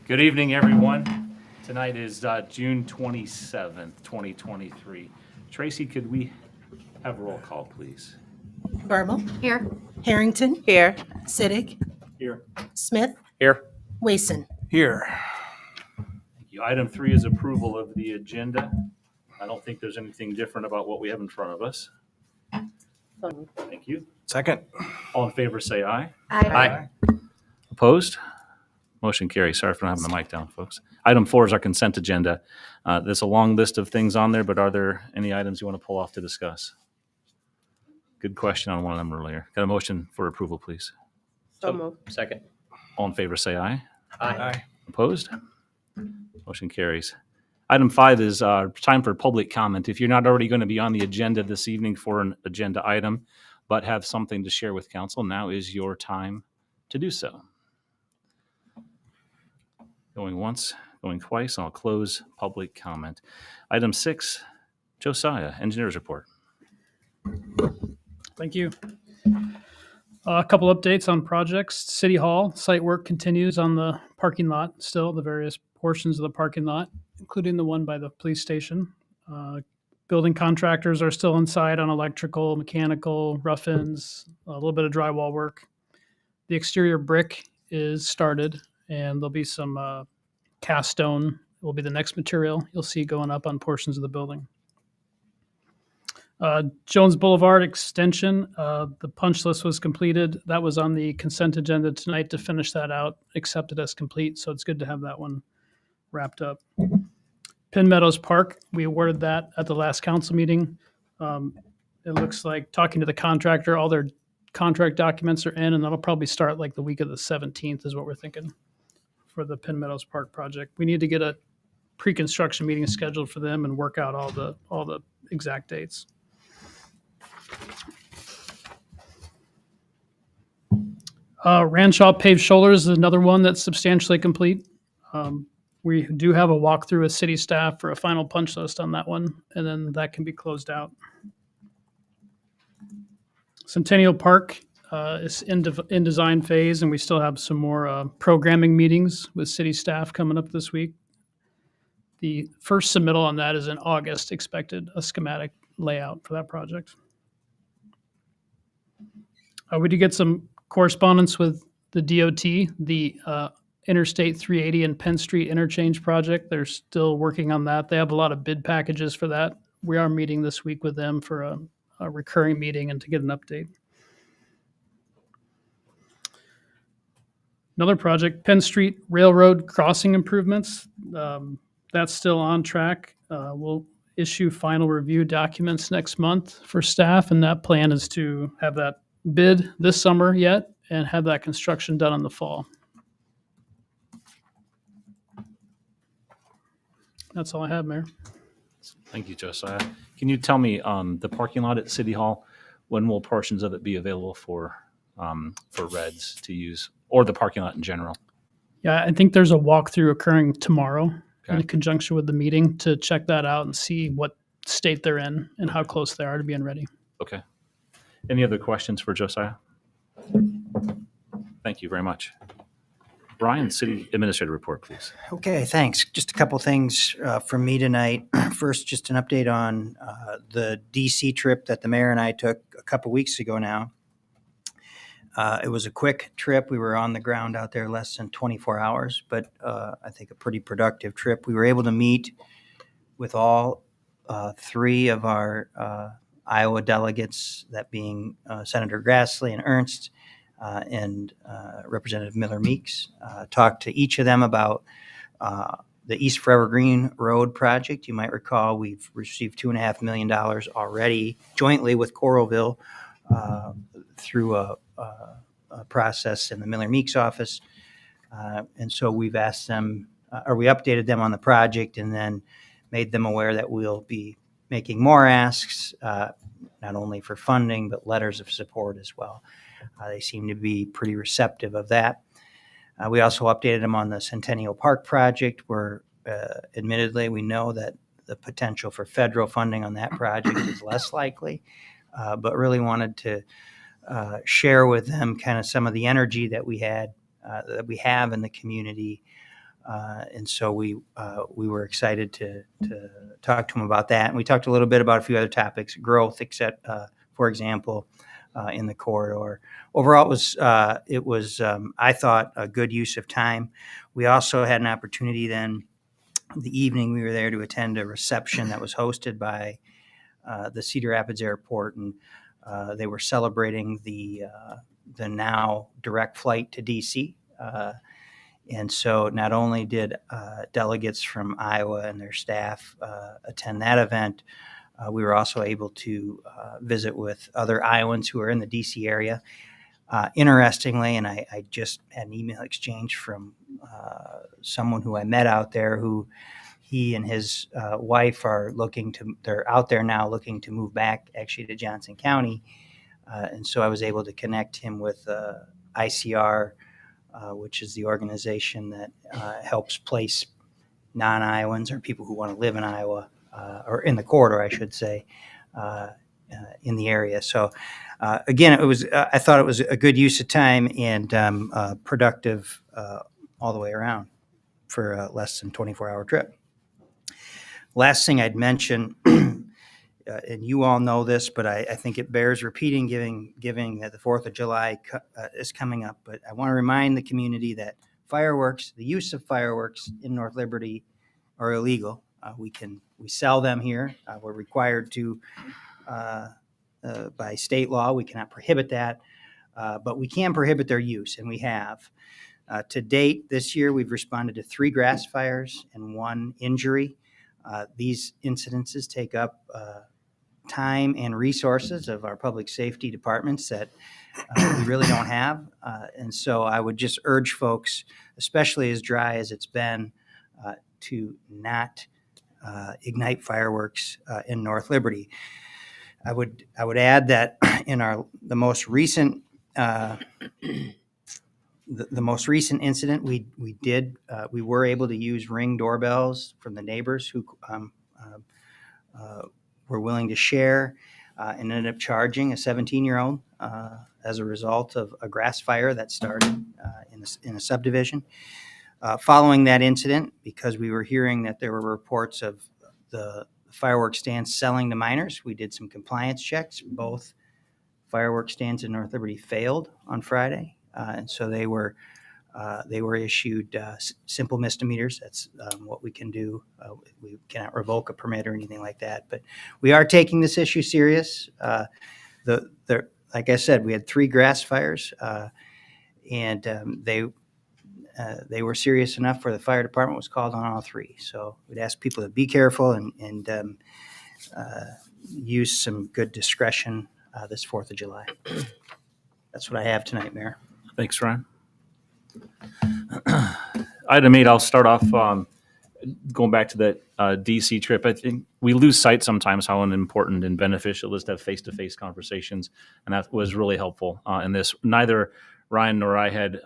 Good evening, everyone. Tonight is June 27th, 2023. Tracy, could we have a roll call, please? Burble. Here. Harrington. Here. Siddick. Here. Smith. Here. Wason. Here. Thank you. Item 3 is approval of the agenda. I don't think there's anything different about what we have in front of us. Thank you. Second. All in favor, say aye. Aye. Opposed? Motion carries. Sorry for not having the mic down, folks. Item 4 is our consent agenda. There's a long list of things on there, but are there any items you want to pull off to discuss? Good question on one of them earlier. Got a motion for approval, please. So moved. Second. All in favor, say aye. Aye. Opposed? Motion carries. Item 5 is time for public comment. If you're not already going to be on the agenda this evening for an agenda item, but have something to share with council, now is your time to do so. Going once, going twice, I'll close public comment. Item 6, Josiah, engineer's report. Thank you. A couple updates on projects. City Hall site work continues on the parking lot still, the various portions of the parking lot, including the one by the police station. Building contractors are still inside on electrical, mechanical, rough-ins, a little bit of drywall work. The exterior brick is started, and there'll be some cast stone will be the next material you'll see going up on portions of the building. Jones Boulevard extension, the punch list was completed. That was on the consent agenda tonight to finish that out, accepted as complete. So it's good to have that one wrapped up. Penn Meadows Park, we awarded that at the last council meeting. It looks like, talking to the contractor, all their contract documents are in, and that'll probably start like the week of the 17th is what we're thinking for the Penn Meadows Park project. We need to get a pre-construction meeting scheduled for them and work out all the exact dates. Ranshaw paved shoulders is another one that's substantially complete. We do have a walkthrough with city staff for a final punch list on that one, and then that can be closed out. Centennial Park is in design phase, and we still have some more programming meetings with city staff coming up this week. The first submittal on that is in August, expected a schematic layout for that project. We did get some correspondence with the DOT, the Interstate 380 and Penn Street interchange project. They're still working on that. They have a lot of bid packages for that. We are meeting this week with them for a recurring meeting and to get an update. Another project, Penn Street Railroad crossing improvements. That's still on track. We'll issue final review documents next month for staff, and that plan is to have that bid this summer yet and have that construction done in the fall. That's all I have, Mayor. Thank you, Josiah. Can you tell me the parking lot at City Hall, when will portions of it be available for Reds to use, or the parking lot in general? Yeah, I think there's a walkthrough occurring tomorrow Okay. in conjunction with the meeting to check that out and see what state they're in and how close they are to being ready. Okay. Any other questions for Josiah? Thank you very much. Brian, City Administrator report, please. Okay, thanks. Just a couple things from me tonight. First, just an update on the DC trip that the mayor and I took a couple weeks ago now. It was a quick trip. We were on the ground out there less than 24 hours, but I think a pretty productive trip. We were able to meet with all three of our Iowa delegates, that being Senator Grassley and Ernst, and Representative Miller Meeks. Talked to each of them about the East Forever Green Road project. You might recall we've received $2.5 million already jointly with Coralville through a process in the Miller Meeks office. And so we've asked them, or we updated them on the project and then made them aware that we'll be making more asks, not only for funding, but letters of support as well. They seem to be pretty receptive of that. We also updated them on the Centennial Park project, where admittedly we know that the potential for federal funding on that project is less likely, but really wanted to share with them kind of some of the energy that we have in the community And so we were excited to talk to him about that. And we talked a little bit about a few other topics, growth, except for example, in the corridor. Overall, it was I thought a good use of time. We also had an opportunity then. The evening we were there to attend a reception that was hosted by the Cedar Rapids Airport, and they were celebrating the now direct flight to DC. And so not only did delegates from Iowa and their staff attend that event, we were also able to visit with other Iowans who are in the DC area. Interestingly, and I just had an email exchange from someone who I met out there who he and his wife they're out there now looking to move back actually to Johnson County. And so I was able to connect him with ICR, which is the organization that helps place non-Iowans or people who want to live in Iowa or in the corridor, I should say, in the area. So again, I thought it was a good use of time and productive all the way around for a less than 24-hour trip. Last thing I'd mention, and you all know this, but I think it bears repeating, given that the 4th of July is coming up. But I want to remind the community that the use of fireworks in North Liberty are illegal. We sell them here. We're required to, by state law, we cannot prohibit that, but we can prohibit their use, and we have. To date, this year, we've responded to 3 grass fires and 1 injury. These incidences take up time and resources of our public safety departments that we really don't have. And so I would just urge folks, especially as dry as it's been, to not ignite fireworks in North Liberty. I would add that in the most recent incident, we were able to use Ring doorbells from the neighbors who were willing to share, and ended up charging a 17-year-old as a result of a grass fire that started in a subdivision. Following that incident, because we were hearing that there were reports of the fireworks stands selling to minors, we did some compliance checks. Both fireworks stands in North Liberty failed on Friday, and so they were issued simple misdemeanors. That's what we can do. We cannot revoke a permit or anything like that. But we are taking this issue serious. Like I said, we had 3 grass fires, and they were serious enough where the fire department was called on all 3. So we'd ask people to be careful and use some good discretion this 4th of July. That's what I have tonight, Mayor. Thanks, Ryan. Item 8, I'll start off going back to that DC trip. I think we lose sight sometimes how important and beneficial it is to have face-to-face conversations, and that was really helpful in this. Neither Ryan nor I had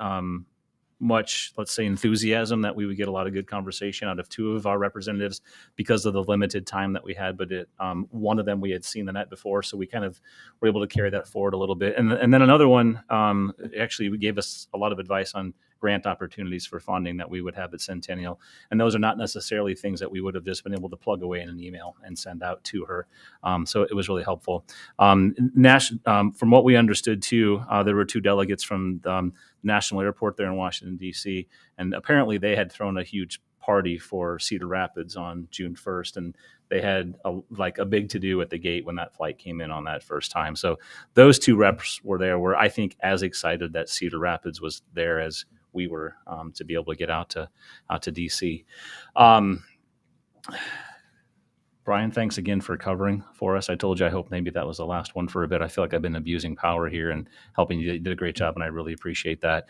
much, let's say, enthusiasm that we would get a lot of good conversation out of 2 of our representatives because of the limited time that we had. But one of them we had seen the night before, so we kind of were able to carry that forward a little bit. And then another one actually gave us a lot of advice on grant opportunities for funding that we would have at Centennial. And those are not necessarily things that we would have just been able to plug away in an email and send out to her. So it was really helpful. From what we understood too, there were 2 delegates from the National Airport there in Washington, D.C., and apparently they had thrown a huge party for Cedar Rapids on June 1st, and they had a big to-do at the gate when that flight came in on that first time. So those 2 reps were there, were, I think, as excited that Cedar Rapids was there as we were to be able to get out to DC. Brian, thanks again for covering for us. I told you I hope maybe that was the last one for a bit. I feel like I've been abusing power here and helping you. You did a great job, and I really appreciate that.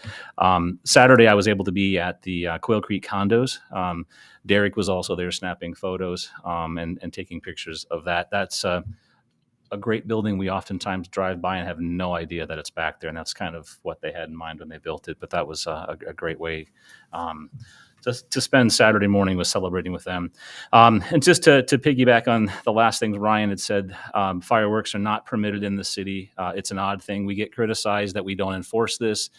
Saturday, I was able to be at the Quail Creek condos. Derek was also there snapping photos and taking pictures of that. That's a great building we oftentimes drive by and have no idea that it's back there, and that's kind of what they had in mind when they built it. But that was a great way to spend Saturday morning was celebrating with them. And just to piggyback on the last things Ryan had said, fireworks are not permitted in the city. It's an odd thing. We get criticized that we don't enforce this.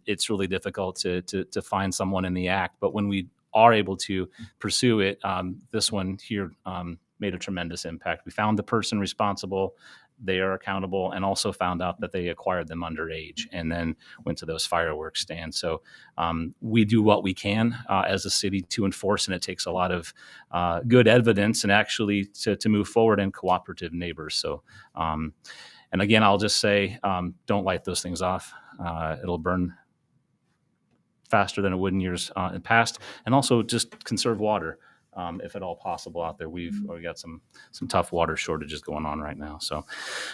It's really difficult to find someone in the act. But when we are able to pursue it, this one here made a tremendous impact. We found the person responsible. They are accountable, and also found out that they acquired them underage and then went to those fireworks stands. So we do what we can as a city to enforce, and it takes a lot of good evidence and actually to move forward and cooperative neighbors. So, and again, I'll just say, don't light those things off. It'll burn faster than it would in years past, and also just conserve water. If at all possible out there. We've got some tough water shortages going on right now. So,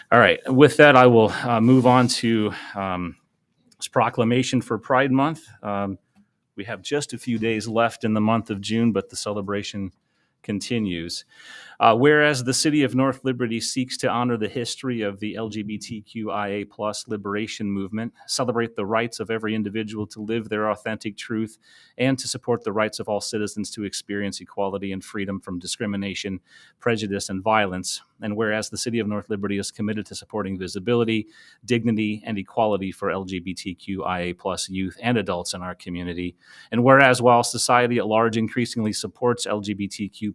all right. With that, I will move on to this proclamation for Pride Month. We have just a few days left in the month of June, but the celebration continues. Whereas the city of North Liberty seeks to honor the history of the LGBTQIA+ liberation movement, celebrate the rights of every individual to live their authentic truth, and to support the rights of all citizens to experience equality and freedom from discrimination, prejudice, and violence. And whereas the city of North Liberty is committed to supporting visibility, dignity, and equality for LGBTQIA+ youth and adults in our community. And whereas while society at large increasingly supports LGBTQ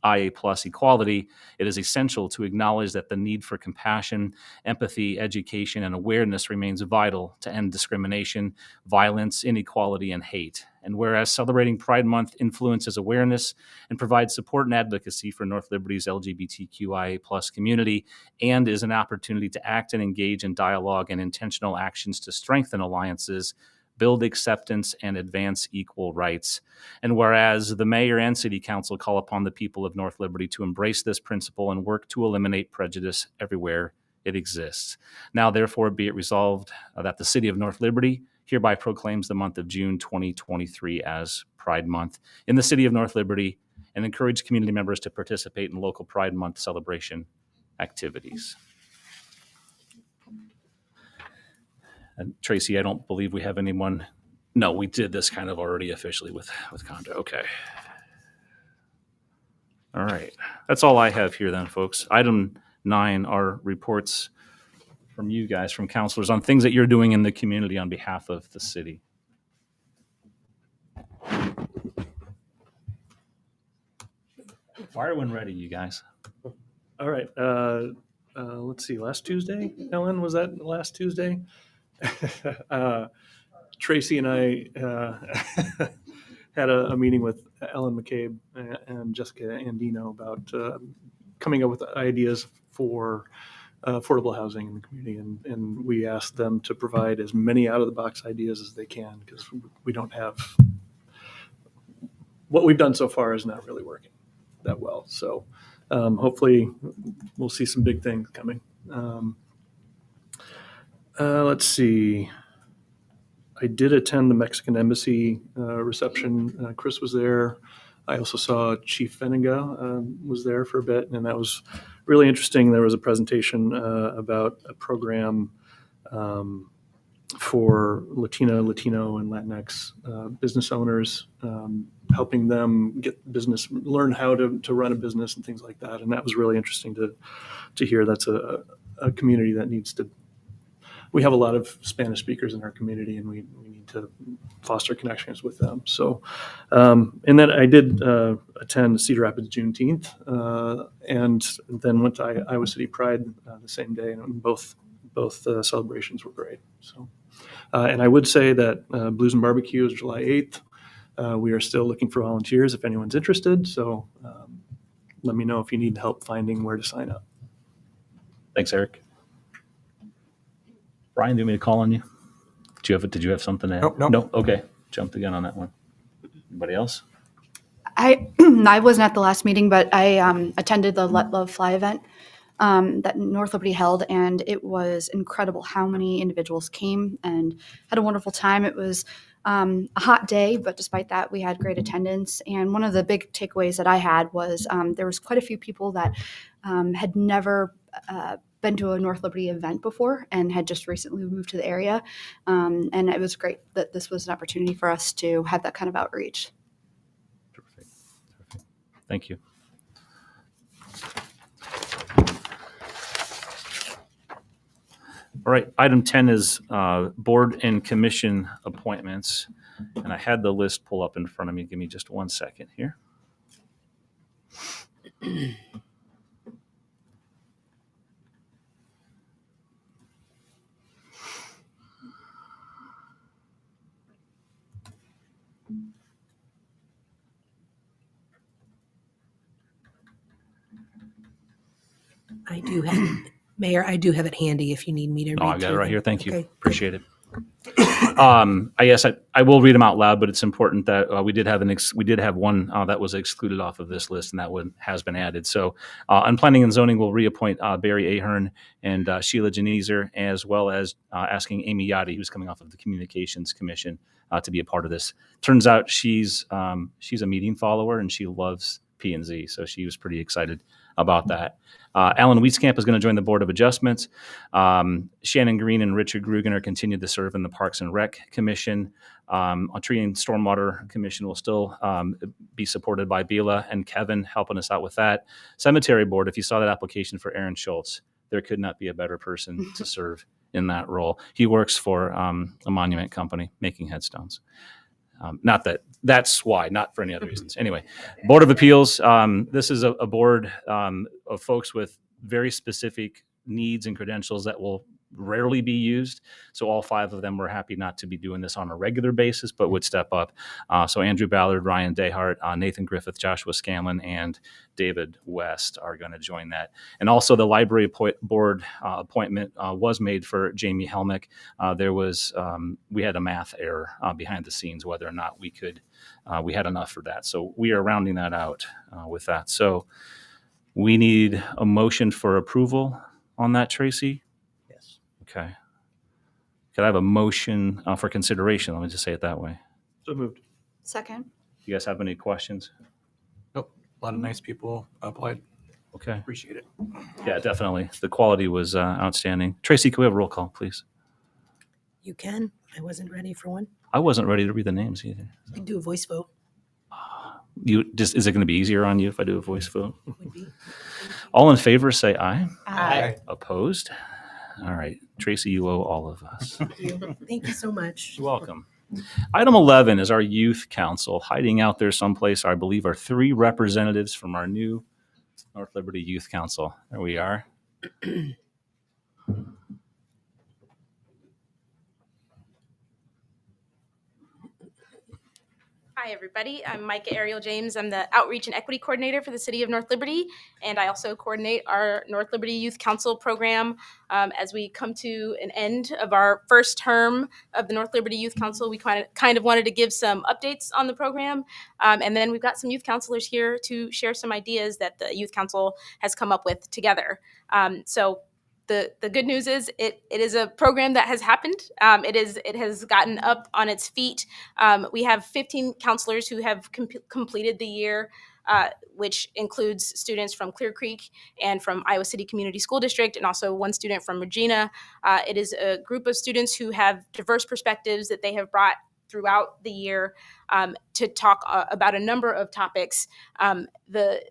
IA+ equality, it is essential to acknowledge that the need for compassion, empathy, education, and awareness remains vital to end discrimination, violence, inequality, and hate. And whereas celebrating Pride Month influences awareness and provides support and advocacy for North Liberty's LGBTQIA+ community, and is an opportunity to act and engage in dialogue and intentional actions to strengthen alliances, build acceptance, and advance equal rights. And whereas the mayor and city council call upon the people of North Liberty to embrace this principle and work to eliminate prejudice everywhere it exists. Now, therefore, be it resolved that the city of North Liberty hereby proclaims the month of June 2023 as Pride Month in the city of North Liberty, and encourage community members to participate in local Pride Month celebration activities. And Tracy, I don't believe we have anyone. No, we did this kind of already officially with Conda. Okay. All right. That's all I have here then, folks. Item 9 are reports from you guys, from counselors, on things that you're doing in the community on behalf of the city. Fire when ready, you guys. All right. Let's see. Last Tuesday, Ellen, was that last Tuesday? Tracy and I had a meeting with Ellen McCabe and Jessica Andino about coming up with ideas for affordable housing in the community. And we asked them to provide as many out-of-the-box ideas as they can, because we don't have – what we've done so far is not really working that well. So hopefully we'll see some big things coming. Let's see. I did attend the Mexican Embassy reception. Chris was there. I also saw Chief Veninga was there for a bit, and that was really interesting. There was a presentation about a program for Latino, and Latinx business owners, helping them get business, learn how to run a business and things like that. And that was really interesting to hear. That's a community that needs to. We have a lot of Spanish speakers in our community, and we need to foster connections with them. So, and then I did attend Cedar Rapids Juneteenth, and then went to Iowa City Pride the same day, and both celebrations were great. So, and I would say that Blues and Barbecue is July 8th. We are still looking for volunteers if anyone's interested. So, let me know if you need help finding where to sign up. Thanks, Eric. Brian, do you want me to call on you? Did you have something to add? Nope. No? Okay. Jumped the gun on that one. Anybody else? I wasn't at the last meeting, but I attended the Let Love Fly event that North Liberty held, and it was incredible how many individuals came and had a wonderful time. It was a hot day, but despite that, we had great attendance. And one of the big takeaways that I had was there was quite a few people that had never been to a North Liberty event before and had just recently moved to the area. And it was great that this was an opportunity for us to have that kind of outreach. Terrific. Thank you. All right, item 10 is board and commission appointments. And I had the list pull up in front of me. Give me just 1 second here. I do have, Mayor, I do have it handy if you need me to read Oh, I got it through right them. here. Thank you. Okay, Appreciate it. I guess I will read them out loud, but it's important that we did have one that was excluded off of this list, and that one has been added. So, on planning and zoning, we'll reappoint Barry Ahern and Sheila Geneser, as well as asking Amy Yachty, who's coming off of the Communications Commission, to be a part of this. Turns out she's a meeting follower and she loves P&Z, so she was pretty excited about that. Alan Wieskamp is going to join the Board of Adjustments. Shannon Green and Richard Grugener continue to serve in the Parks and Rec Commission. On Tree and Stormwater Commission will still be supported by Bila and Kevin helping us out with that. Cemetery Board, if you saw that application for Aaron Schultz, there could not be a better person to serve in that role. He works for a monument company making headstones. Not that's why, not for any other reasons. Anyway, Board of Appeals, this is a board of folks with very specific needs and credentials that will rarely be used. So all 5 of them were happy not to be doing this on a regular basis, but would step up. So Andrew Ballard, Ryan Dehart, Nathan Griffith, Joshua Scanlon, and David West are going to join that. And also the library board appointment was made for Jamie Helmick. We had a math error behind the scenes, whether or not we had enough for that. So we are rounding that out with that. So we need a motion for approval on that, Tracy. Yes. Okay. Could I have a motion for consideration? Let me just say it that way. So moved. Second. You guys have any questions? Nope. A lot of nice people applied. Okay. Appreciate it. Yeah, definitely. The quality was outstanding. Tracy, can we have a roll call, please? You can. I wasn't ready for one. I wasn't ready to read the names either. I can do a voice vote. Is it going to be easier on you if I do a voice vote? Would be. All in favor, say aye. Aye. Opposed? All right. Tracy, you owe all of us. Thank you. Thank you so much. You're welcome. Item 11 is our youth council. Hiding out there someplace, I believe, are 3 representatives from our new North Liberty Youth Council. There we are. Hi, everybody. I'm Micah Ariel James. I'm the Outreach and Equity Coordinator for the City of North Liberty, and I also coordinate our North Liberty Youth Council program. As we come to an end of our first term of the North Liberty Youth Council, we kind of wanted to give some updates on the program, and then we've got some youth counselors here to share some ideas that the Youth Council has come up with together. So the good news is it is a program that has happened. It has gotten up on its feet. We have 15 counselors who have completed the year, which includes students from Clear Creek and from Iowa City Community School District, and also 1 student from Regina. It is a group of students who have diverse perspectives that they have brought throughout the year to talk about a number of topics. The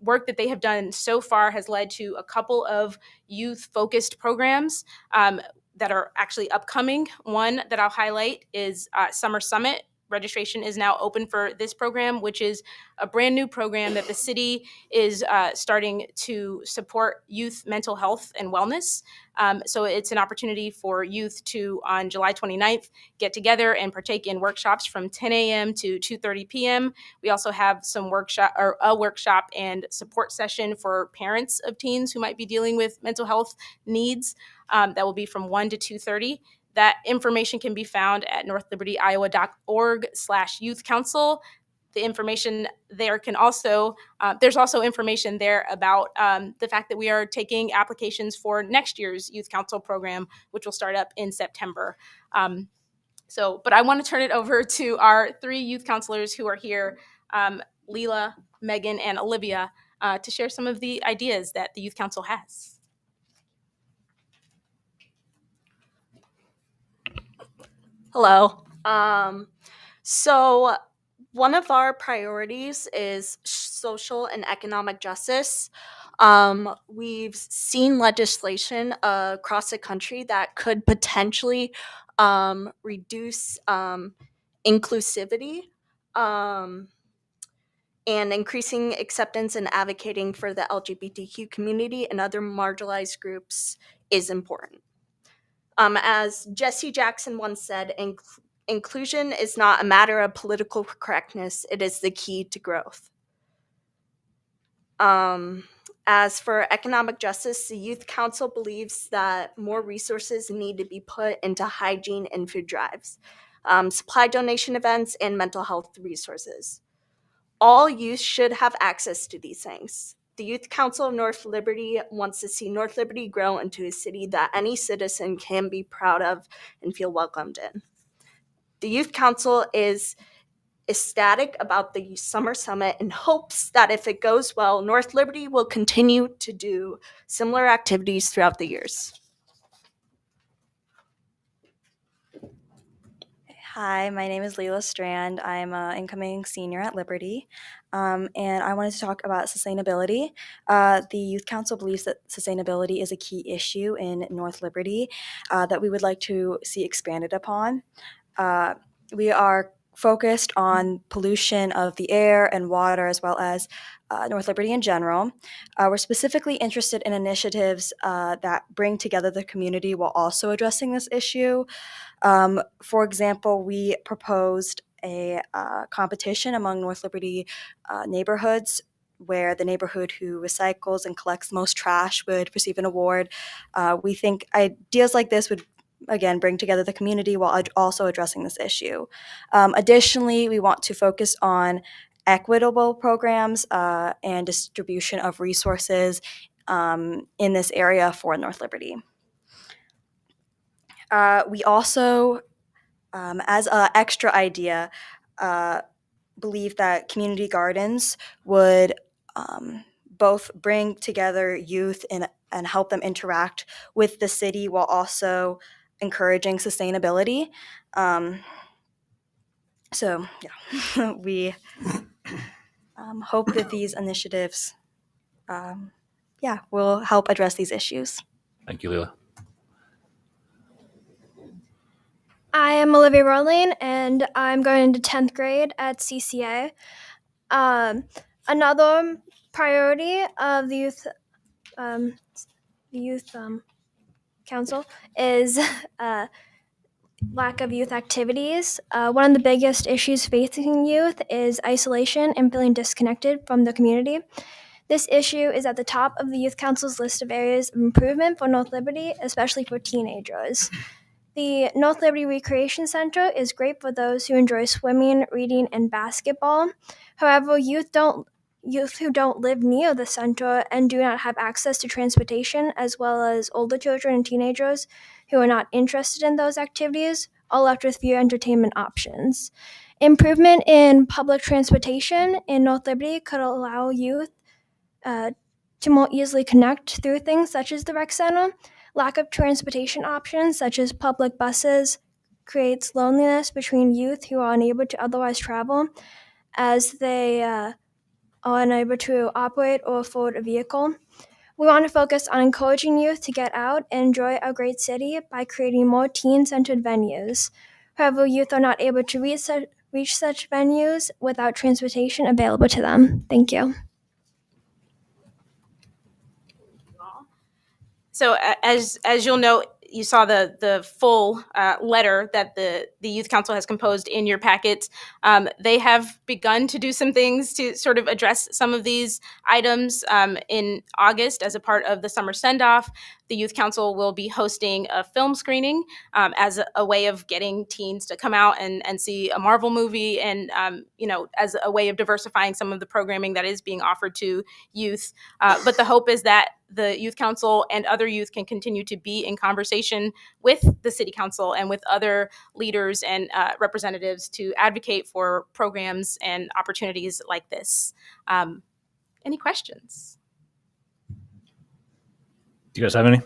work that they have done so far has led to a couple of youth-focused programs that are actually upcoming. One that I'll highlight is Summer Summit. Registration is now open for this program, which is a brand new program that the city is starting to support youth mental health and wellness. So it's an opportunity for youth to, on July 29th, get together and partake in workshops from 10 a.m. to 2:30 p.m. We also have a workshop and support session for parents of teens who might be dealing with mental health needs. That will be from 1 to 2:30. That information can be found at northlibertyiowa.org/youth council. The information there can also, there's also information there about the fact that we are taking applications for next year's youth council program, which will start up in September. But I want to turn it over to our 3 youth counselors who are here, Leela, Megan, and Olivia. to share some of the ideas that the Youth Council has. Hello. So one of our priorities is social and economic justice. We've seen legislation across the country that could potentially reduce inclusivity and increasing acceptance and advocating for the LGBTQ community and other marginalized groups is important. As Jesse Jackson once said, inclusion is not a matter of political correctness, it is the key to growth. As for economic justice, the Youth Council believes that more resources need to be put into hygiene and food drives, supply donation events, and mental health resources. All youth should have access to these things. The Youth Council of North Liberty wants to see North Liberty grow into a city that any citizen can be proud of and feel welcomed in. The Youth Council is ecstatic about the Summer Summit and hopes that if it goes well, North Liberty will continue to do similar activities throughout the years. Hi, my name is Leila Strand. I'm an incoming senior at Liberty, and I wanted to talk about sustainability. The Youth Council believes that sustainability is a key issue in North Liberty that we would like to see expanded upon. We are focused on pollution of the air and water, as well as North Liberty in general. We're specifically interested in initiatives that bring together the community while also addressing this issue. For example, we proposed a competition among North Liberty neighborhoods where the neighborhood who recycles and collects the most trash would receive an award. We think ideas like this would, again, bring together the community while also addressing this issue. Additionally, we want to focus on equitable programs and distribution of resources in this area for North Liberty. We also, as an extra idea, believe that community gardens would both bring together youth and help them interact with the city while also encouraging sustainability. So, yeah, we hope that these initiatives, will help address these issues. Thank you, Leila. I am Olivia Rowling, and I'm going into 10th grade at CCA. Another priority of the youth council is lack of youth activities. One of the biggest issues facing youth is isolation and feeling disconnected from the community. This issue is at the top of the Youth Council's list of areas of improvement for North Liberty, especially for teenagers. The North Liberty Recreation Center is great for those who enjoy swimming, reading, and basketball. However, youth who don't live near the center and do not have access to transportation, as well as older children and teenagers who are not interested in those activities, are left with few entertainment options. Improvement in public transportation in North Liberty could allow youth to more easily connect through things such as the rec center. Lack of transportation options, such as public buses, creates loneliness between youth who are unable to otherwise travel, as they are unable to operate or afford a vehicle. We want to focus on encouraging youth to get out and enjoy our great city by creating more teen-centered venues. However, youth are not able to reach such venues without transportation available to them. Thank you. So as you'll note, you saw the full letter that the Youth Council has composed in your packet. They have begun to do some things to sort of address some of these items. In August, as a part of the summer send-off, the Youth Council will be hosting a film screening as a way of getting teens to come out and see a Marvel movie, and as a way of diversifying some of the programming that is being offered to youth. But the hope is that the Youth Council and other youth can continue to be in conversation with the City Council and with other leaders and representatives to advocate for programs and opportunities like this. any questions. Do you guys have any?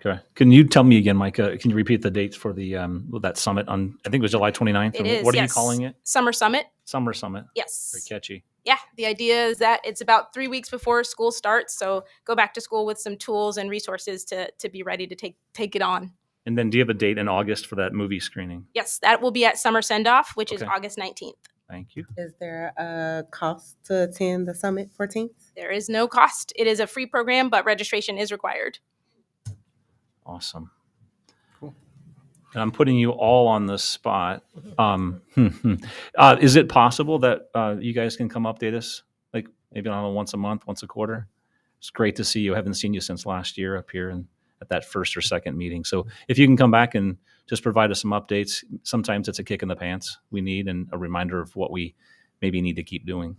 Okay. Can you tell me again, Micah, can you repeat the dates for the that summit on, I think it was July 29th? It is, What are you yes. calling it? Summer Summit. Summer Summit. Yes. Very catchy. Yeah, the idea is that it's about 3 weeks before school starts. So go back to school with some tools and resources to be ready to take it on. And then do you have a date in August for that movie screening? Yes, that will be at Summer Send-Off, which is Okay. August 19th. Thank you. Is there a cost to attend the summit 14th? There is no cost. It is a free program, but registration is required. Awesome. Cool. And I'm putting you all on the spot. Is it possible that you guys can come update us, like maybe, I don't know, once a month, once a quarter? It's great to see you. I haven't seen you since last year up here and at that first or second meeting. So if you can come back and just provide us some updates, sometimes it's a kick in the pants we need and a reminder of what we maybe need to keep doing.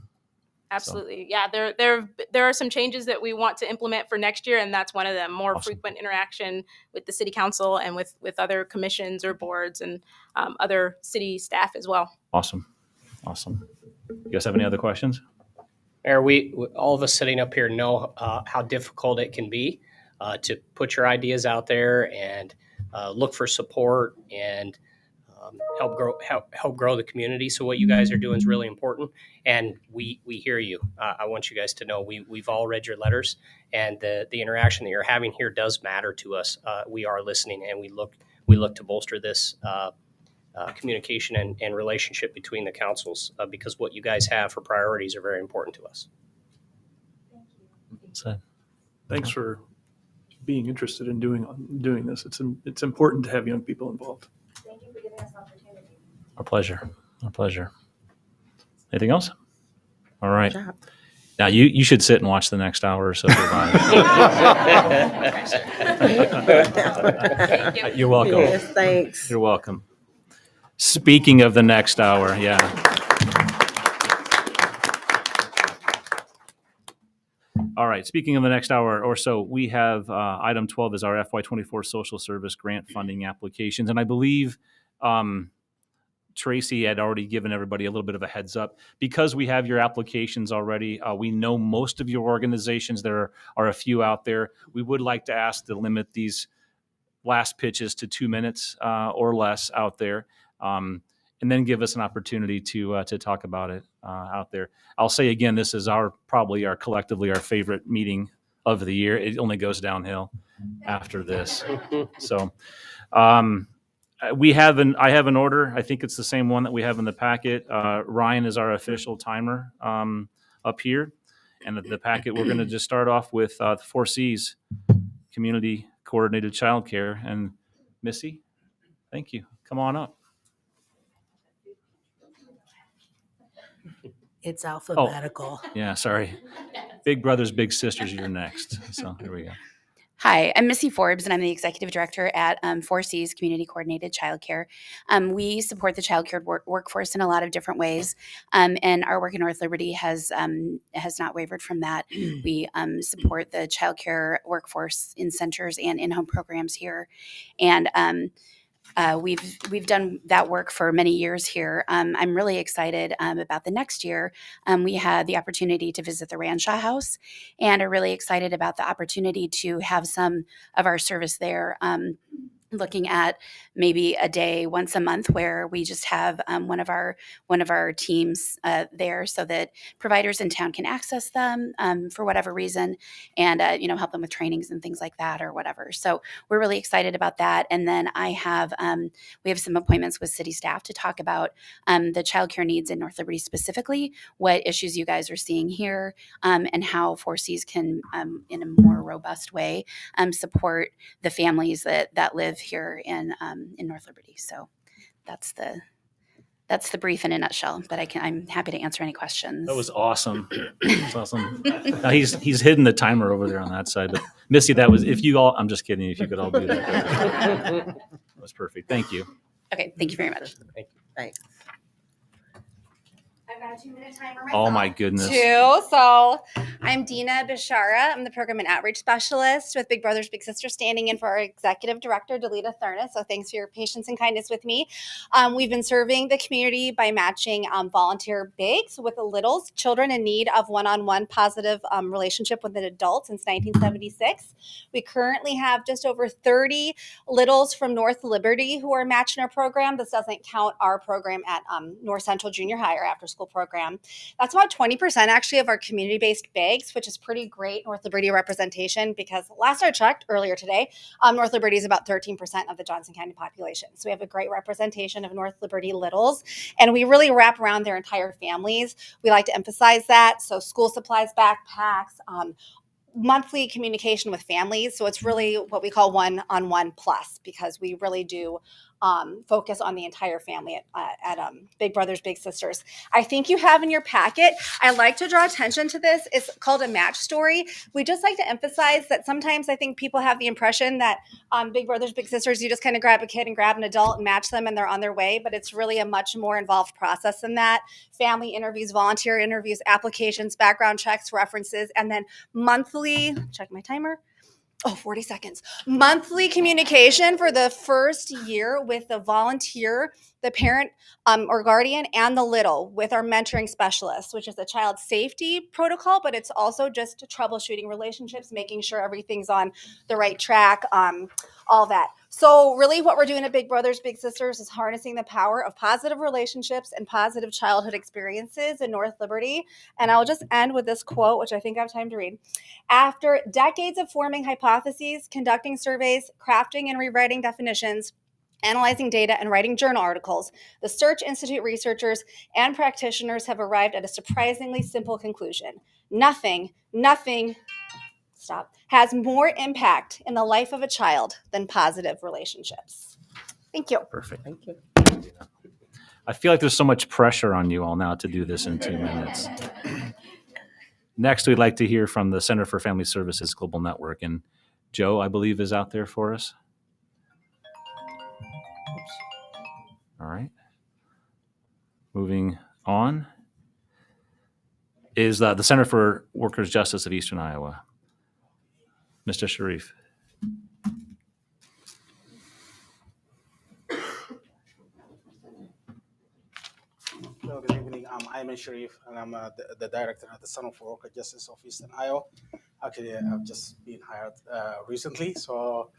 Absolutely. So. Yeah, there are some changes that we want to implement for next year, and that's one of them. More Awesome. Frequent interaction with the city council and with other commissions or boards and other city staff as well. Awesome. You guys have any other questions? Mayor, we all of us sitting up here know how difficult it can be to put your ideas out there and look for support and help grow the community. So what you guys are doing is really important, and we hear you. I want you guys to know we've all read your letters, and the interaction that you're having here does matter to us. We are listening, and we look to bolster this communication and relationship between the councils because what you guys have for priorities are very important to us. Thanks for being interested in doing this. It's important to have young people involved. Thank you for giving us the opportunity. Our pleasure. Anything else? All right. Good job. Now you should sit and watch the next hour or so. You're welcome. Yes, thanks. You're welcome. Speaking of the next hour, yeah. All right. Speaking of the next hour or so, we have item 12 is our FY24 social service grant funding applications. And I believe Tracy had already given everybody a little bit of a heads up. Because we have your applications already, we know most of your organizations. There are a few out there. We would like to ask to limit these last pitches to 2 minutes or less out there. And then give us an opportunity to talk about it out there. I'll say again, this is probably collectively our favorite meeting of the year. It only goes downhill after this. So I have an order. I think it's the same one that we have in the packet. Ryan is our official timer up here. And the packet, we're going to just start off with the 4 C's, Community Coordinated Childcare. And Missy, thank you. Come on up. It's alphabetical. Yeah, sorry. Big brothers, big sisters, you're next. So here we go. Hi, I'm Missy Forbes, and I'm the Executive Director at 4C's Community Coordinated Childcare. We support the childcare workforce in a lot of different ways, and our work in North Liberty has not wavered from that. We support the childcare workforce in centers and in-home programs here, and we've done that work for many years here. I'm really excited about the next year. We had the opportunity to visit the Ranshaw House and are really excited about the opportunity to have some of our service there. Looking at maybe a day once a month where we just have one of our teams there so that providers in town can access them for whatever reason and help them with trainings and things like that or whatever. So we're really excited about that. And then we have some appointments with city staff to talk about the childcare needs in North Liberty specifically, what issues you guys are seeing here, and how 4Cs can in a more robust way support the families that live here in North Liberty. So that's the brief in a nutshell, but I'm happy to answer any questions. That was awesome. That's awesome. Now he's hidden the timer over there on that side, but Missy, I'm just kidding. If you could all do that. That was perfect. Thank you. Okay. Thank you very much. Thanks. I've got a 2-minute timer myself. Oh my goodness. 2. So I'm Dina Bishara. I'm the Program and Outreach Specialist with Big Brothers Big Sisters, standing in for our Executive Director, Delita Thurnis. So thanks for your patience and kindness with me. We've been serving the community by matching volunteer bigs with the littles, children in need of one-on-one positive relationship with an adult since 1976. We currently have just over 30 littles from North Liberty who are matched in our program. This doesn't count our program at North Central Junior High, our after-school program. That's about 20% actually of our community-based bigs, which is pretty great North Liberty representation, because last I checked earlier today, North Liberty is about 13% of the Johnson County population. So we have a great representation of North Liberty littles, and we really wrap around their entire families. We like to emphasize that. So school supplies, backpacks, monthly communication with families. So it's really what we call one-on-one plus, because we really do focus on the entire family at Big Brothers Big Sisters. I think you have in your packet, I like to draw attention to this. It's called a match story. We just like to emphasize that sometimes I think people have the impression that Big Brothers Big Sisters, you just kind of grab a kid and grab an adult and match them and they're on their way, but it's really a much more involved process than that. Family interviews, volunteer interviews, applications, background checks, references, and then monthly, check my timer, 40 seconds. Monthly communication for the first year with the volunteer, the parent or guardian, and the little with our mentoring specialist, which is a child safety protocol, but it's also just troubleshooting relationships, making sure everything's on the right track, all that. So really what we're doing at Big Brothers Big Sisters is harnessing the power of positive relationships and positive childhood experiences in North Liberty. And I'll just end with this quote, which I think I have time to read. After decades of forming hypotheses, conducting surveys, crafting and rewriting definitions, analyzing data, and writing journal articles, the Search Institute researchers and practitioners have arrived at a surprisingly simple conclusion. Nothing has more impact in the life of a child than positive relationships. Thank you. Perfect. Thank you. I feel like there's so much pressure on you all now to do this in 2 minutes. Next, we'd like to hear from the Center for Family Services Global Network. And Joe, I believe, is out there for us. Oops. All right. Moving on is the Center for Workers' Justice of Eastern Iowa. Mr. Sharif. Hello, good evening. I'm Ayman Sharif, and I'm the director at the Center for Workers' Justice of Eastern Iowa. Actually, I've just been hired recently, so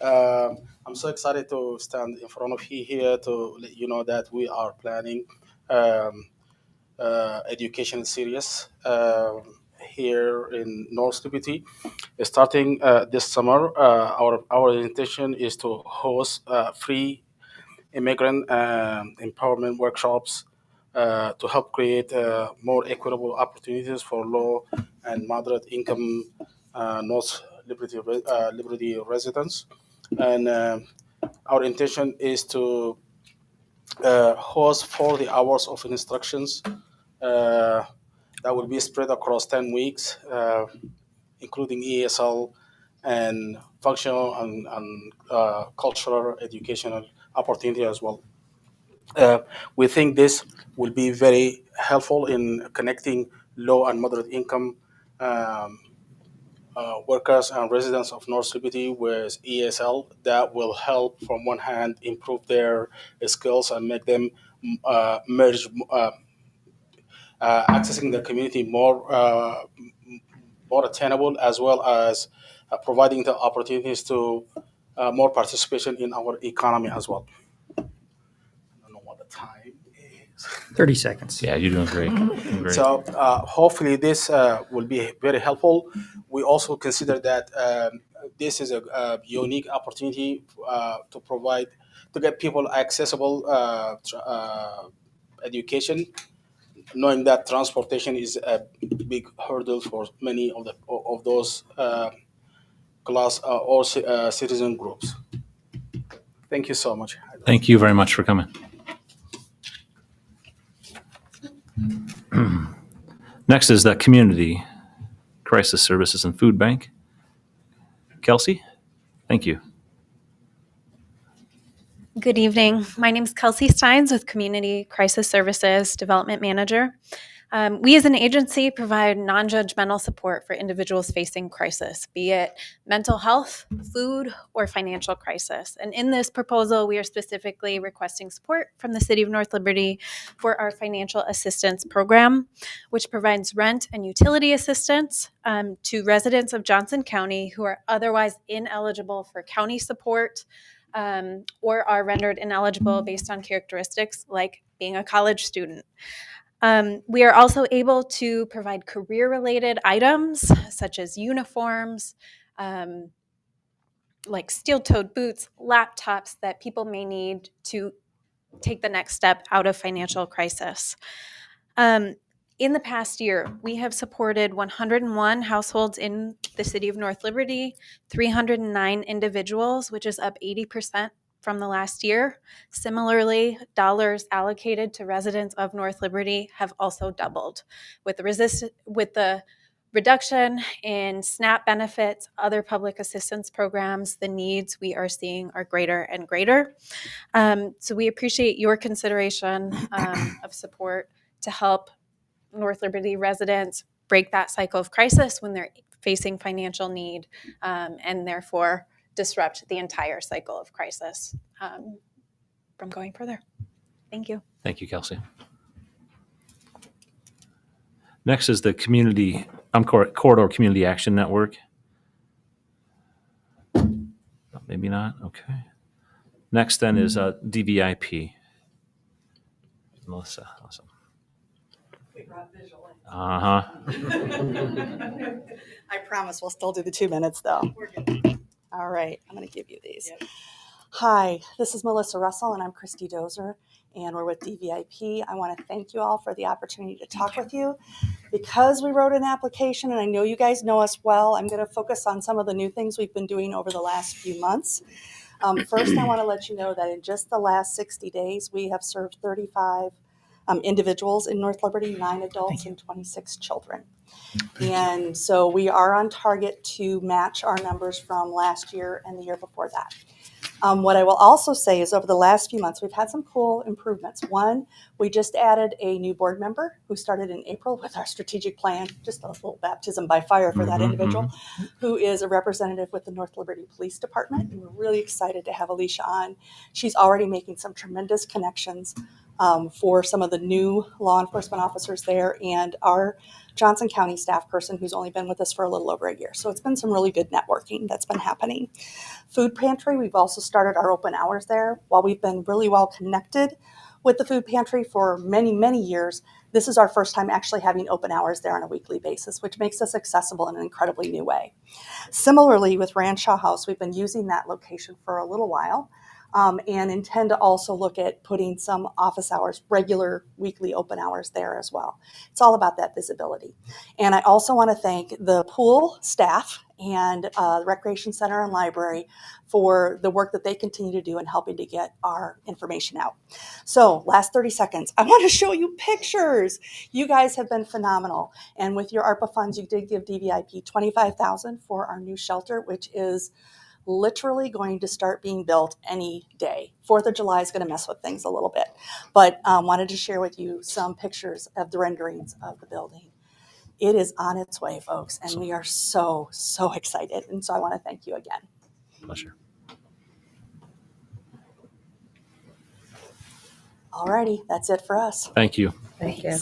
I'm so excited to stand in front of you here to let you know that we are planning education series here in North Liberty. Starting this summer, our intention is to host free immigrant empowerment workshops to help create more equitable opportunities for low and moderate income North Liberty residents. And our intention is to host 40 hours of instructions that will be spread across 10 weeks, including ESL and functional and cultural educational opportunity as well. We think this will be very helpful in connecting low and moderate income workers and residents of North Liberty with ESL that will help, from one hand, improve their skills and make them merge, accessing the community more attainable, as well as providing the opportunities to more participation in our economy as well. I don't know what the time is. 30 seconds. Yeah, you're doing great. Great. So hopefully this will be very helpful. We also consider that this is a unique opportunity to get people accessible education, knowing that transportation is a big hurdle for many of those class or citizen groups. Thank you so much. Thank you very much for coming. Next is the Community Crisis Services and Food Bank. Kelsey, thank you. Good evening. My name is Kelsey Steins with Community Crisis Services Development Manager. We as an agency provide non-judgmental support for individuals facing crisis, be it mental health, food, or financial crisis. And in this proposal, we are specifically requesting support from the City of North Liberty for our financial assistance program, which provides rent and utility assistance to residents of Johnson County who are otherwise ineligible for county support or are rendered ineligible based on characteristics like being a college student. We are also able to provide career-related items such as uniforms, like steel-toed boots, laptops that people may need to take the next step out of financial crisis. In the past year, we have supported 101 households in the city of North Liberty, 309 individuals, which is up 80% from the last year. Similarly, dollars allocated to residents of North Liberty have also doubled. With the reduction in SNAP benefits, other public assistance programs, the needs we are seeing are greater and greater. So we appreciate your consideration of support to help North Liberty residents break that cycle of crisis when they're facing financial need and therefore disrupt the entire cycle of crisis from going further. Thank you. Thank you, Kelsey. Next is the Corridor Community Action Network. Maybe not. Okay. Next then is DVIP. Melissa, awesome. Uh-huh. I promise we'll still do the 2 minutes though. All right, I'm going to give you these. Yep. Hi, this is Melissa Russell and I'm Christy Dozer and we're with DVIP. I want to thank you all for the opportunity to talk with you. Because we wrote an application and I know you guys know us well, I'm going to focus on some of the new things we've been doing over the last few months. First, I want to let you know that in just the last 60 days, we have served 35 individuals in North Liberty, 9 adults and 26 children. And so we are on target to match our numbers from last year and the year before that. What I will also say is over the last few months, we've had some cool improvements. One, we just added a new board member who started in April with our strategic plan, just a little baptism by fire for that individual, who is a representative with the North Liberty Police Department. And we're really excited to have Alicia on. She's already making some tremendous connections for some of the new law enforcement officers there and our Johnson County staff person who's only been with us for a little over a year. So it's been some really good networking that's been happening. Food pantry, we've also started our open hours there. While we've been really well connected with the food pantry for many, many years, this is our first time actually having open hours there on a weekly basis, which makes us accessible in an incredibly new way. Similarly, with Ranshaw House, we've been using that location for a little while. And intend to also look at putting some office hours, regular weekly open hours there as well. It's all about that visibility. And I also want to thank the pool staff and the Recreation Center and Library for the work that they continue to do in helping to get our information out. So last 30 seconds, I want to show you pictures. You guys have been phenomenal. And with your ARPA funds, you did give DVIP $25,000 for our new shelter, which is literally going to start being built any day. 4th of July is going to mess with things a little bit, but wanted to share with you some pictures of the renderings of the building. It is on its way, folks, and we are so, so excited. And so I want to thank you again. Pleasure. All righty, that's it for us. Thank you. Thank you.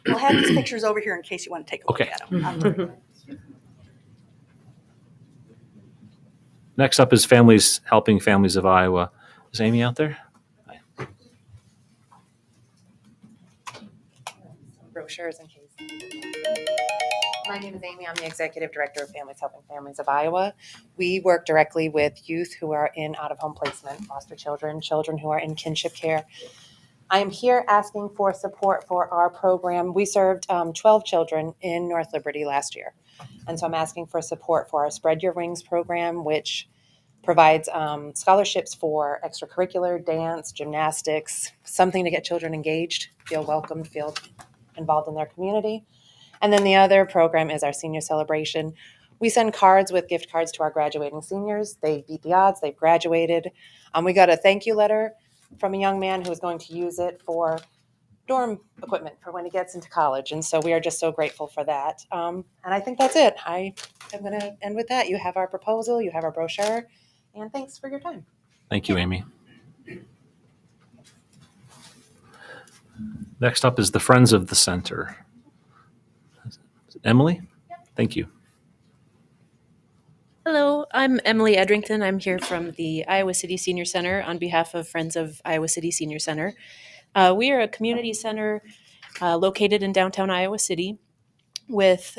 We'll have these pictures over here in case you want to take a look at them. Next up is Families Helping Families of Iowa. Is Amy out there? Brochures in case. My name is Amy. I'm the Executive Director of Families Helping Families of Iowa. We work directly with youth who are in out-of-home placement, foster children, children who are in kinship care. I am here asking for support for our program. We served 12 children in North Liberty last year. And so I'm asking for support for our Spread Your Wings program, which provides scholarships for extracurricular, dance, gymnastics, something to get children engaged, feel welcomed, feel involved in their community. And then the other program is our Senior Celebration, we send cards with gift cards to our graduating seniors. They beat the odds. They've graduated. We got a thank you letter from a young man who is going to use it for dorm equipment for when he gets into college. And so we are just so grateful for that. And I think that's it. I am going to end with that. You have our proposal, you have our brochure, and thanks for your time. Thank you, Amy. Next up is the Friends of the Center. Emily? Thank you. Hello, I'm Emily Edrington. I'm here from the Iowa City Senior Center on behalf of Friends of Iowa City Senior Center. We are a community center located in downtown Iowa City with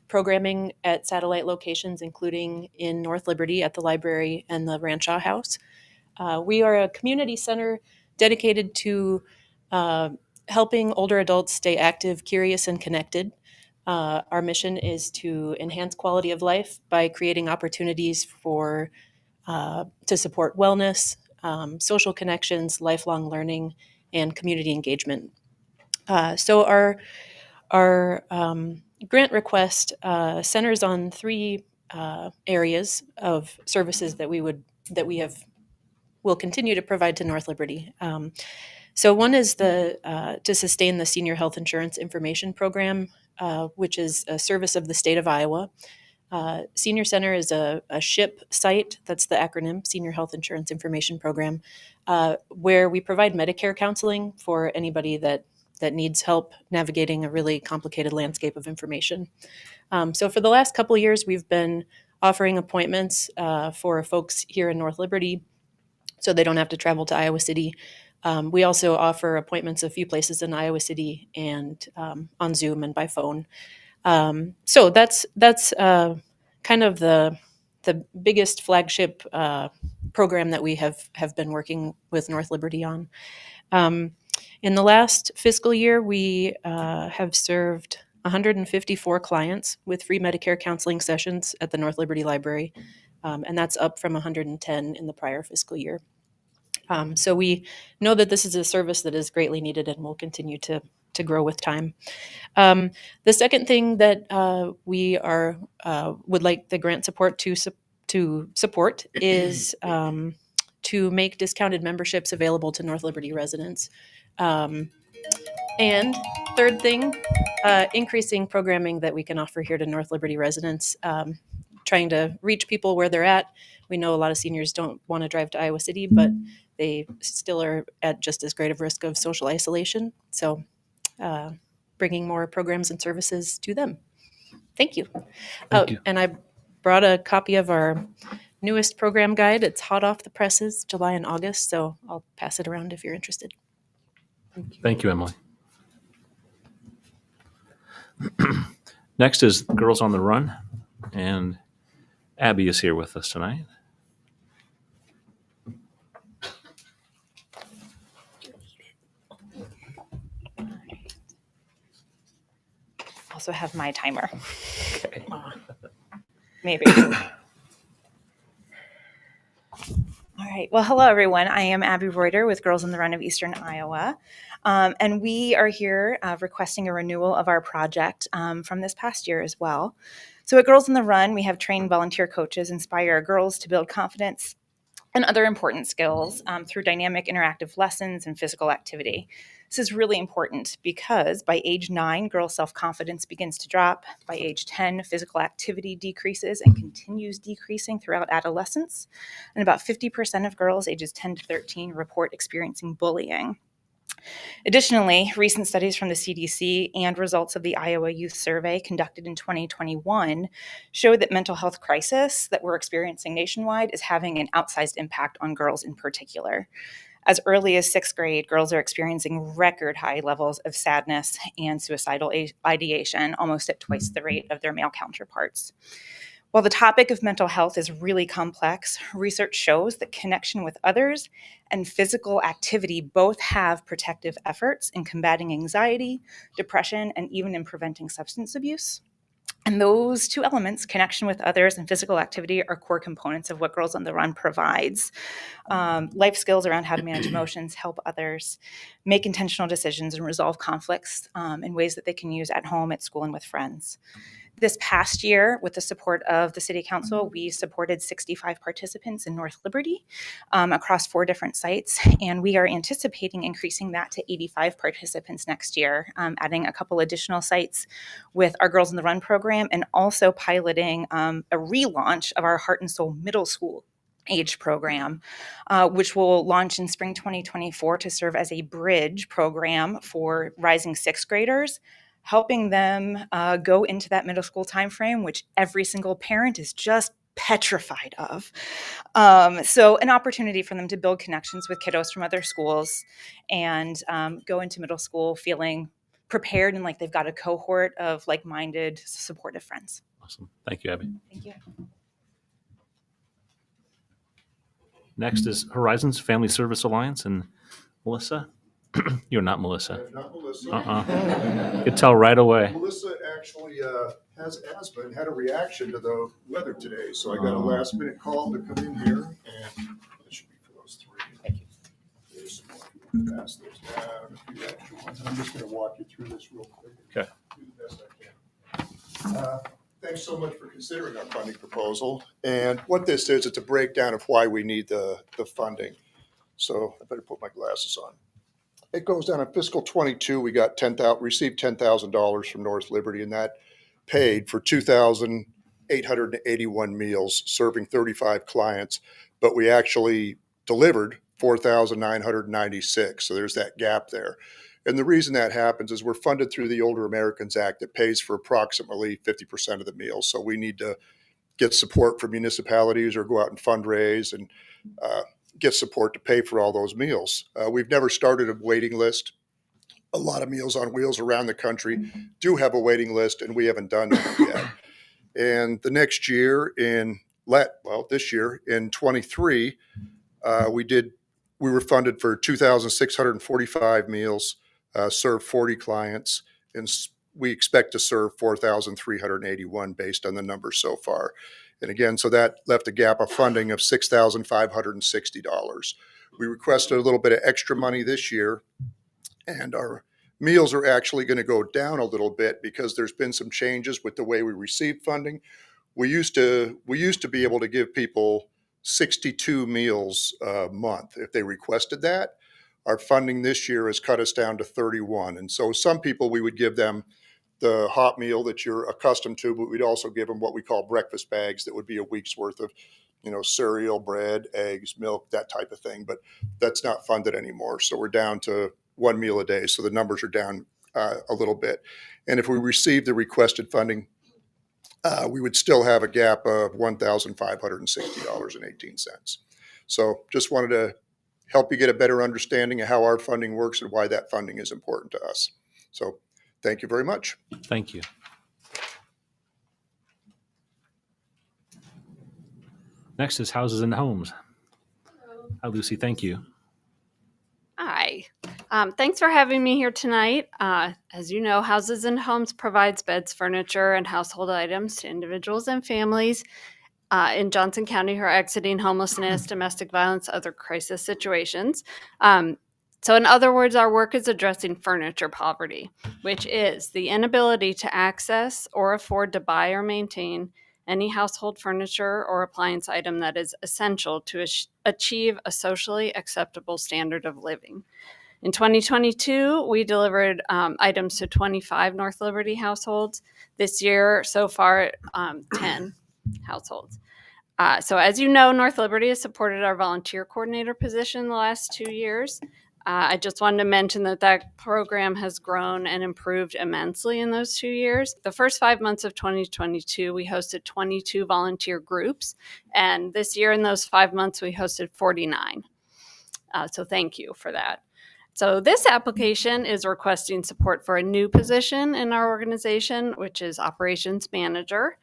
programming at satellite locations, including in North Liberty at the library and the Ranshaw House. We are a community center dedicated to helping older adults stay active, curious, and connected. Our mission is to enhance quality of life by creating opportunities for to support wellness, social connections, lifelong learning, and community engagement. So our grant request centers on three areas of services that will continue to provide to North Liberty. So one is to sustain the Senior Health Insurance Information Program, which is a service of the state of Iowa. Senior Center is a SHIP site, that's the acronym, Senior Health Insurance Information Program, where we provide Medicare counseling for anybody that needs help navigating a really complicated landscape of information. So for the last couple of years, we've been offering appointments for folks here in North Liberty so they don't have to travel to Iowa City. We also offer appointments a few places in Iowa City and on Zoom and by phone. So that's kind of the biggest flagship program that we have been working with North Liberty on. In the last fiscal year, we have served 154 clients with free Medicare counseling sessions at the North Liberty Library, and that's up from 110 in the prior fiscal year. So we know that this is a service that is greatly needed and will continue to grow with time. The second thing that we would like the grant support to support is to make discounted memberships available to North Liberty residents. And third thing, increasing programming that we can offer here to North Liberty residents, trying to reach people where they're at. We know a lot of seniors don't want to drive to Iowa City, but they still are at just as great of risk of social isolation. So bringing more programs and services to them. Thank you. Thank you. And I brought a copy of our newest program guide. It's hot off the presses, July and August, so I'll pass it around if you're interested. Thank you, Emily. Next is Girls on the Run, and Abby is here with us tonight. Also have my timer. Okay. Maybe. All right. Well, hello, everyone. I am Abby Reuter with Girls on the Run of Eastern Iowa. And we are here requesting a renewal of our project from this past year as well. So at Girls on the Run, we have trained volunteer coaches inspire our girls to build confidence and other important skills through dynamic interactive lessons and physical activity. This is really important because by age 9, girl self-confidence begins to drop. By age 10, physical activity decreases and continues decreasing throughout adolescence. And about 50% of girls ages 10 to 13 report experiencing bullying. Additionally, recent studies from the CDC and results of the Iowa Youth Survey conducted in 2021 showed that mental health crisis that we're experiencing nationwide is having an outsized impact on girls in particular. As early as 6th grade, girls are experiencing record high levels of sadness and suicidal ideation, almost at twice the rate of their male counterparts. While the topic of mental health is really complex, research shows that connection with others and physical activity both have protective efforts in combating anxiety, depression, and even in preventing substance abuse. And those two elements, connection with others and physical activity, are core components of what Girls on the Run provides. Life skills around how to manage emotions, help others, make intentional decisions, and resolve conflicts in ways that they can use at home, at school, and with friends. This past year, with the support of the City Council, we supported 65 participants in North Liberty across 4 different sites, and we are anticipating increasing that to 85 participants next year, adding a couple additional sites with our Girls in the Run program, and also piloting a relaunch of our Heart and Soul Middle School age program, which will launch in spring 2024 to serve as a bridge program for rising 6th graders, helping them go into that middle school timeframe, which every single parent is just petrified of. So an opportunity for them to build connections with kiddos from other schools and go into middle school feeling prepared and like they've got a cohort of like-minded, supportive friends. Awesome. Thank you, Abby. Thank you. Next is Horizons Family Service Alliance, and Melissa. You're not Melissa. I'm not Melissa. You could tell right away. Melissa actually has asthma and had a reaction to the weather today, so I got a last minute call to come in here, and that should be for those 3. Thank you. There's some more if you want to pass those down, a few extra ones. I'm just going to walk you through this real quick. Okay. Do the best I can. Thanks so much for considering our funding proposal. And what this is, it's a breakdown of why we need the funding. So I better put my glasses on. It goes down in fiscal 22. We got received $10,000 from North Liberty, and that paid for 2,881 meals, serving 35 clients. But we actually delivered 4,996. So there's that gap there. And the reason that happens is we're funded through the Older Americans Act that pays for approximately 50% of the meals. So we need to get support from municipalities or go out and fundraise and get support to pay for all those meals. We've never started a waiting list. A lot of Meals on Wheels around the country do have a waiting list, and we haven't done that yet. And the next year this year in 23, we were funded for 2,645 meals, served 40 clients, and we expect to serve 4,381 based on the numbers so far. And again, so that left a gap of funding of $6,560. We requested a little bit of extra money this year, and our meals are actually going to go down a little bit because there's been some changes with the way we receive funding. We used to be able to give people 62 meals a month if they requested that. Our funding this year has cut us down to 31. And so some people, we would give them the hot meal that you're accustomed to, but we'd also give them what we call breakfast bags that would be a week's worth of, cereal, bread, eggs, milk, that type of thing. But that's not funded anymore. So we're down to 1 meal a day. So the numbers are down a little bit. And if we receive the requested funding, we would still have a gap of $1,560.18. So just wanted to help you get a better understanding of how our funding works and why that funding is important to us. So thank you very much. Thank you. Next is Houses and Homes. Hi, Lucy. Thank you. Hi. Thanks for having me here tonight. As you know, Houses and Homes provides beds, furniture, and household items to individuals and families in Johnson County who are exiting homelessness, domestic violence, other crisis situations. So in other words, our work is addressing furniture poverty, which is the inability to access or afford to buy or maintain any household furniture or appliance item that is essential to achieve a socially acceptable standard of living. In 2022, we delivered items to 25 North Liberty households. This year, so far, 10 households. So as you know, North Liberty has supported our volunteer coordinator position the last 2 years. I just wanted to mention that program has grown and improved immensely in those 2 years. The first 5 months of 2022, we hosted 22 volunteer groups. And this year in those 5 months, we hosted 49. So thank you for that. So this application is requesting support for a new position in our organization, which is operations manager.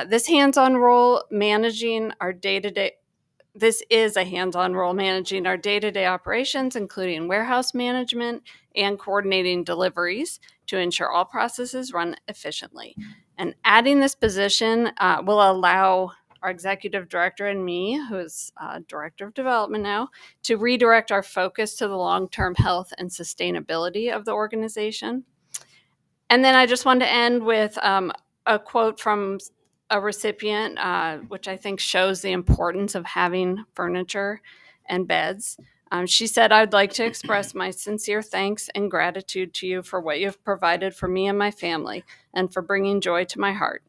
This hands-on role managing our day-to-day This is a hands-on role managing our day-to-day operations, including warehouse management and coordinating deliveries to ensure all processes run efficiently. And adding this position will allow our executive director and me, who's director of development now, to redirect our focus to the long-term health and sustainability of the organization. And then I just wanted to end with a quote from a recipient, which I think shows the importance of having furniture and beds. She said, "I'd like to express my sincere thanks and gratitude to you for what you have provided for me and my family and for bringing joy to my heart.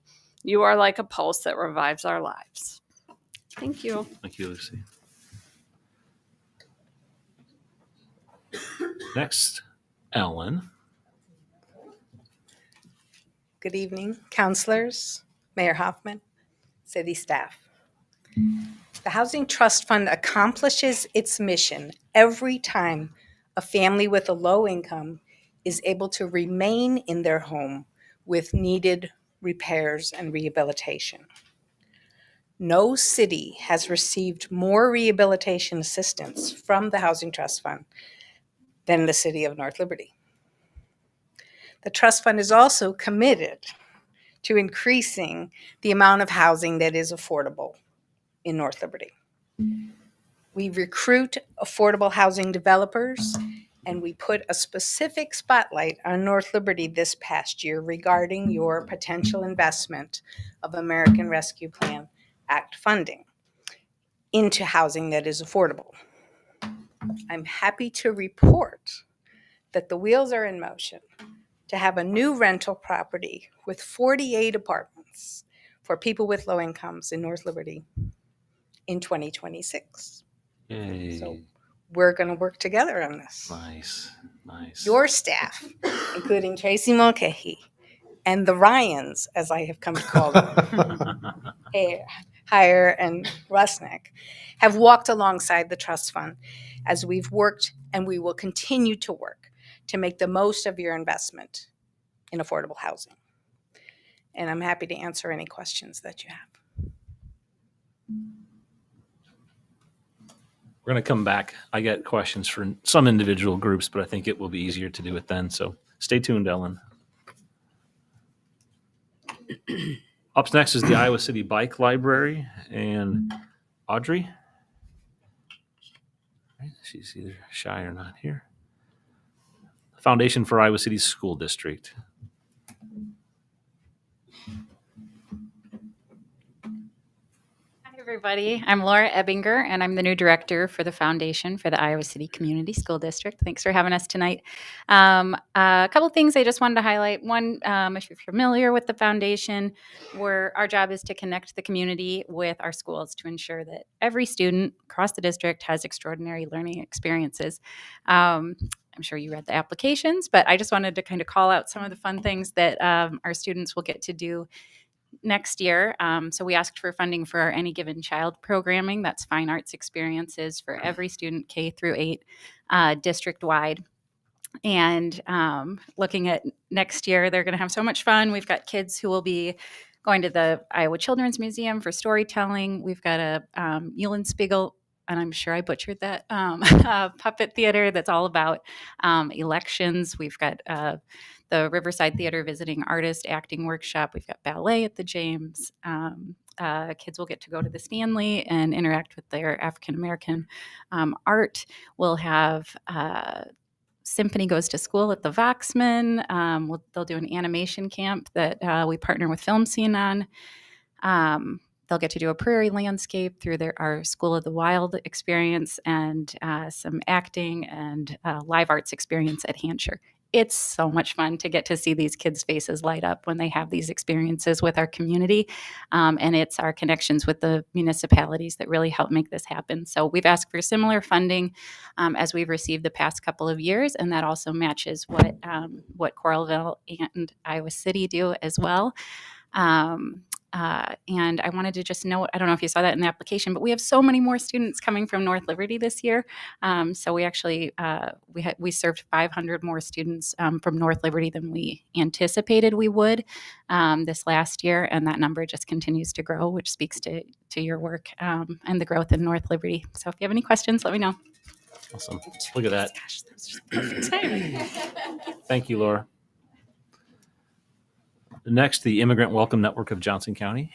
You are like a pulse that revives our lives." Thank you. Thank you, Lucy. Next, Ellen. Good evening, counselors, Mayor Hoffman, city staff. The Housing Trust Fund accomplishes its mission every time a family with a low income is able to remain in their home with needed repairs and rehabilitation. No city has received more rehabilitation assistance from the Housing Trust Fund than the city of North Liberty. The Trust Fund is also committed to increasing the amount of housing that is affordable in North Liberty. We recruit affordable housing developers, and we put a specific spotlight on North Liberty this past year regarding your potential investment of American Rescue Plan Act funding into housing that is affordable. I'm happy to report that the wheels are in motion to have a new rental property with 48 apartments for people with low incomes in North Liberty in 2026. Yay. So we're going to work together on this. Nice. Your staff, including Tracy Mulcahy and the Ryans, as I have come to call them, Heyer and Rusnick, have walked alongside the trust fund as we've worked, and we will continue to work to make the most of your investment in affordable housing. And I'm happy to answer any questions that you have. We're going to come back. I get questions for some individual groups, but I think it will be easier to do it then. So stay tuned, Ellen. Up next is the Iowa City Bike Library, and Audrey. She's either shy or not here. Foundation for Iowa City School District. Hi, everybody. I'm Laura Ebbinger, and I'm the new director for the Foundation for the Iowa City Community School District. Thanks for having us tonight. A couple things I just wanted to highlight. One, if you're familiar with the Foundation, our job is to connect the community with our schools to ensure that every student across the district has extraordinary learning experiences. I'm sure you read the applications, but I just wanted to kind of call out some of the fun things that our students will get to do next year. So we asked for funding for our Any Given Child programming. That's fine arts experiences for every student K through 8 district-wide. And looking at next year, they're going to have so much fun. We've got kids who will be going to the Iowa Children's Museum for storytelling. We've got a Eulenspiegel, and I'm sure I butchered that, puppet theater that's all about elections. We've got the Riverside Theater Visiting Artist Acting Workshop. We've got ballet at the James. Kids will get to go to the Stanley and interact with their African-American art. We'll have Symphony Goes to School at the Voxman. They'll do an animation camp that we partner with Film Scene on. They'll get to do a prairie landscape through our School of the Wild experience and some acting and live arts experience at Hansher. It's so much fun to get to see these kids' faces light up when they have these experiences with our community. And it's our connections with the municipalities that really help make this happen. So we've asked for similar funding as we've received the past couple of years, and that also matches what Coralville and Iowa City do as well. And I wanted to just note, I don't know if you saw that in the application, but we have so many more students coming from North Liberty this year. So we actually, we served 500 more students from North Liberty than we anticipated we would this last year. And that number just continues to grow, which speaks to your work and the growth in North Liberty. So if you have any questions, let me know. Awesome. Look at that. Gosh, that was just perfect timing. Thank you, Laura. Next, the Immigrant Welcome Network of Johnson County.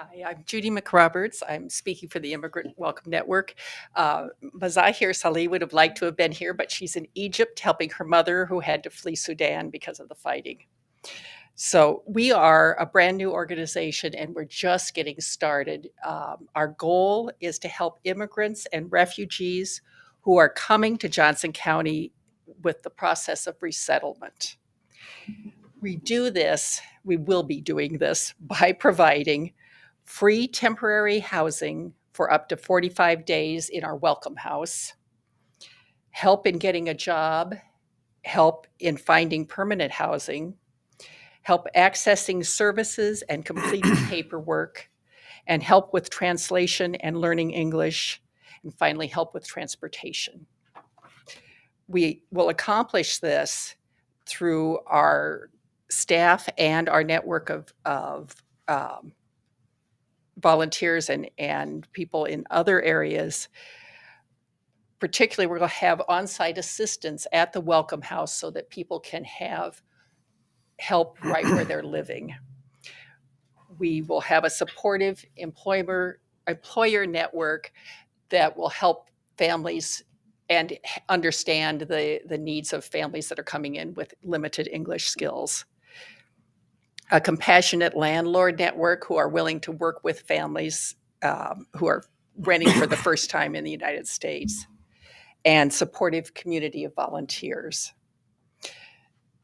Hi, I'm Judy McRoberts. I'm speaking for the Immigrant Welcome Network. Mazahir Salih would have liked to have been here, but she's in Egypt helping her mother who had to flee Sudan because of the fighting. So we are a brand new organization and we're just getting started. Our goal is to help immigrants and refugees who are coming to Johnson County with the process of resettlement. We will be doing this by providing free temporary housing for up to 45 days in our Welcome House, help in getting a job, help in finding permanent housing, help accessing services and completing paperwork, and help with translation and learning English, and finally help with transportation. We will accomplish this through our staff and our network of volunteers and people in other areas. Particularly, we're going to have on-site assistance at the Welcome House so that people can have help right where they're living. We will have a supportive employer network that will help families and understand the needs of families that are coming in with limited English skills. A compassionate landlord network who are willing to work with families who are renting for the first time in the United States, and supportive community of volunteers.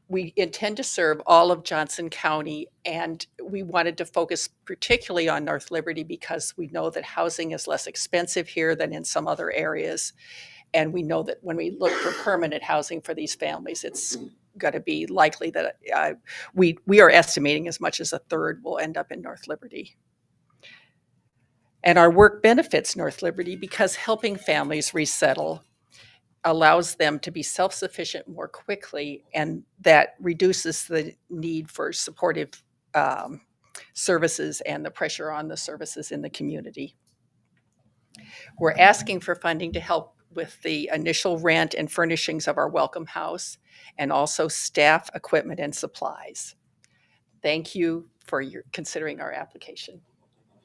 We intend to serve all of Johnson County, and we wanted to focus particularly on North Liberty because we know that housing is less expensive here than in some other areas. And we know that when we look for permanent housing for these families, it's going to be likely that we are estimating as much as a third will end up in North Liberty. And our work benefits North Liberty because helping families resettle allows them to be self-sufficient more quickly, and that reduces the need for supportive services and the pressure on the services in the community. We're asking for funding to help with the initial rent and furnishings of our Welcome House, and also staff, equipment, and supplies. Thank you for considering our application.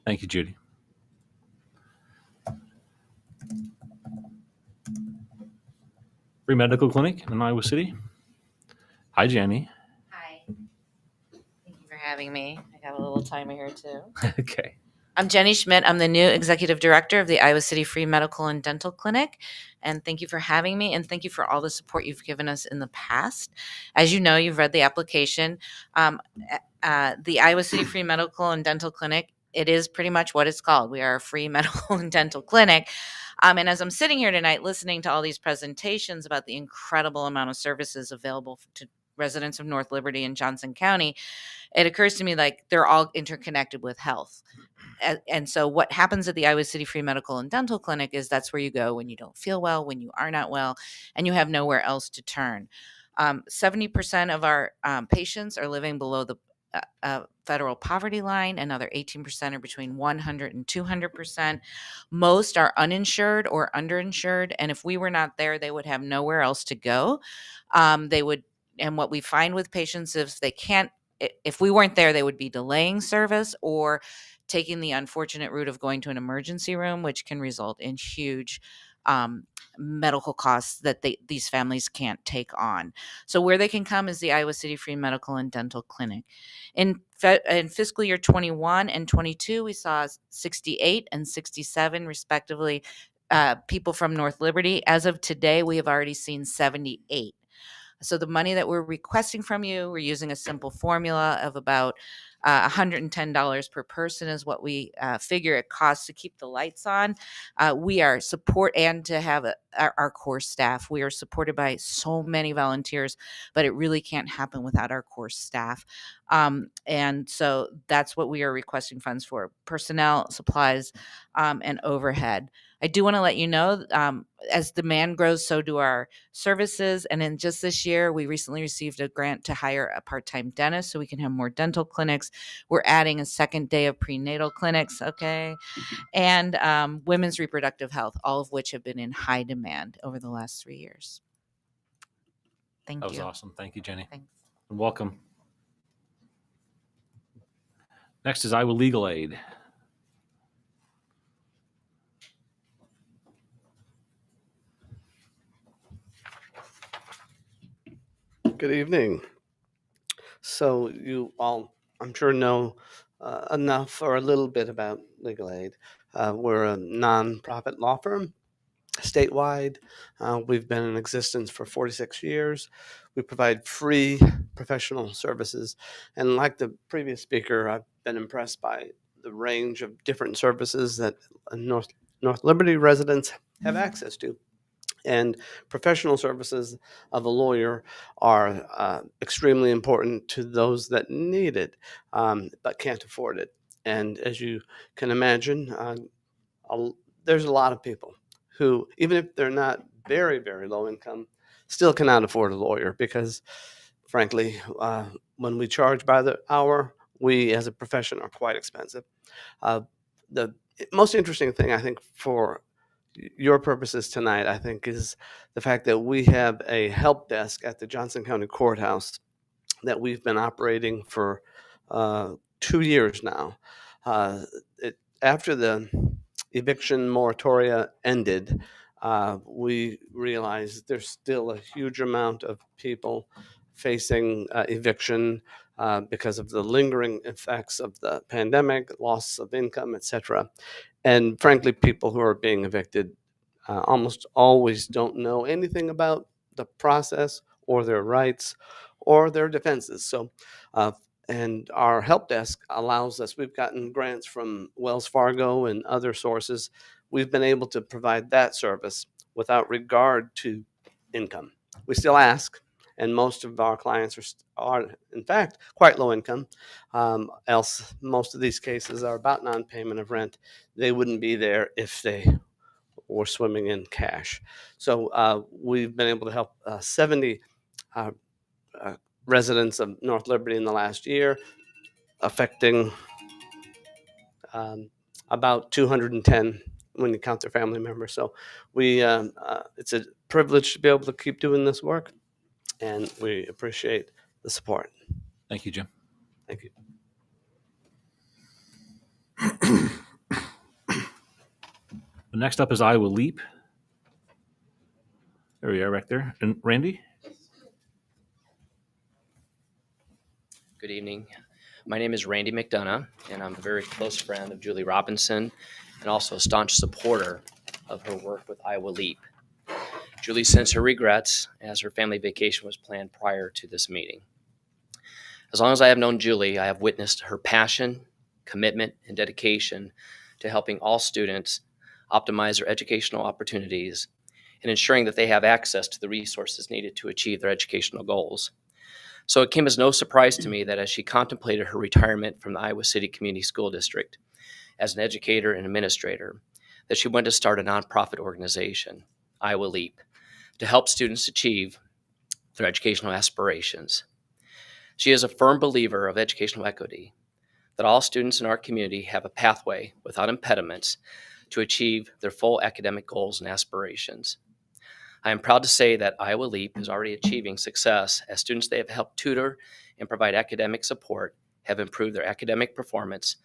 Thank you, Judy. Free medical clinic in Iowa City. Hi, Jamie. Hi. Thank you for having me. I got a little timer here too. Okay. I'm Jenny Schmidt. I'm the new executive director of the Iowa City Free Medical and Dental Clinic. And thank you for having me, and thank you for all the support you've given us in the past. As you know, you've read the application. The Iowa City Free Medical and Dental Clinic, it is pretty much what it's called. We are a free medical and dental clinic. And as I'm sitting here tonight listening to all these presentations about the incredible amount of services available to residents of North Liberty and Johnson County, it occurs to me like they're all interconnected with health. And so what happens at the Iowa City Free Medical and Dental Clinic is that's where you go when you don't feel well, when you are not well, and you have nowhere else to turn. 70% of our patients are living below the federal poverty line. Another 18% are between 100 and 200%. Most are uninsured or underinsured. And if we were not there, they would have nowhere else to go. And what we find with patients is if we weren't there, they would be delaying service or taking the unfortunate route of going to an emergency room, which can result in huge medical costs that these families can't take on. So where they can come is the Iowa City Free Medical and Dental Clinic. In fiscal year 21 and 22, we saw 68 and 67 respectively people from North Liberty. As of today, we have already seen 78. So the money that we're requesting from you, we're using a simple formula of about $110 per person is what we figure it costs to keep the lights on. We are and to have our core staff. We are supported by so many volunteers, but it really can't happen without our core staff. And so that's what we are requesting funds for: personnel, supplies, and overhead. I do want to let you know, as demand grows, so do our services. And in just this year, we recently received a grant to hire a part-time dentist so we can have more dental clinics. We're adding a second day of prenatal clinics, and women's reproductive health, all of which have been in high demand over the last 3 years. Thank you. That was awesome. Thank you, Jenny. Thanks. And welcome. Next is Iowa Legal Aid. Good evening. So you all, I'm sure, know enough or a little bit about Legal Aid. We're a nonprofit law firm statewide. We've been in existence for 46 years. We provide free professional services. And like the previous speaker, I've been impressed by the range of different services that North Liberty residents have access to. And professional services of a lawyer are extremely important to those that need it, but can't afford it. And as you can imagine, there's a lot of people who, even if they're not very, very low income, still cannot afford a lawyer because, frankly, when we charge by the hour, we as a profession are quite expensive. The most interesting thing, I think, for your purposes tonight, I think, is the fact that we have a help desk at the Johnson County Courthouse that we've been operating for 2 years now. After the eviction moratoria ended, we realized there's still a huge amount of people facing eviction because of the lingering effects of the pandemic, loss of income, etc. And frankly, people who are being evicted almost always don't know anything about the process or their rights or their defenses. So, and our help desk allows us, we've gotten grants from Wells Fargo and other sources. We've been able to provide that service without regard to income. We still ask, and most of our clients are in fact, quite low income. Else, most of these cases are about non-payment of rent. They wouldn't be there if they were swimming in cash. So we've been able to help 70 residents of North Liberty in the last year, affecting about 210 when you count their family members. So it's a privilege to be able to keep doing this work, and we appreciate the support. Thank you, Jim. Thank you. Next up is Iowa Leap. There we are, right there. And Randy? Good evening. My name is Randy McDonough, and I'm a very close friend of Julie Robinson and also a staunch supporter of her work with Iowa Leap. Julie sends her regrets as her family vacation was planned prior to this meeting. As long as I have known Julie, I have witnessed her passion, commitment, and dedication to helping all students optimize their educational opportunities and ensuring that they have access to the resources needed to achieve their educational goals. So it came as no surprise to me that as she contemplated her retirement from the Iowa City Community School District as an educator and administrator, that she wanted to start a nonprofit organization, Iowa Leap, to help students achieve their educational aspirations. She is a firm believer of educational equity, that all students in our community have a pathway without impediments to achieve their full academic goals and aspirations. I am proud to say that Iowa Leap is already achieving success as students they have helped tutor and provide academic support have improved their academic performance,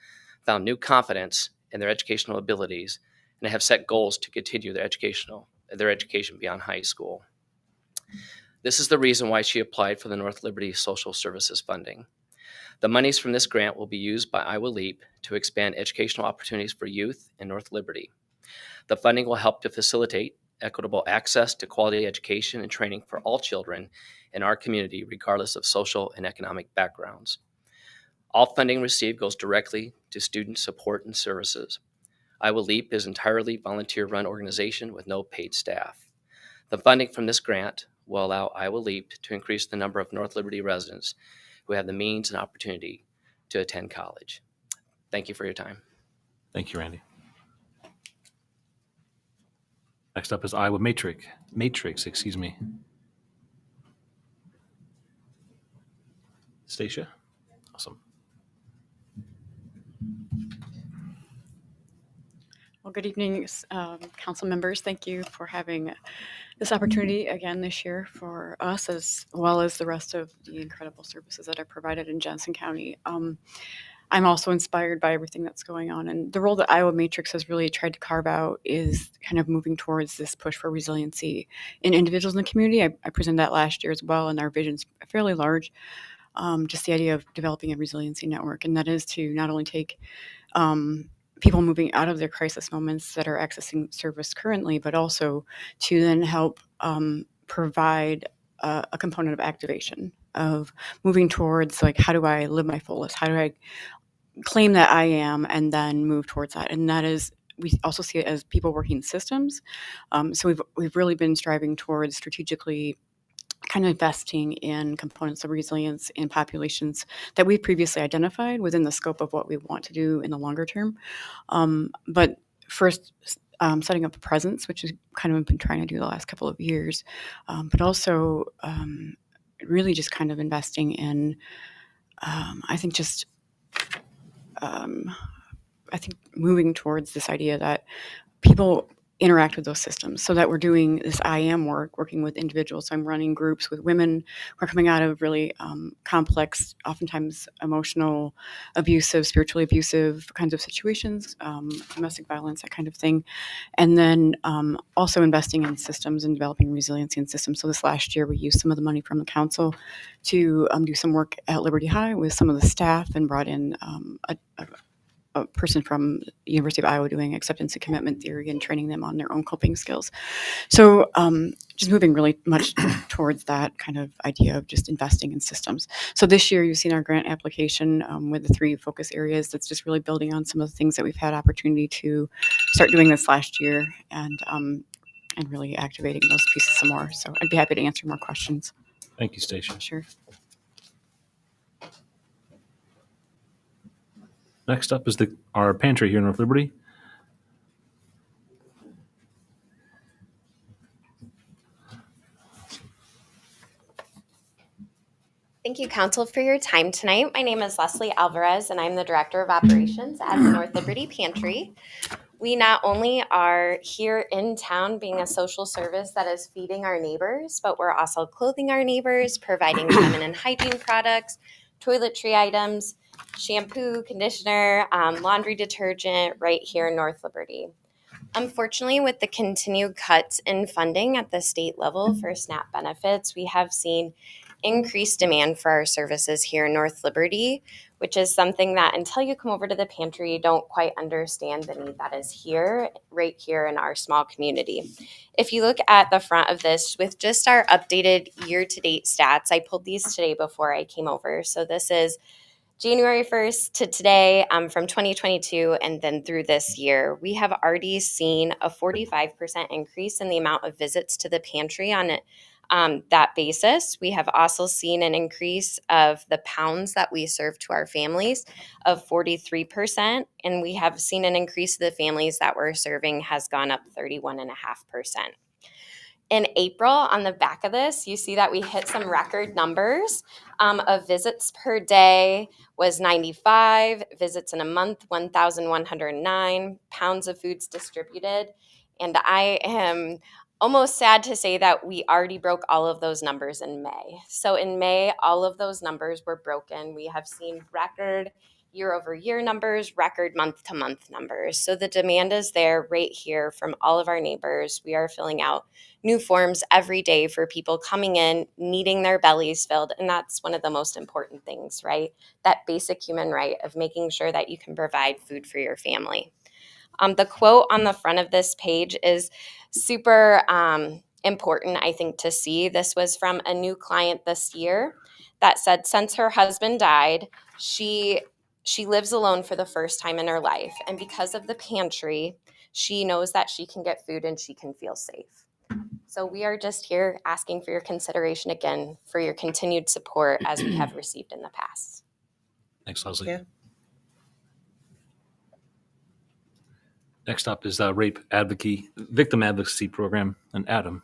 found new confidence in their educational abilities, and have set goals to continue their education beyond high school. This is the reason why she applied for the North Liberty Social Services funding. The monies from this grant will be used by Iowa Leap to expand educational opportunities for youth in North Liberty. The funding will help to facilitate equitable access to quality education and training for all children in our community, regardless of social and economic backgrounds. All funding received goes directly to student support and services. Iowa Leap is an entirely volunteer-run organization with no paid staff. The funding from this grant will allow Iowa Leap to increase the number of North Liberty residents who have the means and opportunity to attend college. Thank you for your time. Thank you, Randy. Next up is Iowa Matrix. Stacia? Awesome. Well, good evening, council members. Thank you for having this opportunity again this year for us, as well as the rest of the incredible services that are provided in Johnson County. I'm also inspired by everything that's going on. And the role that Iowa Matrix has really tried to carve out is kind of moving towards this push for resiliency in individuals in the community. I presented that last year as well, and our vision's fairly large. Just the idea of developing a resiliency network, and that is to not only take people moving out of their crisis moments that are accessing service currently, but also to then help provide a component of activation, of moving towards, like, how do I live my fullest? How do I claim that I am, and then move towards that? And that is, we also see it as people working in systems. So we've really been striving towards strategically kind of investing in components of resilience in populations that we previously identified within the scope of what we want to do in the longer term. But first, setting up a presence, which is kind of been trying to do the last couple of years, but also really just kind of investing in, I think just, I think moving towards this idea that people interact with those systems, so that we're doing this I am work, working with individuals. So I'm running groups with women who are coming out of really complex, oftentimes emotional, abusive, spiritually abusive kinds of situations, domestic violence, that kind of thing. And then also investing in systems and developing resiliency in systems. So this last year, we used some of the money from the council to do some work at Liberty High with some of the staff, and brought in a person from the University of Iowa doing acceptance and commitment theory and training them on their own coping skills. So just moving really much towards that kind of idea of just investing in systems. So this year, you've seen our grant application with the 3 focus areas. That's just really building on some of the things that we've had opportunity to start doing this last year, and really activating those pieces some more. So I'd be happy to answer more questions. Thank you, Stacia. Sure. Next up is our pantry here in North Liberty. Thank you, Council, for your time tonight. My name is Leslie Alvarez, and I'm the Director of Operations at the North Liberty Pantry. We not only are here in town being a social service that is feeding our neighbors, but we're also clothing our neighbors, providing feminine hygiene products, toiletry items, shampoo, conditioner, laundry detergent right here in North Liberty. Unfortunately, with the continued cuts in funding at the state level for SNAP benefits, we have seen increased demand for our services here in North Liberty, which is something that until you come over to the pantry, you don't quite understand the need that is here, right here in our small community. If you look at the front of this with just our updated year-to-date stats, I pulled these today before I came over. So this is January 1st to today, from 2022 and then through this year. We have already seen a 45% increase in the amount of visits to the pantry on that basis. We have also seen an increase of the pounds that we serve to our families of 43%, and we have seen an increase of the families that we're serving has gone up 31.5%. In April, on the back of this, you see that we hit some record numbers of visits per day was 95, visits in a month, 1,109, pounds of foods distributed. And I am almost sad to say that we already broke all of those numbers in May. So in May, all of those numbers were broken. We have seen record year-over-year numbers, record month-to-month numbers. So the demand is there right here from all of our neighbors. We are filling out new forms every day for people coming in, needing their bellies filled. And that's one of the most important things, right? That basic human right of making sure that you can provide food for your family. The quote on the front of this page is super important, I think, to see. This was from a new client this year that said, since her husband died, she lives alone for the first time in her life. And because of the pantry, she knows that she can get food and she can feel safe. So we are just here asking for your consideration again, for your continued support as we have received in the past. Thanks, Leslie. Yeah. Next up is Victim Advocacy Program, and Adam.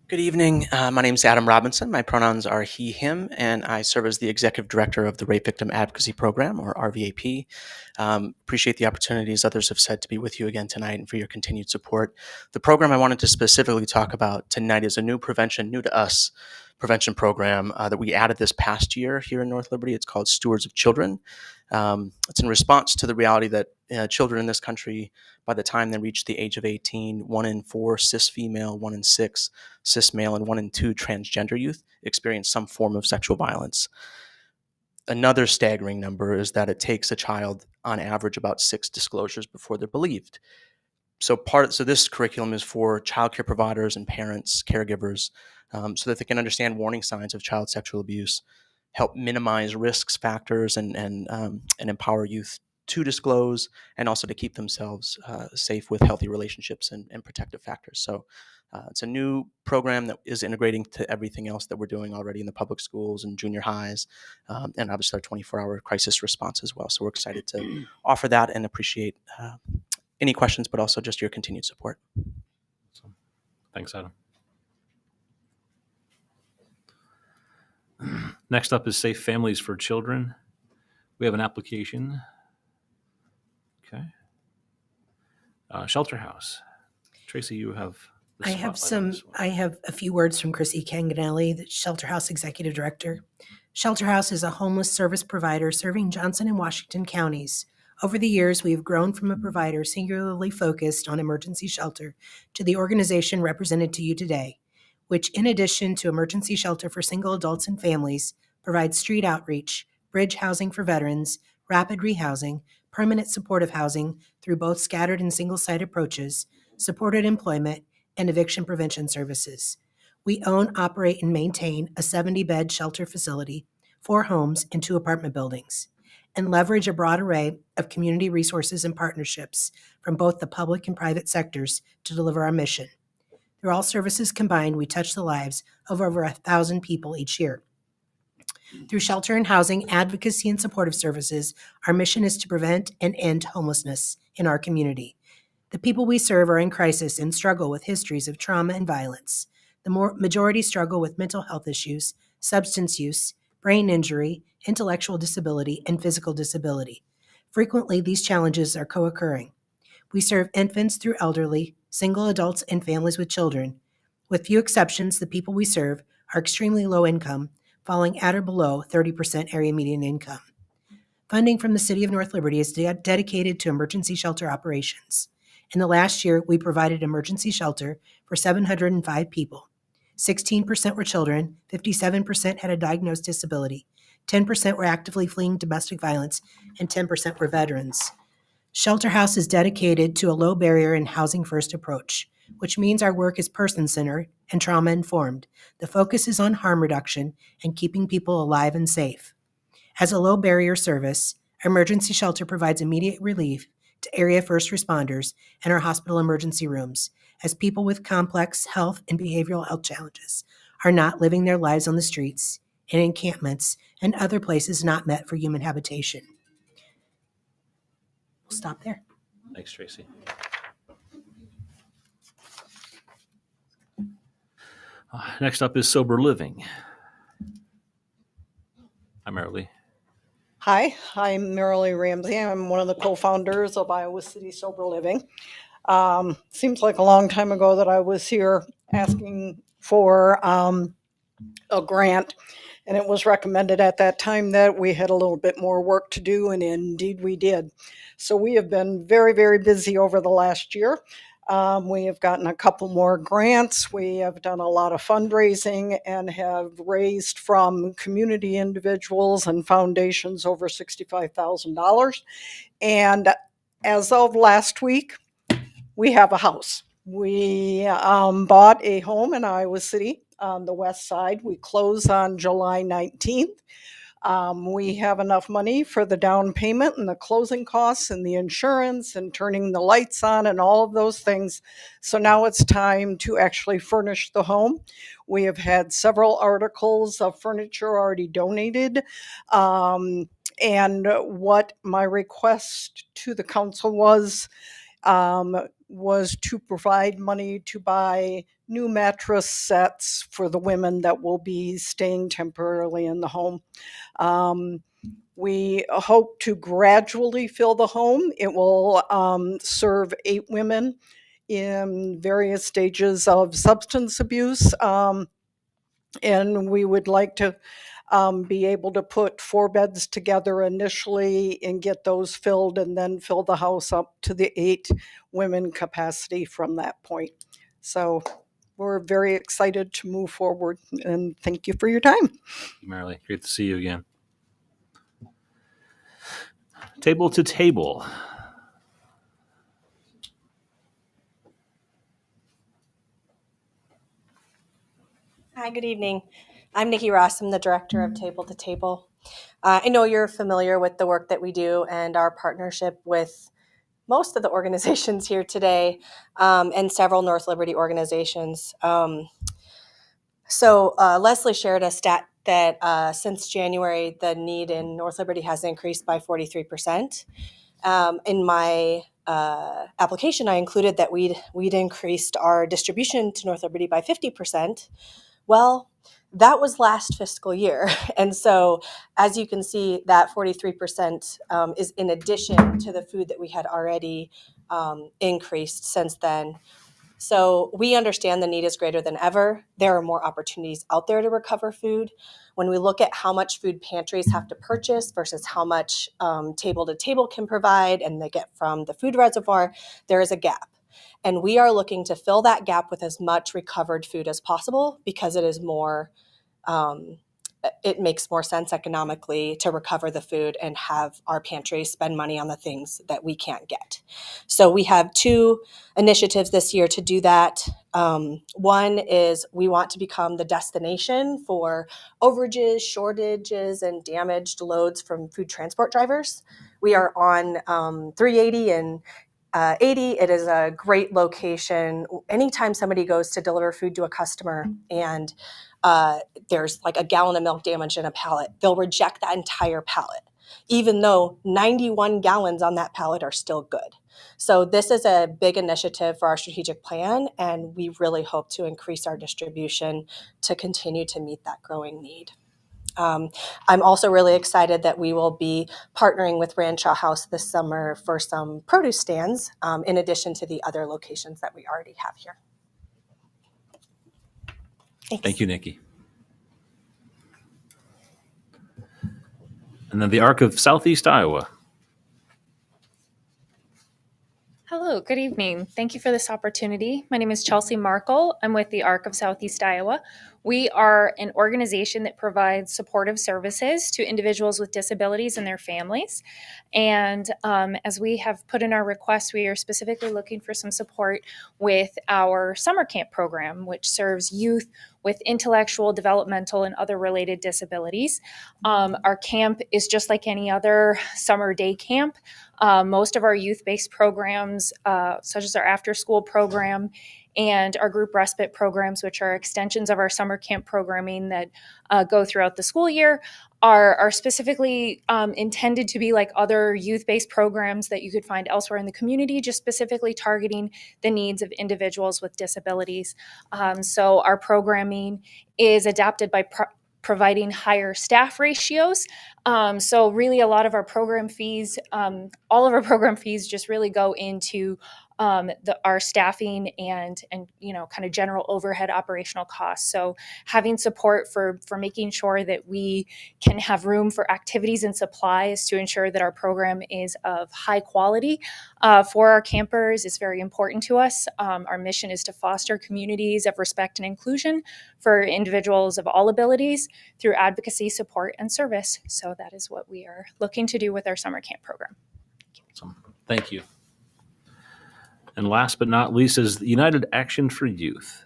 Good evening. My name is Adam Robinson. My pronouns are he, him, and I serve as the Executive Director of the Rape Victim Advocacy Program, or RVAP. Appreciate the opportunities others have said to be with you again tonight and for your continued support. The program I wanted to specifically talk about tonight is a new prevention, new to us, prevention program that we added this past year here in North Liberty. It's called Stewards of Children. It's in response to the reality that children in this country, by the time they reach the age of 18, 1 in 4 cis female, 1 in 6 cis male, and 1 in 2 transgender youth experience some form of sexual violence. Another staggering number is that it takes a child on average about 6 disclosures before they're believed. So this curriculum is for childcare providers and parents, caregivers, so that they can understand warning signs of child sexual abuse, help minimize risks factors, and empower youth to disclose, and also to keep themselves safe with healthy relationships and protective factors. So it's a new program that is integrating to everything else that we're doing already in the public schools and junior highs, and obviously our 24-hour crisis response as well. So we're excited to offer that and appreciate any questions, but also just your continued support. Thanks, Adam. Next up is Safe Families for Children. We have an application. Okay. Shelter House. Tracy, you have the I have spotlight on this one. I have a few words from Chrissy Canganelli, the Shelter House Executive Director. Shelter House is a homeless service provider serving Johnson and Washington counties. Over the years, we have grown from a provider singularly focused on emergency shelter to the organization represented to you today, which, in addition to emergency shelter for single adults and families, provides street outreach, bridge housing for veterans, rapid rehousing, permanent supportive housing through both scattered and single-site approaches, supported employment, and eviction prevention services. We own, operate, and maintain a 70-bed shelter facility, 4 homes, and 2 apartment buildings, and leverage a broad array of community resources and partnerships from both the public and private sectors to deliver our mission. Through all services combined, we touch the lives of over 1,000 people each year. Through shelter and housing, advocacy, and supportive services, our mission is to prevent and end homelessness in our community. The people we serve are in crisis and struggle with histories of trauma and violence. The majority struggle with mental health issues, substance use, brain injury, intellectual disability, and physical disability. Frequently, these challenges are co-occurring. We serve infants through elderly, single adults, and families with children. With few exceptions, the people we serve are extremely low income, falling at or below 30% area median income. Funding from the City of North Liberty is dedicated to emergency shelter operations. In the last year, we provided emergency shelter for 705 people. 16% were children, 57% had a diagnosed disability, 10% were actively fleeing domestic violence, and 10% were veterans. Shelter House is dedicated to a low barrier and housing first approach, which means our work is person-centered and trauma-informed. The focus is on harm reduction and keeping people alive and safe. As a low barrier service, emergency shelter provides immediate relief to area first responders and our hospital emergency rooms, as people with complex health and behavioral health challenges are not living their lives on the streets, in encampments, and other places not met for human habitation. We'll stop there. Thanks, Tracy. Next up is Sober Living. Hi, Marilee. Hi, I'm Marilee Ramsey. I'm one of the co-founders of Iowa City Sober Living. Seems like a long time ago that I was here asking for a grant, and it was recommended at that time that we had a little bit more work to do, and indeed we did. So we have been very, very busy over the last year. We have gotten a couple more grants. We have done a lot of fundraising and have raised from community individuals and foundations over $65,000. And as of last week, we have a house. We bought a home in Iowa City on the west side. We close on July 19th. We have enough money for the down payment and the closing costs and the insurance and turning the lights on and all of those things. So now it's time to actually furnish the home. We have had several articles of furniture already donated. And what my request to the council was to provide money to buy new mattress sets for the women that will be staying temporarily in the home. We hope to gradually fill the home. It will serve 8 women in various stages of substance abuse. And we would like to be able to put 4 beds together initially and get those filled, and then fill the house up to the 8 women capacity from that point. So we're very excited to move forward, and thank you for your time. Marilee, great to see you again. Table to table. Hi, good evening. I'm Nikki Ross. I'm the director of Table to Table. I know you're familiar with the work that we do and our partnership with most of the organizations here today, and several North Liberty organizations. Leslie shared a stat that since January, the need in North Liberty has increased by 43%. In my application, I included that we'd increased our distribution to North Liberty by 50%. Well, that was last fiscal year. And so, as you can see, that 43% is in addition to the food that we had already increased since then. So we understand the need is greater than ever. There are more opportunities out there to recover food. When we look at how much food pantries have to purchase versus how much Table to Table can provide and they get from the food reservoir, there is a gap. And we are looking to fill that gap with as much recovered food as possible because it is more it makes more sense economically to recover the food and have our pantry spend money on the things that we can't get. So we have 2 initiatives this year to do that. One is we want to become the destination for overages, shortages, and damaged loads from food transport drivers. We are on 380 and 80. It is a great location. Anytime somebody goes to deliver food to a customer and there's like a gallon of milk damaged in a pallet, they'll reject that entire pallet, even though 91 gallons on that pallet are still good. So this is a big initiative for our strategic plan, and we really hope to increase our distribution to continue to meet that growing need. I'm also really excited that we will be partnering with Ranshaw House this summer for some produce stands, in addition to the other locations that we already have here. Thanks. Thank you, Nikki. And then the Arc of Southeast Iowa. Hello, good evening. Thank you for this opportunity. My name is Chelsea Markle. I'm with the ARC of Southeast Iowa. We are an organization that provides supportive services to individuals with disabilities and their families. And as we have put in our request, we are specifically looking for some support with our summer camp program, which serves youth with intellectual, developmental, and other related disabilities. Our camp is just like any other summer day camp. Most of our youth-based programs, such as our after-school program and our group respite programs, which are extensions of our summer camp programming that go throughout the school year, are specifically intended to be like other youth-based programs that you could find elsewhere in the community, just specifically targeting the needs of individuals with disabilities. So our programming is adapted by providing higher staff ratios. So really a lot of our program fees, all of our program fees just really go into our staffing and kind of general overhead operational costs. So having support for making sure that we can have room for activities and supplies to ensure that our program is of high quality for our campers is very important to us. Our mission is to foster communities of respect and inclusion for individuals of all abilities through advocacy, support, and service. So that is what we are looking to do with our summer camp program. Awesome. Thank you. And last but not least is the United Action for Youth.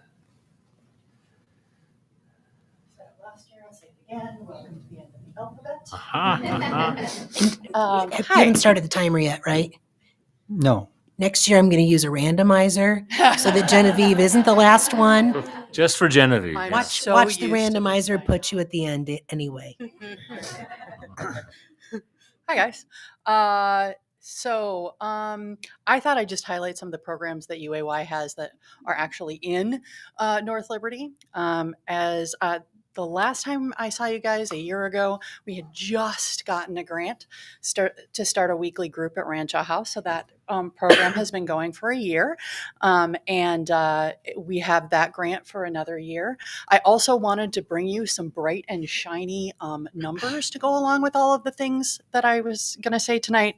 Welcome to the end of the alphabet. You haven't started the timer yet, right? No. Next year, I'm going to use a randomizer so that Genevieve isn't the last one. Just for Genevieve. Watch the randomizer put you at the end anyway. Hi, guys. I thought I'd just highlight some of the programs that UAY has that are actually in North Liberty. As the last time I saw you guys a year ago, we had just gotten a grant to start a weekly group at Rancho House. So that program has been going for a year. And we have that grant for another year. I also wanted to bring you some bright and shiny numbers to go along with all of the things that I was going to say tonight.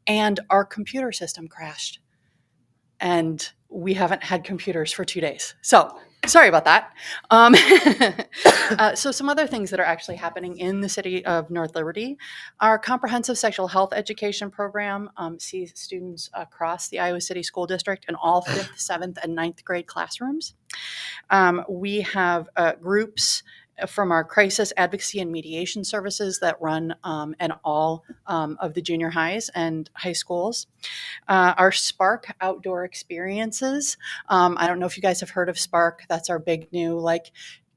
And our computer system crashed. And we haven't had computers for 2 days. So sorry about that. So some other things that are actually happening in the city of North Liberty. Our comprehensive sexual health education program sees students across the Iowa City School District in all 5th, 7th, and 9th grade classrooms. We have groups from our crisis advocacy and mediation services that run in all of the junior highs and high schools. Our Spark outdoor experiences. I don't know if you guys have heard of Spark. That's our big new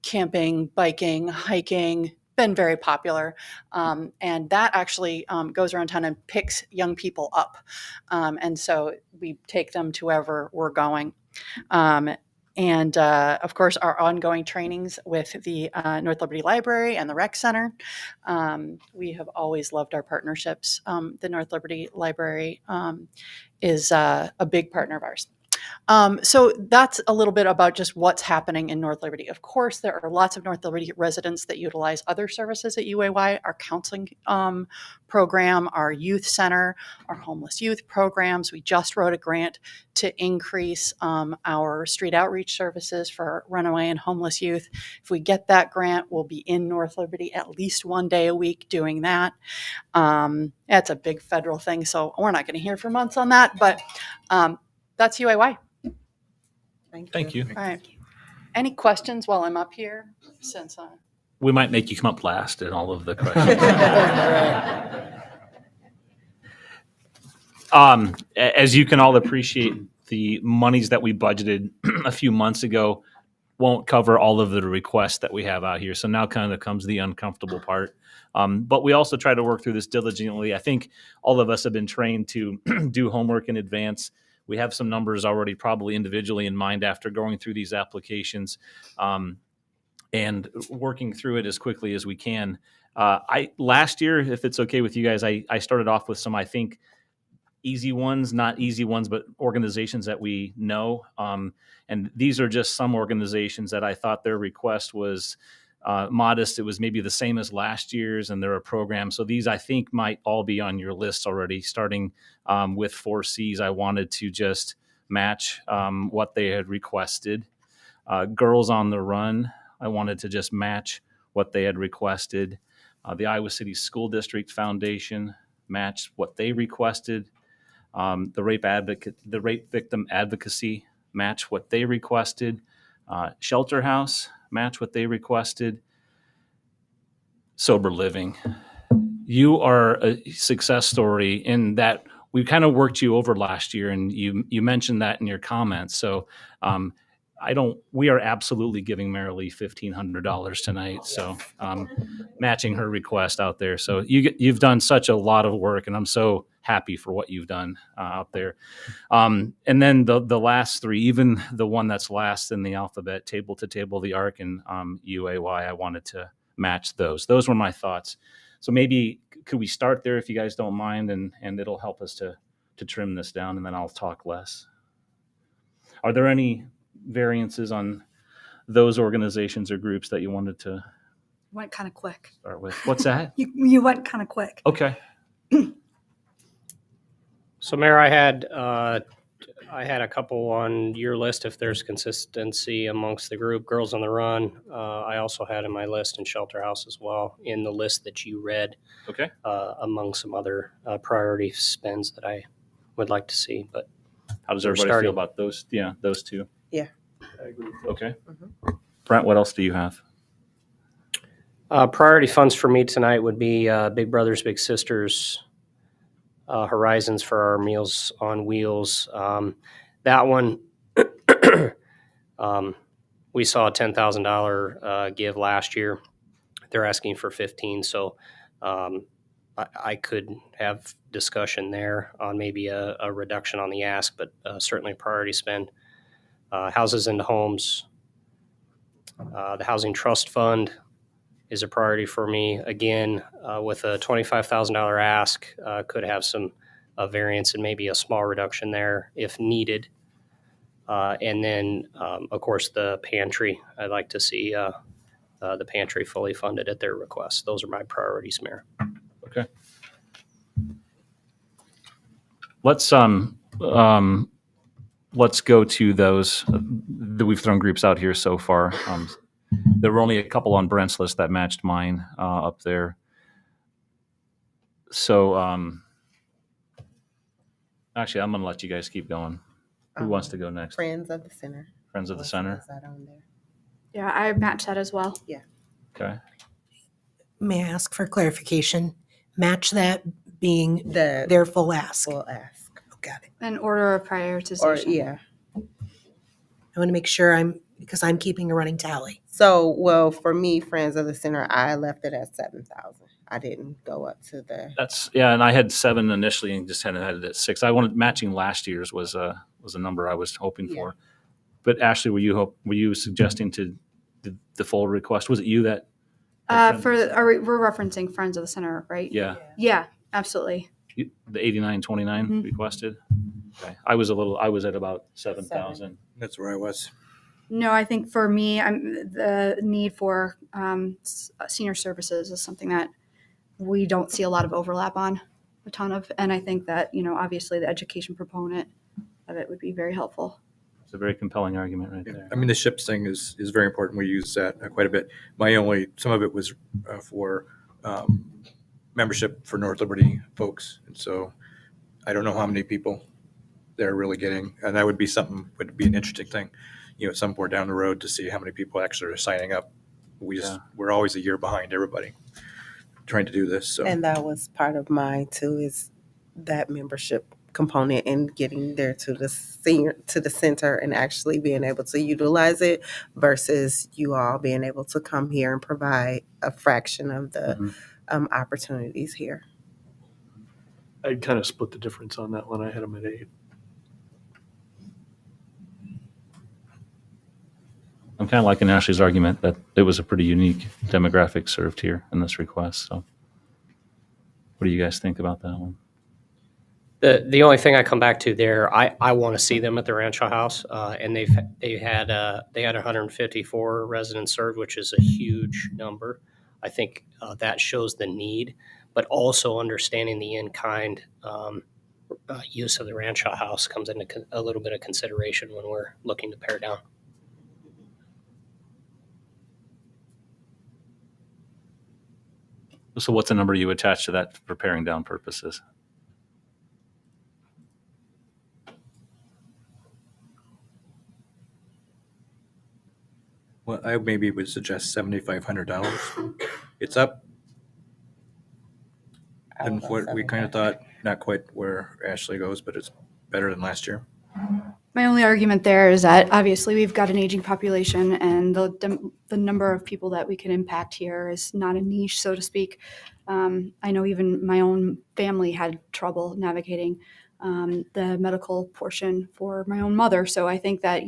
camping, biking, hiking. Been very popular. And that actually goes around town and picks young people up. And so we take them to wherever we're going. And of course, our ongoing trainings with the North Liberty Library and the Rec Center. We have always loved our partnerships. The North Liberty Library is a big partner of ours. So that's a little bit about just what's happening in North Liberty. Of course, there are lots of North Liberty residents that utilize other services at UAY, our counseling program, our youth center, our homeless youth programs. We just wrote a grant to increase our street outreach services for runaway and homeless youth. If we get that grant, we'll be in North Liberty at least one day a week doing that. It's a big federal thing, so we're not going to hear for months on that, but that's UAY. Thank you. All right. Any questions while I'm up here? Since We might make you come up last in all of the questions. As you can all appreciate, the monies that we budgeted a few months ago won't cover all of the requests that we have out here. So now kind of comes the uncomfortable part. But we also try to work through this diligently. I think all of us have been trained to do homework in advance. We have some numbers already probably individually in mind after going through these applications and working through it as quickly as we can. Last year, if it's okay with you guys, I started off with some, I think, easy ones, not easy ones, but organizations that we know. And these are just some organizations that I thought their request was modest. It was maybe the same as last year's, and they're a program. So these, I think, might all be on your list already, starting with 4Cs. I wanted to just match what they had requested. Girls on the Run, I wanted to just match what they had requested. The Iowa City School District Foundation matched what they requested. The Rape Victim Advocacy match what they requested. Shelter House match what they requested. Sober Living, you are a success story in that we kind of worked you over last year, and you mentioned that in your comments. So we are absolutely giving Marilee $1,500 tonight. So matching her request out there. So you've done such a lot of work, and I'm so happy for what you've done out there. And then the last three, even the one that's last in the alphabet, Table to Table, the ARC, and UAY, I wanted to match those. Those were my thoughts. So maybe could we start there if you guys don't mind, and it'll help us to trim this down, and then I'll talk less. Are there any variances on those organizations or groups that you wanted to Went kind of quick. start with? What's that? You went kind of quick. Okay. So, Mayor, I had a couple on your list if there's consistency amongst the group. Girls on the Run, I also had in my list, and Shelter House as well, in the list that you read. Okay. Among some other priority spends that I would like to see. But how does everybody feel about those? Yeah, those two. Yeah. I agree. Okay. Brent, what else do you have? Priority funds for me tonight would be Big Brothers Big Sisters Horizons for our Meals on Wheels. That one, we saw a $10,000 give last year. They're asking for 15, so I could have discussion there on maybe a reduction on the ask, but certainly priority spend. Houses into Homes, the Housing Trust Fund, is a priority for me. Again, with a $25,000 ask, could have some variance and maybe a small reduction there if needed. And then, of course, the pantry. I'd like to see the pantry fully funded at their request. Those are my priorities, Mayor. Okay. Let's go to those that we've thrown groups out here so far. There were only a couple on Brent's list that matched mine up there. So actually, I'm going to let you guys keep going. Who wants to go next? Friends of the Center. Friends of the Center. Is that on there? Yeah, I match that as well. Yeah. Okay. May I ask for clarification? Match that being their full ask. Full ask. Oh, got it. An order of prioritization. Or yeah. I want to make sure because I'm keeping a running tally. So, well, for me, Friends of the Center, I left it at 7,000. I didn't go up to the. That's and I had 7 initially and just had it at 6. I wanted matching last year's was a number I was hoping for. But Ashley, were you suggesting to the full request? Was it you that? We're referencing Friends of the Center, right? Yeah. Yeah, absolutely. The 8929 requested. Okay. I was at about 7,000. That's where I was. No, I think for me, the need for senior services is something that we don't see a lot of overlap on, a ton of, and I think that obviously the education proponent of it would be very helpful. It's a very compelling argument right there. I mean, the SHIPS thing is very important. We use that quite a bit. Some of it was for membership for North Liberty folks, and so I don't know how many people they're really getting, and that would be an interesting thing, at some point down the road to see how many people actually are signing up. We're always a year behind everybody trying to do this. So. And that was part of mine too, is that membership component and getting there to the center and actually being able to utilize it versus you all being able to come here and provide a fraction of the opportunities here. I'd kind of split the difference on that one. I had them at 8. I'm kind of liking Ashley's argument that it was a pretty unique demographic served here in this request. So what do you guys think about that one? The only thing I come back to there, I want to see them at the Rancho House, and they had 154 residents served, which is a huge number. I think that shows the need, but also understanding the in-kind use of the Rancho House comes into a little bit of consideration when we're looking to pare down. So what's the number you attach to that for paring down purposes? Well, I maybe would suggest $7,500. It's up. And what we kind of thought, not quite where Ashley goes, but it's better than last year. My only argument there is that obviously we've got an aging population, and the number of people that we can impact here is not a niche, so to speak. I know even my own family had trouble navigating the medical portion for my own mother. So I think that,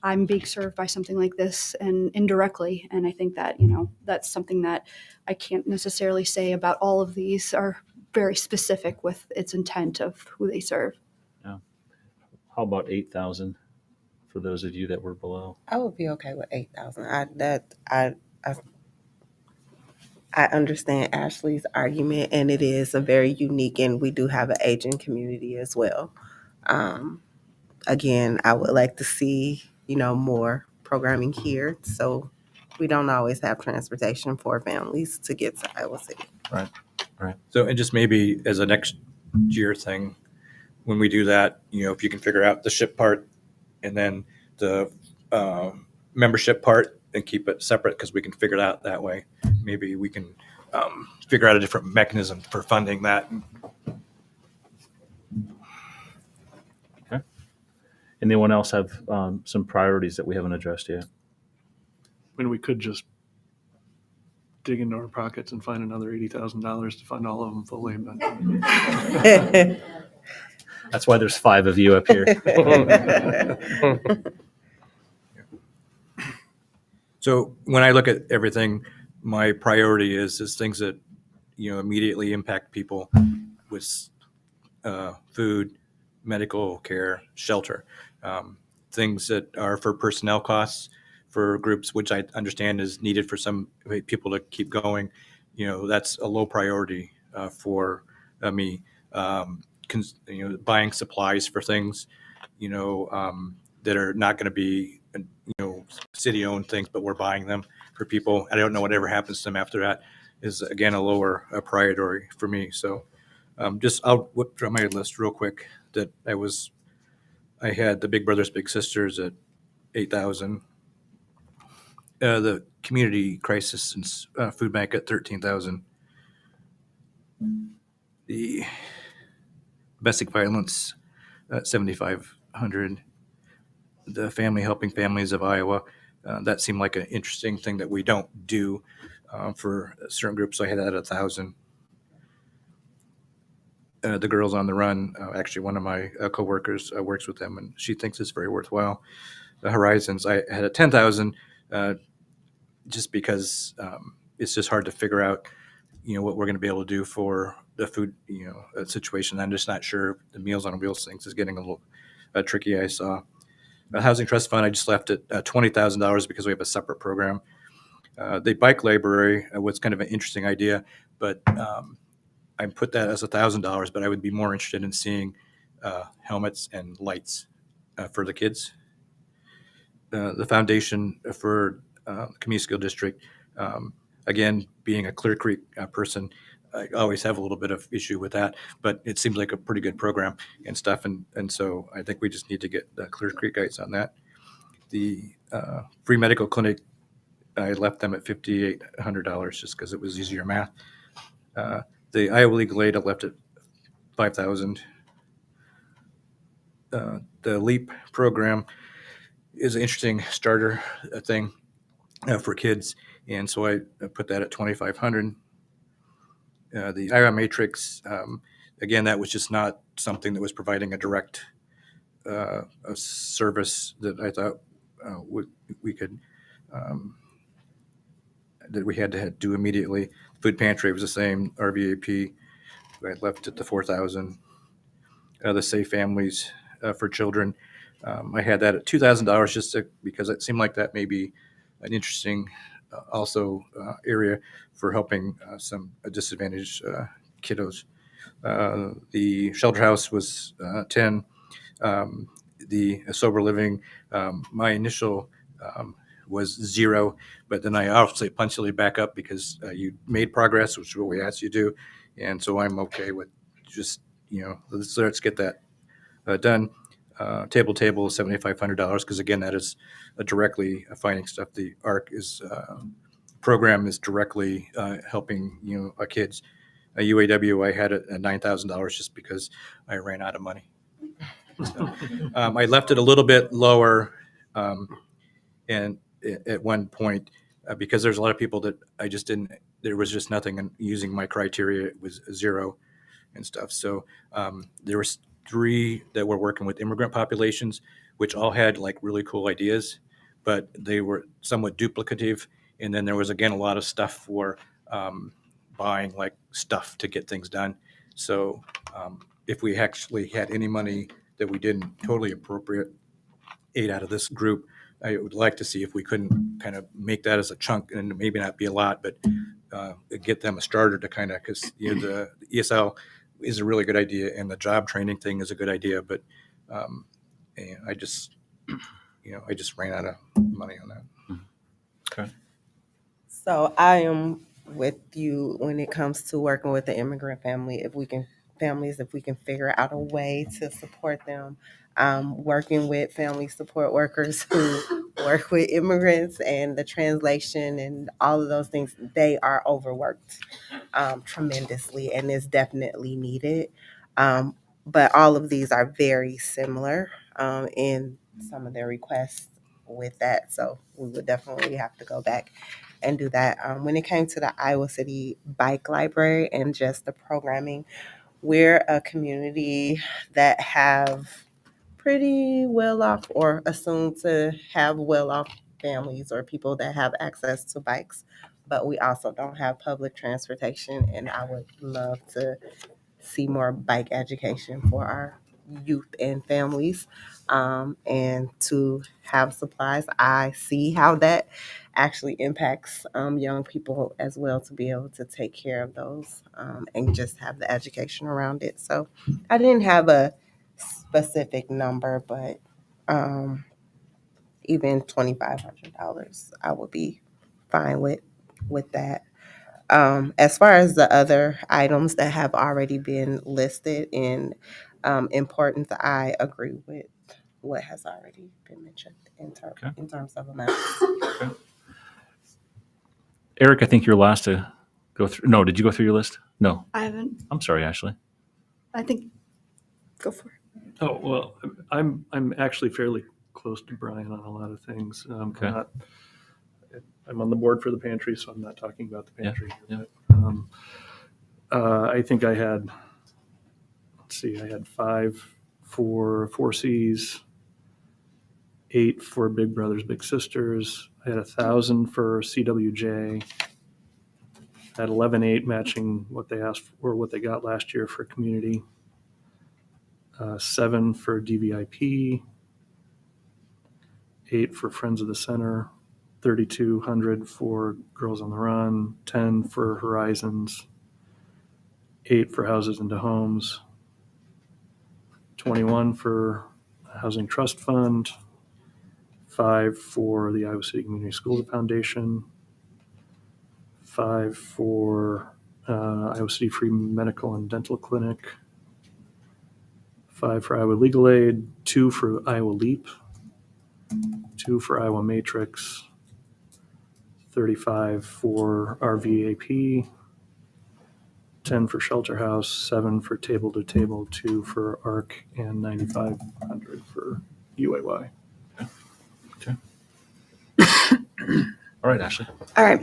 I'm being served by something like this and indirectly. And I think that, that's something that I can't necessarily say about all of these are very specific with its intent of who they serve. Yeah. How about 8,000 for those of you that were below? I would be okay with 8,000. I understand Ashley's argument, and it is a very unique, and we do have an aging community as well. Again, I would like to see, more programming here, so we don't always have transportation for families to get to Iowa City. Right. So, and just maybe as a next year thing, when we do that, if you can figure out the SHIP part and then the membership part and keep it separate because we can figure it out that way. Maybe we can figure out a different mechanism for funding that. Okay. Anyone else have some priorities that we haven't addressed yet? When we could just dig into our pockets and find another $80,000 to fund all of them fully. But that's why there's 5 of you up here. So when I look at everything, my priority is things that, immediately impact people with food, medical care, shelter, things that are for personnel costs for groups, which I understand is needed for some people to keep going. That's a low priority for me. Buying supplies for things, that are not going to be, city-owned things, but we're buying them for people. I don't know whatever happens to them after that is, again, a lower priority for me. So I'll whip through my list real quick. I had the Big Brothers Big Sisters at 8,000, the Community Crisis and Food Bank at 13,000, the Domestic Violence at 7,500, the Family Helping Families of Iowa. That seemed like an interesting thing that we don't do for certain groups. So I had that at 1,000. The Girls on the Run, actually one of my coworkers works with them, and she thinks it's very worthwhile. The Horizons, I had a 10,000, just because it's just hard to figure out, what we're going to be able to do for the food, situation. I'm just not sure the Meals on Wheels things is getting a little tricky. I saw a Housing Trust Fund. I just left it $20,000 because we have a separate program. The Bike Library was kind of an interesting idea, but I put that as $1,000, but I would be more interested in seeing helmets and lights for the kids. The Foundation for Community School District, again, being a Clear Creek person, I always have a little bit of issue with that, but it seems like a pretty good program and stuff, and so I think we just need to get the Clear Creek guys on that. The Free Medical Clinic, I left them at $5,800 just because it was easier math. The Iowa Legal Aid, I left at 5,000. The LEAP program is an interesting starter thing for kids, and so I put that at 2,500. The Iowa Matrix, again, that was just not something that was providing a direct a service that I thought we could that we had to do immediately. Food pantry was the same. RVAP, I left at the 4,000. The Safe Families for Children, I had that at $2,000 just because it seemed like that may be an interesting also area for helping some disadvantaged kiddos. The Shelter House was 10. The Sober Living, my initial was 0, but then I obviously punched it back up because you made progress, which is what we asked you to do, and so I'm okay with just let's get that done. Table is $7,500 because again that is directly finding stuff. The ARC is program is directly helping kids. UAW, I had it at $9,000 just because I ran out of money. So, I left it a little bit lower, and at one point because there's a lot of people that I just didn't. There was just nothing, and using my criteria it was 0 and stuff. So there was 3 that were working with immigrant populations, which all had like really cool ideas, but they were somewhat duplicative. And then there was again a lot of stuff for buying like stuff to get things done. So if we actually had any money that we didn't totally appropriate 8 out of this group, I would like to see if we couldn't kind of make that as a chunk, and maybe not be a lot, but get them a starter to kind of, because the ESL is a really good idea and the job training thing is a good idea, but and I just ran out of money on that. Okay. So I am with you when it comes to working with the immigrant if we can figure out a way to support them. Working with family support workers who work with immigrants and the translation and all of those things, they are overworked tremendously and is definitely needed. But all of these are very similar in some of their requests with that. So we would definitely have to go back and do that. When it came to the Iowa City Bike Library and just the programming, we're a community that have pretty well off or assumed to have well off families or people that have access to bikes. but we also don't have public transportation, and I would love to see more bike education for our youth and families, and to have supplies. I see how that actually impacts young people as well, to be able to take care of those, and just have the education around it. So I didn't have a specific number, but even $2,500, I would be fine with that. As far as the other items that have already been listed in importance, I agree with what has already been mentioned in terms of amounts. Okay. Eric, I think you're last to go through. No, did you go through your list? No. I haven't. I'm sorry, Ashley. I think. Go for it. Oh, well, I'm actually fairly close to Brian on a lot of things. Okay. I'm on the board for the pantry, so I'm not talking about the pantry. Yeah. I think I had, I had 5 for Four Cs, 8 for Big Brothers Big Sisters. I had 1,000 for CWJ. I had 11.8 matching what they asked for, what they got last year for community. 7 for DVIP. 8 for Friends of the Center. 3,200 for Girls on the Run. 10 for Horizons. 8 for Houses into Homes. 21 for Housing Trust Fund. 5 for the Iowa City Community Schools Foundation. 5 for Iowa City Free Medical and Dental Clinic. 5 for Iowa Legal Aid. 2 for Iowa Leap. 2 for Iowa Matrix. 35 for RVAP. 10 for Shelter House. 7 for Table to Table. 2 for ARC, and 9,500 for UAY. Okay. All right, Ashley. All right.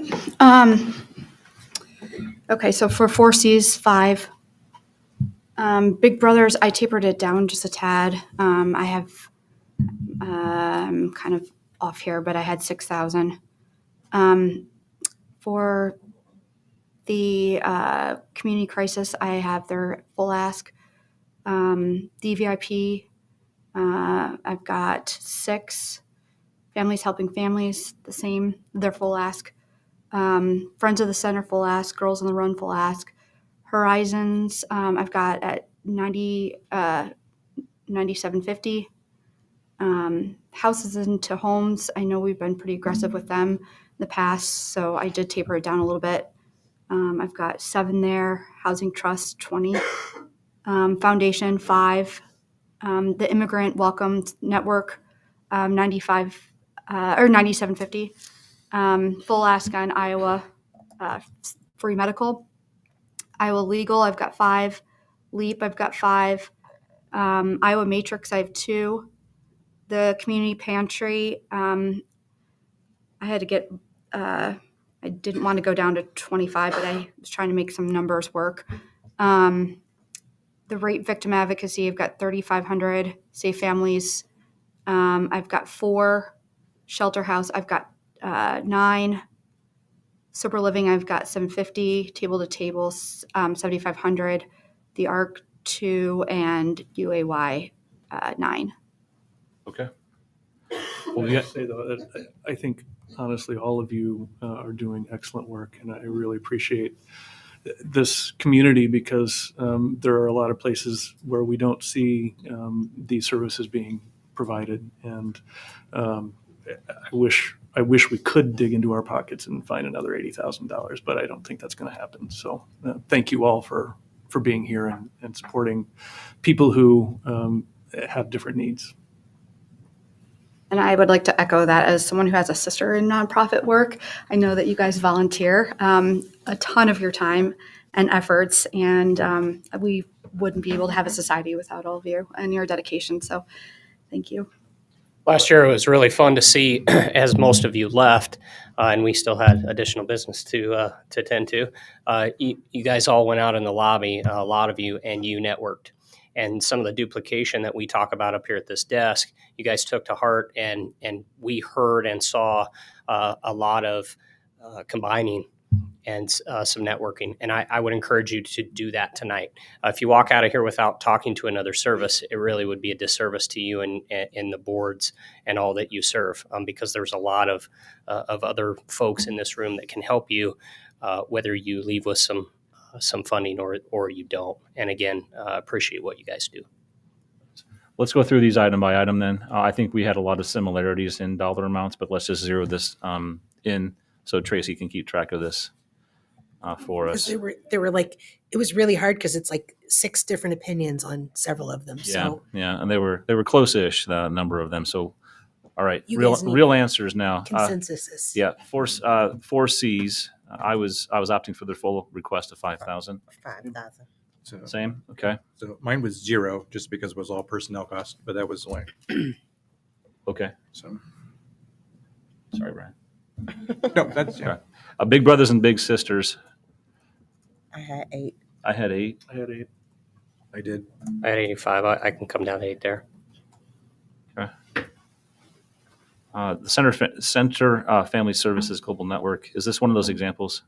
Okay, so for Four Cs, 5. Big Brothers, I tapered it down just a tad. I have kind of off here, but I had 6,000. For the community crisis, I have their full ask. DVIP, I've got 6. Families Helping Families, the same, their full ask. Friends of the Center, full ask. Girls on the Run, full ask. Horizons, I've got at 9750. Houses into Homes, I know we've been pretty aggressive with them in the past, so I did taper it down a little bit. I've got 7 there. Housing Trust, 20. Foundation, 5. The Immigrant Welcome Network, 95 or 9750. Full ask on Iowa Free Medical. Iowa Legal, I've got 5. Leap, I've got 5. Iowa Matrix, I have 2. The Community Pantry, I had to get, I didn't want to go down to 25, but I was trying to make some numbers work. The Rape Victim Advocacy, I've got 3,500. Safe Families, I've got 4. Shelter House, I've got 9. Sober Living, I've got 750. Table to Table, 7,500. The ARC, 2, and UAY, 9. Okay. Well, I say though, that I think honestly, all of you are doing excellent work, and I really appreciate this community, because there are a lot of places where we don't see these services being provided, and I wish we could dig into our pockets and find another $80,000, but I don't think that's going to happen. So thank you all for being here and supporting people who have different needs. And I would like to echo that as someone who has a sister in nonprofit work. I know that you guys volunteer a ton of your time and efforts, and we wouldn't be able to have a society without all of you and your dedication. So thank you. Last year it was really fun to see as most of you left and we still had additional business to tend to. You guys all went out in the lobby, a lot of you, and you networked. And some of the duplication that we talk about up here at this desk, you guys took to heart, and we heard and saw a lot of combining and some networking. And I would encourage you to do that tonight. If you walk out of here without talking to another service, it really would be a disservice to you and the boards and all that you serve, because there's a lot of other folks in this room that can help you, whether you leave with some funding or you don't. And again, appreciate what you guys do. Let's go through these item by item then. I think we had a lot of similarities in dollar amounts, but let's just zero this in so Tracy can keep track of this for Because us. there were like, it was really hard because it's like 6 different opinions on several of them. Yeah, So yeah, and they were close-ish, the number of them. So, all right, You real guys need real answers now. consensuses. Yeah, four C's. I was opting for the full request of 5,000. 5,000. So, Same. Okay. So mine was 0 just because it was all personnel cost, but that was like Okay. so. Sorry, Brian. No, that's yeah. Okay. Big brothers and big sisters. I had 8. I had 8. I had 8. I did. I had 85. I can come down to 8 there. Okay. The Center Family Services Global Network. Is this one of those examples?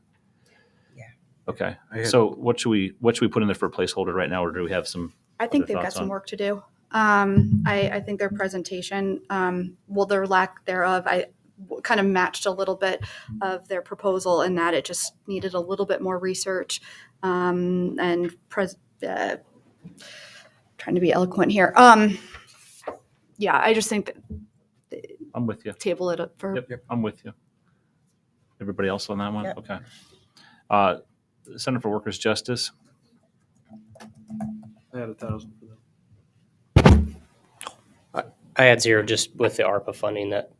Yeah. Okay. So what should we put in there for a placeholder right now, or do we have some? I think other they've got thoughts some on? work to do. I think their presentation, well, their lack thereof, I kind of matched a little bit of their proposal in that it just needed a little bit more research and trying to be eloquent here. Yeah, I just think that I'm with you. table it up for. Yep, I'm with you. Everybody else on that one? Yep. Okay. Center for Workers' Justice. I had 1,000 for them. I had 0 just with the ARPA funding that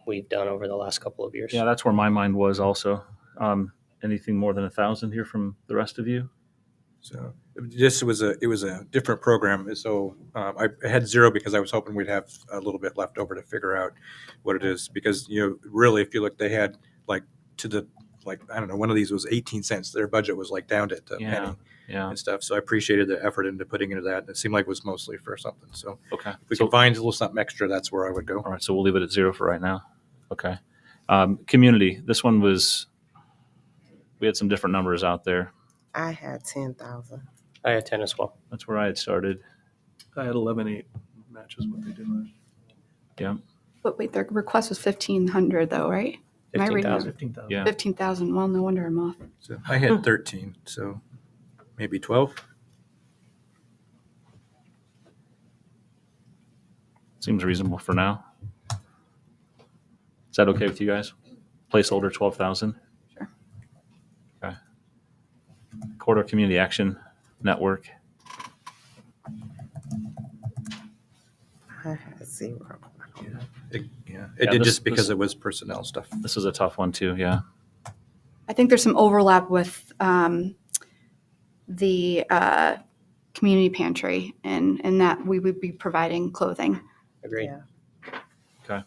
we've done over the last couple of years. Yeah, that's where my mind was also. Anything more than 1,000 here from the rest of you? So this was a different program. So I had 0 because I was hoping we'd have a little bit left over to figure out what it is. Because really, if you look, they had I don't know, one of these was 18 cents. Their budget was like down to a penny and stuff. So I appreciated the effort into putting into that. And it seemed like it was mostly for something. So Okay. if we can find a little something extra, that's where I would go. All right, so we'll leave it at 0 for right now. Okay. Community. This one was. We had some different numbers out there. I had 10,000. I had 10 as well. That's where I had started. I had 11.8. Matches what they did last. Yeah. But wait, their request was 1,500 though, right? Am I reading 15,000. 15,000. Yeah. 15,000. Well, no wonder I'm off. So I had 13. So maybe 12. Seems reasonable for now. Is that okay with you guys? Placeholder 12,000. Sure. Okay. Corridor Community Action Network. I had 0. It Yeah, did this- just because this- it was personnel stuff. This is a tough one too. Yeah. I think there's some overlap with the community pantry and that we would be providing clothing. Agreed. Yeah. Okay.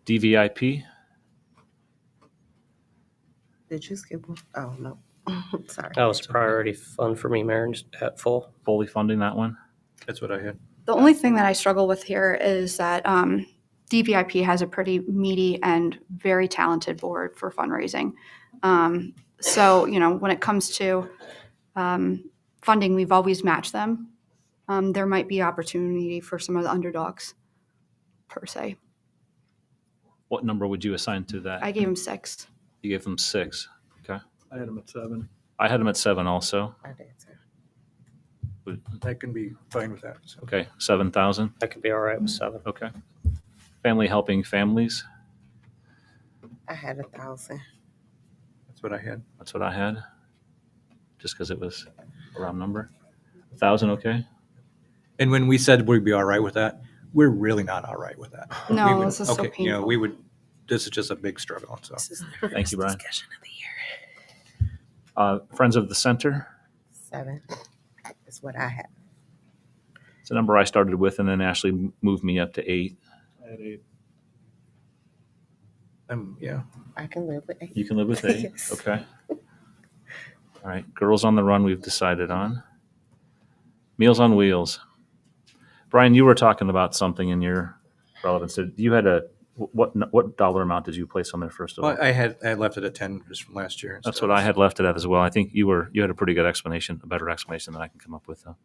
DVIP. Did you skip one? Oh, no. Sorry. That was priority fund for me, Marin, at full. Fully funding that one. That's what I had. The only thing that I struggle with here is that DVIP has a pretty meaty and very talented board for fundraising. So, when it comes to funding, we've always matched them. There might be opportunity for some of the underdogs, per se. What number would you assign to that? I gave him 6. You gave them 6. Okay. I had them at 7. I had them at 7 also. I did too. I can be fine with that. So. Okay. 7,000. I could be all right with 7. Okay. Family Helping Families. I had 1,000. That's what I had. That's what I had. Just because it was a round number. 1,000. Okay. And when we said we'd be all right with that, we're really not all right with that. No, We would- this is so okay, painful. we would. This is just a big struggle. So This is the Thank you, first Brian. discussion of the year. Friends of the Center. 7 is what I had. It's a number I started with, and then Ashley moved me up to 8. I had 8. yeah. I can live with 8. You can live with 8. Yes. Okay. All right. Girls on the Run, we've decided on. Meals on Wheels. Brian, you were talking about something in your relevance. You had What dollar amount did you place on there first of all? Well, I had left it at 10 just from last year. That's what I had left it at as well. I think you had a pretty good explanation, a better explanation than I can come up with, though.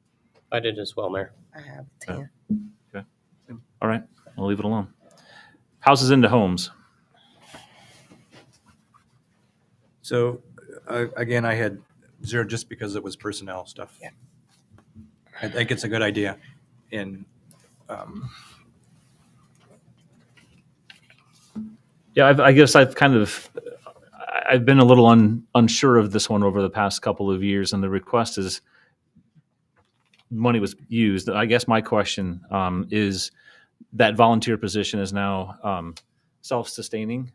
I did as well, Mayor. I have 10. Okay. All right. I'll leave it alone. Houses into homes. So again, I had 0 just because it was personnel stuff. Yeah. I think it's a good idea. And Yeah, I guess I've been a little unsure of this one over the past couple of years, and the request is money was used. I guess my question is that volunteer position is now self-sustaining.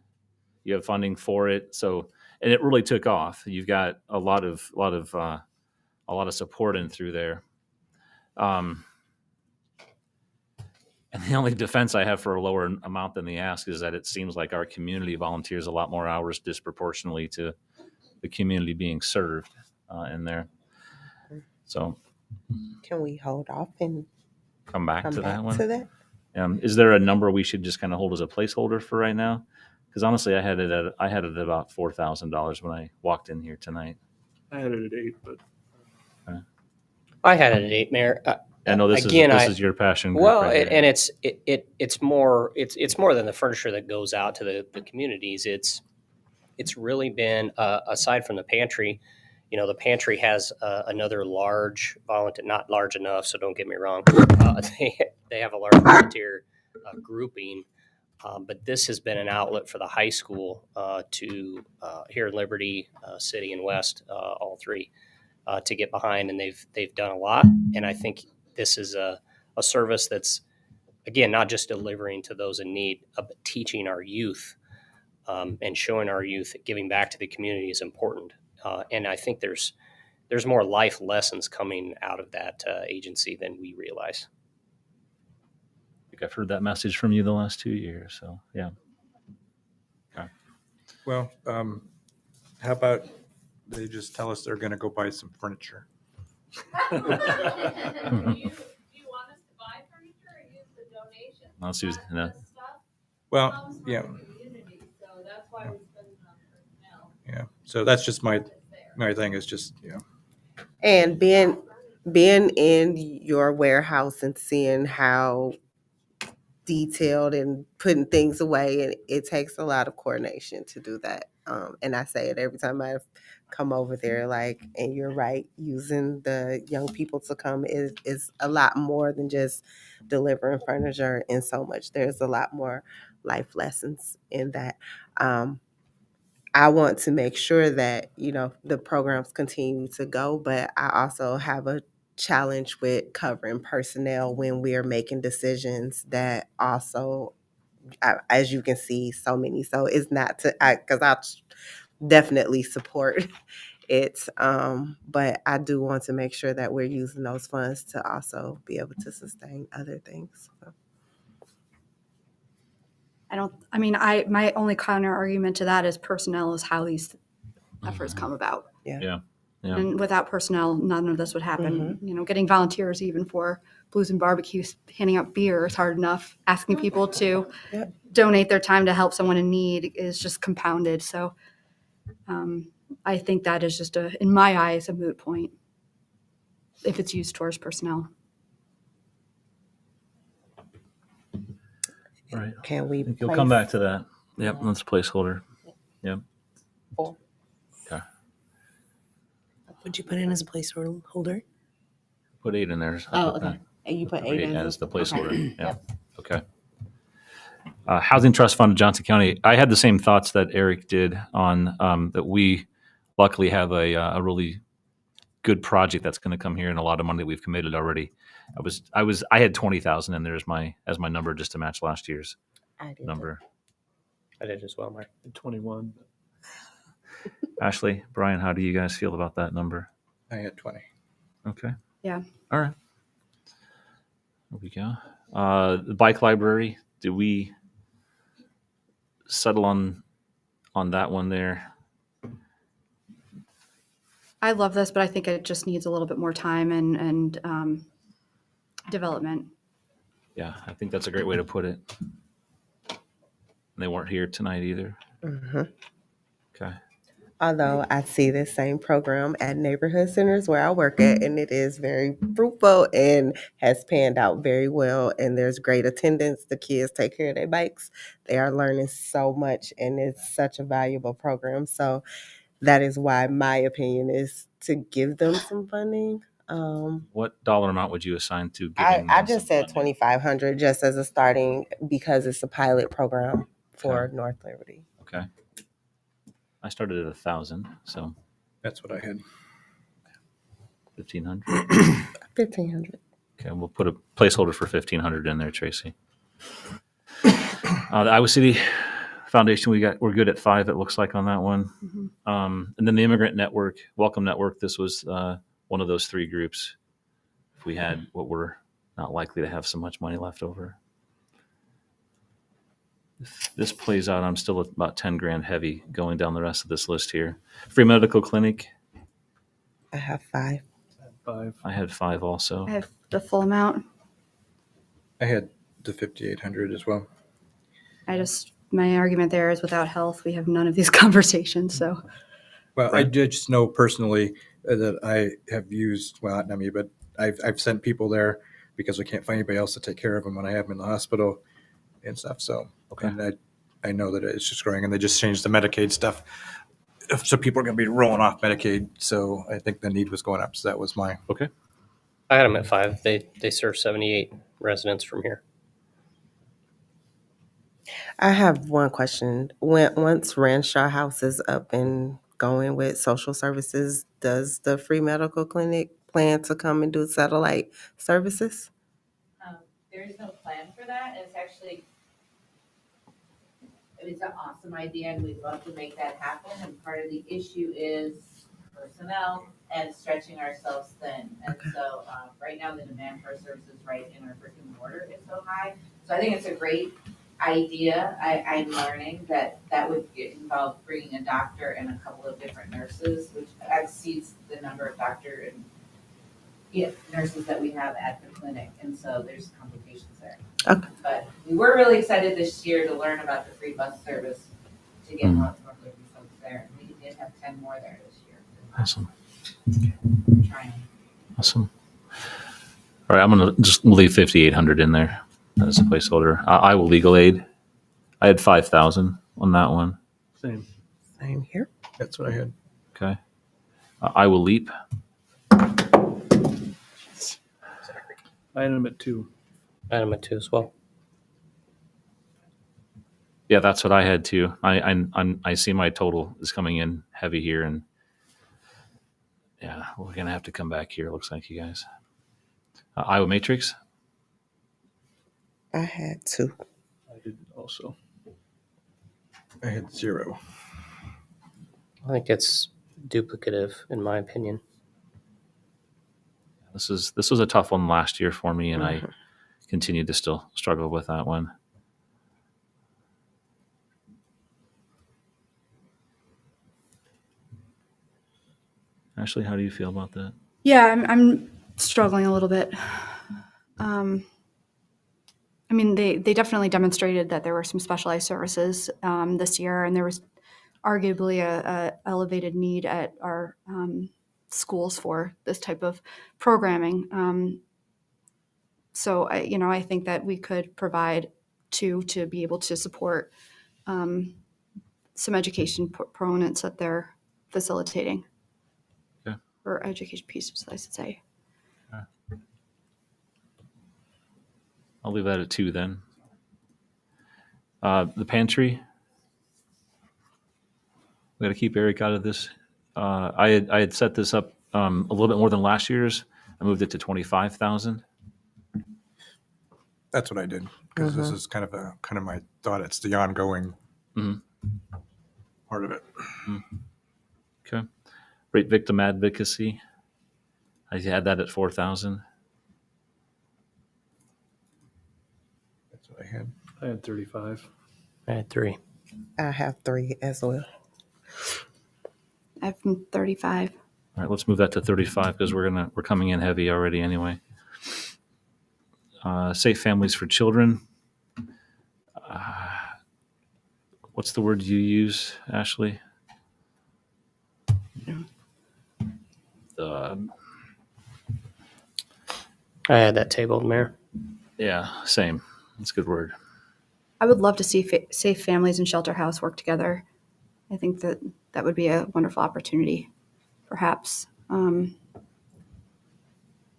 You have funding for it, and it really took off. You've got a lot of support in through there. And the only defense I have for a lower amount than the ask is that it seems like our community volunteers a lot more hours disproportionately to the community being served in there. So, can we hold off and come back to that one? To that? Is there a number we should just kind of hold as a placeholder for right now? Because honestly, I had it at about $4,000 when I walked in here tonight. I had it at 8, but I had it at 8, Mayor. I know this is your passion group. Well, right and it's more than the furniture that goes out to the communities. It's really been aside from the pantry. The pantry has another large volunteer, not large enough, so don't get me wrong. They have a large volunteer grouping, but this has been an outlet for the high school to here in Liberty City and West, all three, to get behind, and they've done a lot. And I think this is a service that's, again, not just delivering to those in need, but teaching our youth and showing our youth that giving back to the community is important. And I think there's more life lessons coming out of that agency than we realize. I think I've heard that message from you the last 2 years. So yeah. Okay. Well, how about they just tell us they're going to go buy some furniture? Do you want us to buy furniture or use the donation? Let's use that. Well, yeah. So that's why we spend it on personnel. Yeah. So that's just my thing is just, And being in your warehouse and seeing how detailed and putting things away, and it takes a lot of coordination to do that. And I say it every time I've come over there, and you're right, using the young people to come is a lot more than just delivering furniture and so much. There's a lot more life lessons in that. I want to make sure that, the programs continue to go, but I also have a challenge with covering personnel when we're making decisions that also, as you can see, so many. So it's not because I definitely support it. But I do want to make sure that we're using those funds to also be able to sustain other things. So. My only counter argument to that is personnel is how these efforts come about. Yeah. And without personnel, none of this would happen. Getting volunteers even for Blues and Barbecue, handing out beer is hard enough. Asking people to donate their time to help someone in need is just compounded. So I think that is just in my eyes, a moot point if it's used towards personnel. All right. Can we? You'll come back to that. Yep. That's a placeholder. Yep. 4. Okay. Would you put in as a placeholder? Put 8 in there. Oh, okay. And you put 8 in as the placeholder. Okay. Yeah. Okay. Housing Trust Fund of Johnson County. I had the same thoughts that Eric did on that. We luckily have a really good project that's going to come here and a lot of money that we've committed already. I had 20,000 in there as my number just to match last year's number. I did as well, Mike. 21. Ashley, Brian, how do you guys feel about that number? I had 20. Okay. Yeah. All right. There we go. The bike library. Do we settle on that one there? I love this, but I think it just needs a little bit more time and development. Yeah, I think that's a great way to put it. And they weren't here tonight either. hmm Okay. Although I see this same program at neighborhood centers where I work at, and it is very fruitful and has panned out very well. And there's great attendance. The kids take care of their bikes. They are learning so much, and it's such a valuable program. So that is why my opinion is to give them some funding. What dollar amount would you assign to I, giving I them just some said funding? 2,500 just as a starting because it's a pilot program for Okay. North Liberty. Okay. I started at 1,000, so That's what I had. 1,500. 1,500. Okay, we'll put a placeholder for 1,500 in there, Tracy. The Iowa City Foundation, we're good at 5. It looks like on that one. And then the Immigrant Network, Welcome Network. This was one of those 3 groups. If we had what we're not likely to have so much money left over. If this plays out, I'm still at about 10 grand heavy going down the rest of this list here. Free Medical Clinic, I have 5. 5. I had 5 also. I have the full amount. I had the 5,800 as well. My argument there is without health, we have none of these conversations. So, Well, I did just know personally that I have used, well, not me, but I've sent people there because I can't find anybody else to take care of them when I have them in the hospital and stuff. So, okay. And I know that it's just growing, and they just changed the Medicaid stuff. So people are going to be rolling off Medicaid. So I think the need was going up. So that was my. Okay. I had them at 5. They serve 78 residents from here. I have one question. Once Ranshaw House is up and going with social services, does the free medical clinic plan to come and do satellite services? There is no plan for that. It's actually, it's an awesome idea, and we'd love to make that happen. And part of the issue is personnel and stretching ourselves thin. And so right now the demand for our services right in our brick and mortar is so high. So I think it's a great idea. I'm learning that would involve bringing a doctor and a couple of different nurses, which exceeds the number of doctor and nurses that we have at the clinic. And so there's complications there. Okay. But we were really excited this year to learn about the free bus service to get more Liberty folks there. And we did have 10 more there this year. Awesome. We're trying. Awesome. All right, I'm going to just leave 5,800 in there as a placeholder. Iowa Legal Aid, I had 5,000 on that one. Same. Same here. That's what I had. Okay. Iowa Leap, I had them at 2. I had them at 2 as well. yeah, that's what I had too. I see my total is coming in heavy here, and yeah, we're gonna have to come back here. Looks like you guys. Iowa Matrix. I had 2. I did also. I had 0. I think it's duplicative, in my opinion. This was a tough one last year for me, and I continued to still struggle with that one. Ashley, how do you feel about that? yeah, I'm struggling a little bit. I mean, they definitely demonstrated that there were some specialized services this year, and there was arguably a elevated need at our schools for this type of programming. So I think that we could provide 2 to be able to support some education proponents that they're facilitating. Okay. Or education pieces, I should say. I'll leave that at 2 then. The pantry. We got to keep Eric out of this. I had set this up a little bit more than last year's. I moved it to 25,000. That's what I did because this is kind of my thought. It's the ongoing part of it. Okay. Rape victim advocacy. I had that at 4,000. That's what I had. I had 35. I had 3. I have 3 as well. I have 35. All right, let's move that to 35 because we're coming in heavy already anyway. Safe Families for Children. what's the word you use, Ashley? I had that tabled, Mayor. Yeah, same. That's a good word. I would love to see Safe Families and Shelter House work together. I think that that would be a wonderful opportunity, perhaps. Not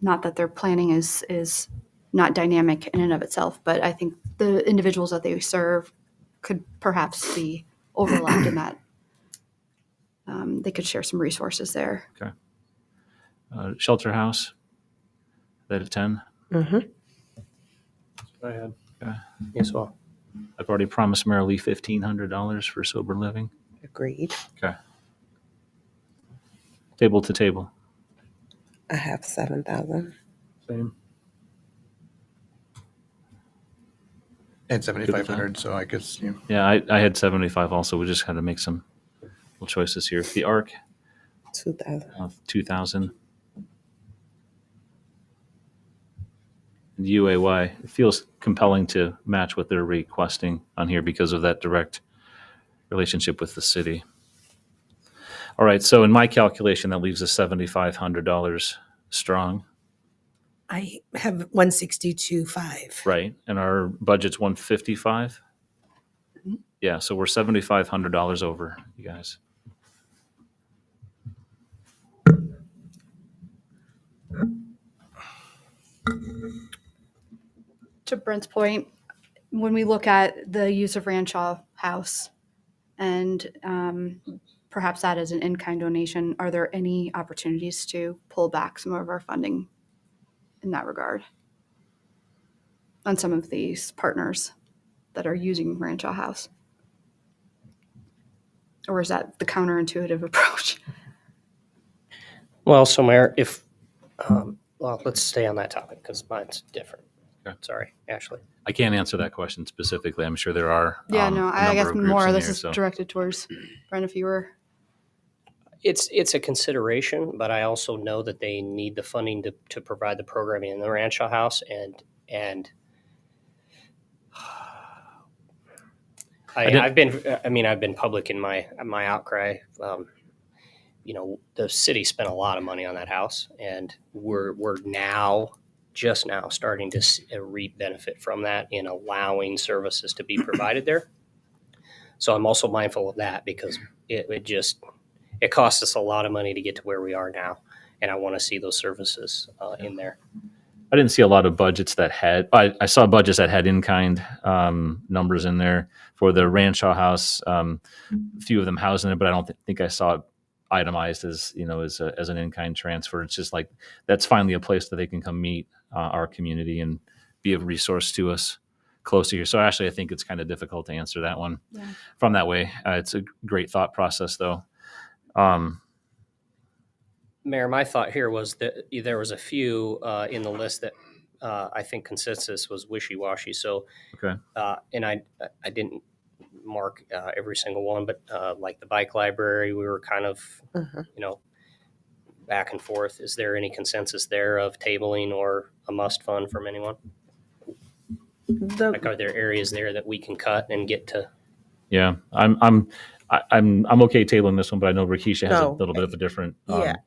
that their planning is not dynamic in and of itself, but I think the individuals that they serve could perhaps be overlapped in that. They could share some resources there. Okay. Shelter House, that at 10? Mm-hmm. Go ahead. Okay. Yes, well. I've already promised Mary Lee $1,500 for sober living. Agreed. Okay. Table to table. I have 7,000. Same. And 7,500, so I guess, you know. Yeah, I had 75 also. We just had to make some little choices here. The ARC, 2,000. 2,000. And UAY, it feels compelling to match what they're requesting on here because of that direct relationship with the city. All right, so in my calculation, that leaves us $7,500 strong, I have 162.5. right? And our budget's 155. Mhm. Yeah, so we're $7,500 over, you guys. To Brent's point, when we look at the use of Ranshaw House and perhaps that as an in-kind donation, are there any opportunities to pull back some of our funding in that regard on some of these partners that are using Ranshaw House? Or is that the counterintuitive approach? Well, so Mayor, if, well, let's stay on that topic because mine's different. Okay. Sorry, Ashley. I can't answer that question specifically. I'm sure there are. Yeah, no, a I number guess of groups more in of this here, is so. directed towards Brent if you were. It's a consideration, but I also know that they need the funding to provide the programming in the Rancho House, and I've been public in my outcry. You know, the city spent a lot of money on that house, and we're just now starting to reap benefit from that in allowing services to be provided there. So I'm also mindful of that because it costs us a lot of money to get to where we are now, and I want to see those services in there. I didn't see a lot of budgets that had. I saw budgets that had in-kind numbers in there for the Ranshaw House. A few of them housed in it, but I don't think I saw it itemized as as an in-kind transfer. It's just like that's finally a place that they can come meet our community and be a resource to us close to here. So actually, I think it's kind of difficult to answer that one from that way. It's a great thought process, though. Mayor, my thought here was that there was a few in the list that I think consensus was wishy-washy. So, okay, and I didn't mark every single one, but like the bike library, we were kind of back and forth. Is there any consensus there of tabling or a must fund from anyone? Like, are there areas there that we can cut and get to? Yeah, I'm okay tabling this one, but I know Rakisha has a little bit of a different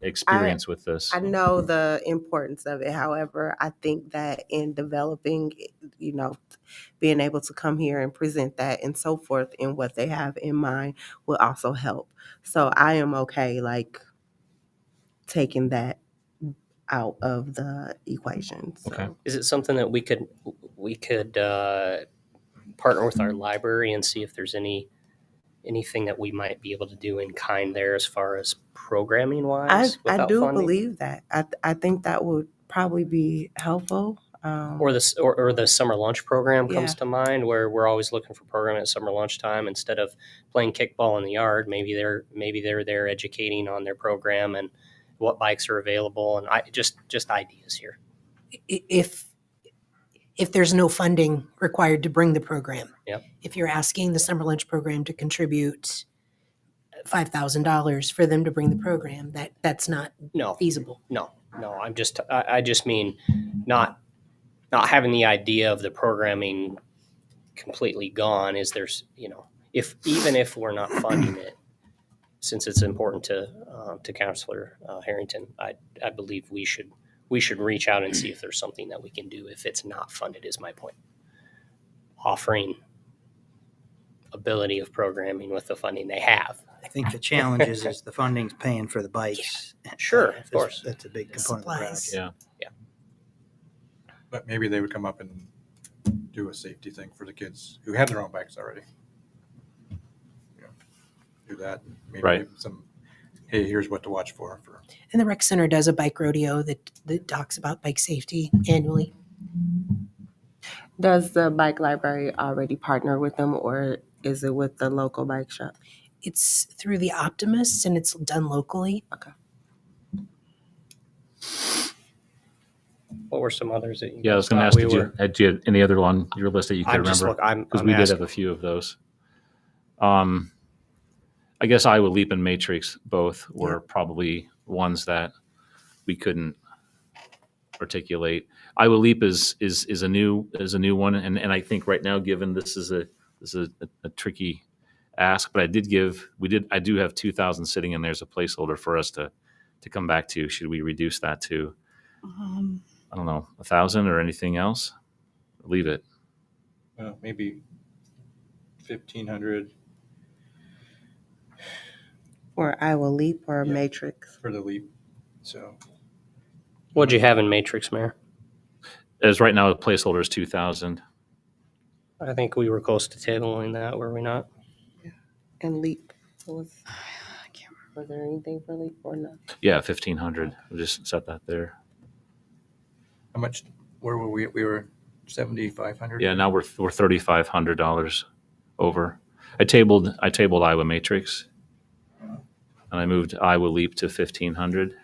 experience with this. I know the importance of it. However, I think that in developing, being able to come here and present that and so forth and what they have in mind will also help. So I am okay, taking that out of the equation. So. Okay. Is it something that we could partner with our library and see if there's anything that we might be able to do in kind there as far as programming wise? I do believe that. I think that would probably be helpful. Or the summer lunch program comes to mind, where we're always looking for programming at summer lunchtime instead of playing kickball in the yard. Maybe they're there educating on their program and what bikes are available, and just ideas here. If there's no funding required to bring the program, yep. If you're asking the summer lunch program to contribute $5,000 for them to bring the program, that's not feasible. No. I just mean not having the idea of the programming completely gone. Is there's even if we're not funding it, since it's important to Councilor Harrington, I believe we should reach out and see if there's something that we can do if it's not funded. Is my point. Offering ability of programming with the funding they have. I think the challenge is the funding's paying for the bikes. Sure, of course. That's a big component of the project. Yeah. But maybe they would come up and do a safety thing for the kids who have their own bikes already. Do that. Maybe Right. some, hey, here's what to watch for. And the rec center does a bike rodeo that talks about bike safety annually. Does the bike library already partner with them, or is it with the local bike shop? It's through the Optimists, and it's done locally. Okay. What were some others that you? Yeah, I was going to ask, did you have any other on your list that you could I'm just remember? Because I'm we did asking. have a few of those. I guess Iowa Leap and Matrix both were probably ones that we couldn't articulate. Iowa Leap is a new one, and I think right now, given this is a tricky ask, but I do have 2,000 sitting in there as a placeholder for us to come back to. Should we reduce that to I don't know, 1,000 or anything else? Leave it. Well, maybe 1,500 Or Iowa Leap or Matrix? for the Leap. So What'd you have in Matrix, Mayor? As right now, the placeholder is 2,000. I think we were close to tabling that, were we not? And Leap was there anything for Leap or not? Yeah, 1,500. We'll just set that there. how much? Where were we? We were 7,500. Yeah, now we're $3,500 over. I tabled Iowa Matrix, and I moved Iowa Leap to 1,500.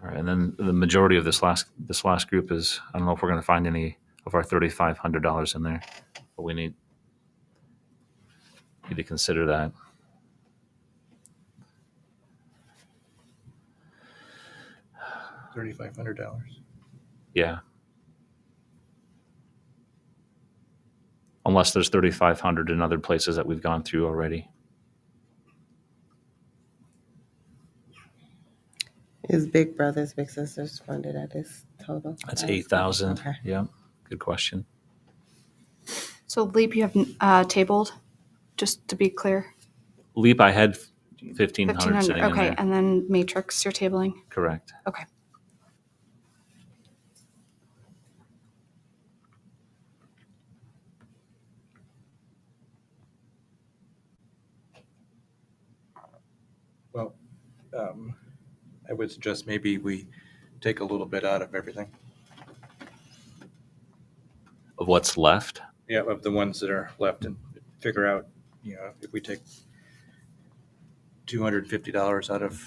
All right, and then the majority of this last group is, I don't know if we're going to find any of our $3,500 in there, but we need to consider that. $3,500. Yeah. Unless there's 3,500 in other places that we've gone through already. Is Big Brothers Big Sisters funded at this total? That's 8,000. Okay. Yeah, good question. So Leap you have tabled, just to be clear. Leap, I had 1,500 1,500. sitting in Okay, there. and then Matrix you're tabling. Correct. Okay. Well, I would suggest maybe we take a little bit out of everything. Of what's left? Yeah, of the ones that are left, and figure out, if we take $250 out of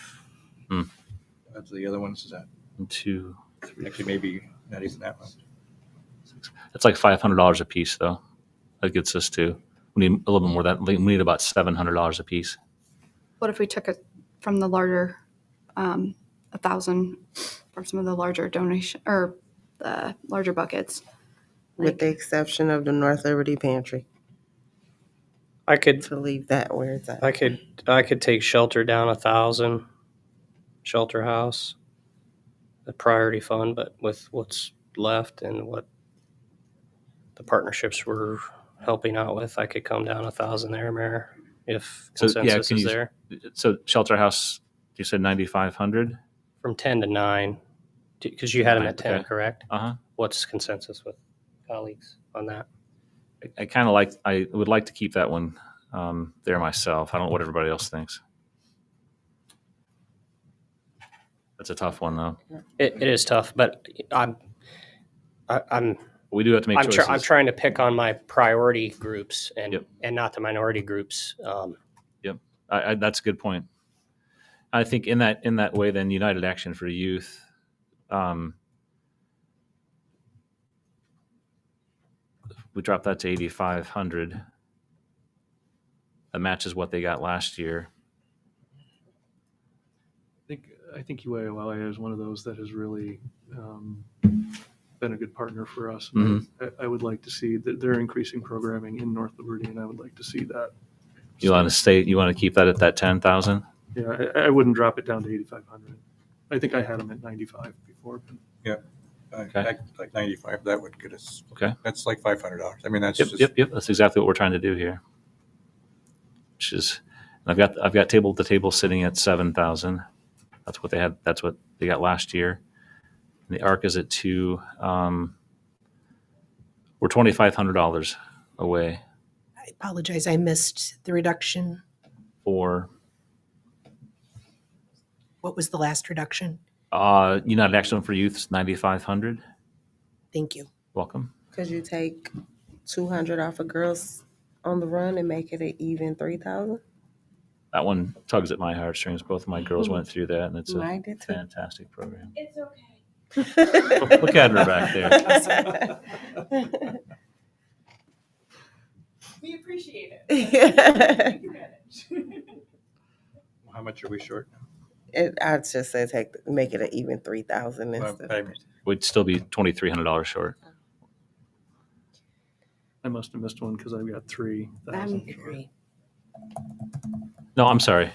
the other ones, is that 2, 3, actually maybe not even that much? That's like $500 a piece, though. That gets us to, we need a little bit more than that. We need about $700 a piece. What if we took it from the larger 1,000 from some of the larger donation or the larger buckets? With the exception of the North Liberty Pantry. I could to leave that where it's at. I could take shelter down 1,000, shelter house, the priority fund, but with what's left and what the partnerships we're helping out with, I could come down 1,000 there, Mayor, if consensus is there. So shelter house, you said 9,500 from 10 to 9, because you had them at 10, okay. Correct? Uh-huh. What's consensus with colleagues on that? I would like to keep that one there myself. I don't know what everybody else thinks. That's a tough one, though. It is tough, but we do have to make choices. I'm trying to pick on my priority groups and not the minority groups. Yep, that's a good point. I think in that way, then United Action for Youth. We dropped that to 8,500. That matches what they got last year. I think UAOLA is one of those that has really been a good partner for us. Mhm. I would like to see that they're increasing programming in North Liberty, and I would like to see that. You want to stay? You want to keep that at that 10,000? Yeah, I wouldn't drop it down to 8,500. I think I had them at 95 before. Yeah. Okay. Like 95, that would get us. Okay. That's like $500. I mean, that's Yep, just. yep. That's exactly what we're trying to do here. Which is, and I've got table to table sitting at 7,000. That's what they had. That's what they got last year. And the ARC is at 2. We're $2,500 away I apologize, I missed the reduction. for What was the last reduction? United Action for Youth is 9,500. Thank you. Welcome. Could you take 200 off of Girls on the Run and make it an even 3,000? That one tugs at my heartstrings. Both of my girls went through that, and it's a Mine did too. fantastic program. It's okay. Look at her back there. We appreciate it. You manage. How much are we short now? I'd just say make it an even 3,000 Well, instead. We'd still be $2,300 short. I must have missed one because I've got 3,000. Agree. No, I'm sorry.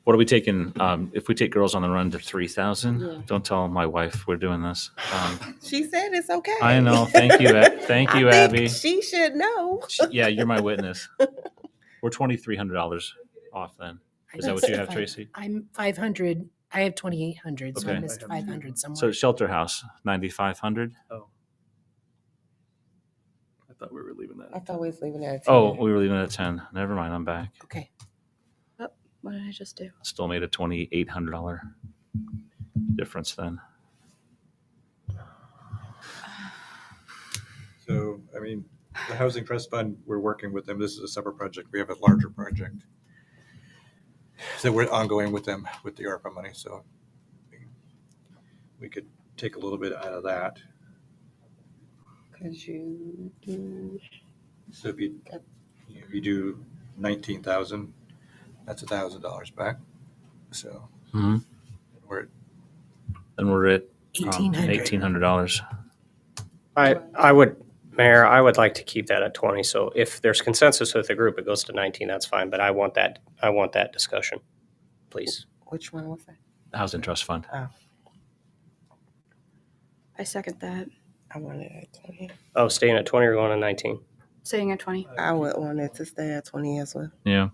What are we taking? If we take Girls on the Run to 3,000, Yeah. don't tell my wife we're doing this. She said it's okay. I know. Thank you, thank you, I think Abby. she should know. Yeah, you're my witness. We're $2,300 off then. Is that what you have, Tracy? I'm 500. I have 2,800, so I Okay. missed 500 somewhere. So Shelter House, 9,500. Oh. I thought we were leaving that. I thought we was leaving it at 10. Oh, we were leaving it at 10. Never mind. I'm back. Okay. Oh, what did I just do? Still made a $2,800 difference then. So, I mean, the Housing Trust Fund, we're working with them. This is a separate project. We have a larger project that we're ongoing with them with the ARPA money. So we could take a little bit out of that. Could you do? So if you do 19,000, that's $1,000 back. So Mm-hmm. we're We're at $1,800. $1,800. I would, Mayor, I would like to keep that at 20. So if there's consensus with the group, it goes to 19. That's fine. But I want that discussion, please. Which one was that? Housing Trust Fund. Oh, I second that. I wanted it at 20. Oh, staying at 20 or going to 19? Staying at 20. I would want it to stay at 20 as well. Yeah.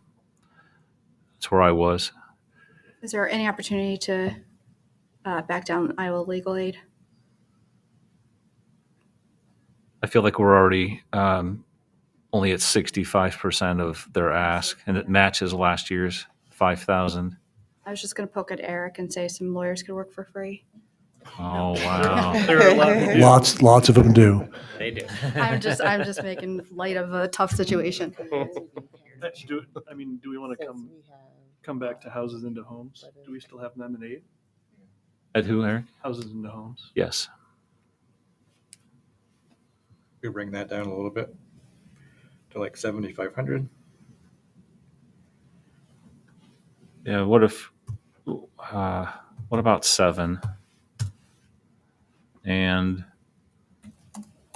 That's where I was. Is there any opportunity to back down Iowa legal aid? I feel like we're already only at 65% of their ask, and it matches last year's 5,000. I was just going to poke at Eric and say some lawyers could work for free. Oh wow! Lots of them do. They do. I'm just making light of a tough situation. Do we want to come back to houses into homes? Do we still have them at 8? At who, Eric? Houses into homes. Yes. we bring that down a little bit to like 7,500. Yeah. What if? What about 7? And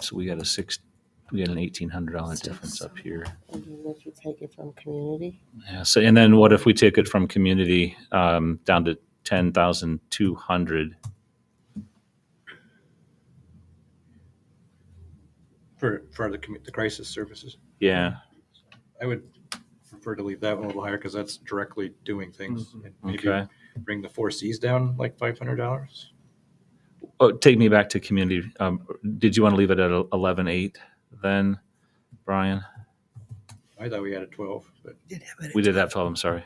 so we got an $1,800 difference up here. And then would you take it from community? Yeah. So, and then what if we take it from community down to 10,200? For the crisis services. Yeah. I would prefer to leave that one a little higher because that's directly doing things. Mhm. And maybe Okay. bring the 4Cs down like $500. Oh, take me back to community. Did you want to leave it at 11.8 then, Brian? I thought we had a 12, but We did have 12. I'm sorry.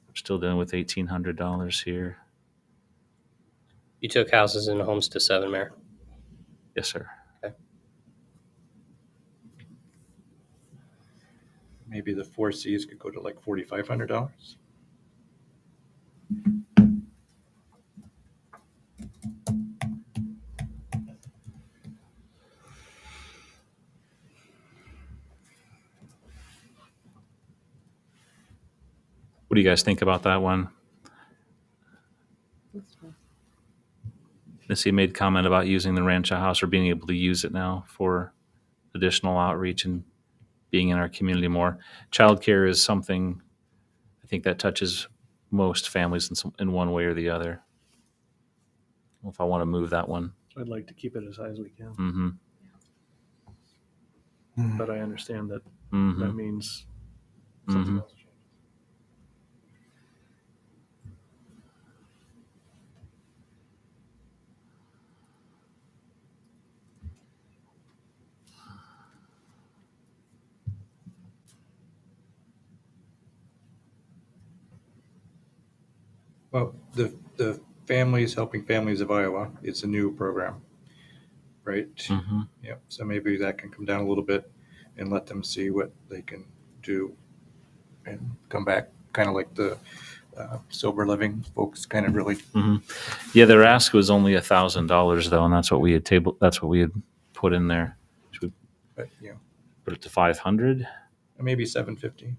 We're still dealing with $1,800 here. You took houses and homes to 7, Mayor. Yes, sir. maybe the 4Cs could go to like $4,500. What do you guys think about that one? Missy made comment about using the Rancho House or being able to use it now for additional outreach and being in our community more. Childcare is something I think that touches most families in one way or the other. If I want to move that one. I'd like to keep it as high as we can, Mm-hmm. but I understand that Mm-hmm. that means something else. Well, the Families Helping Families of Iowa, it's a new program, right? Mm-hmm. Yeah, so maybe that can come down a little bit and let them see what they can do and come back, kind of like the sober living folks kind of really. Mm-hmm. Yeah, their ask was only $1,000 though, and that's what we had That's what we had put in there. Should we But, you know, put it to 500? maybe 750,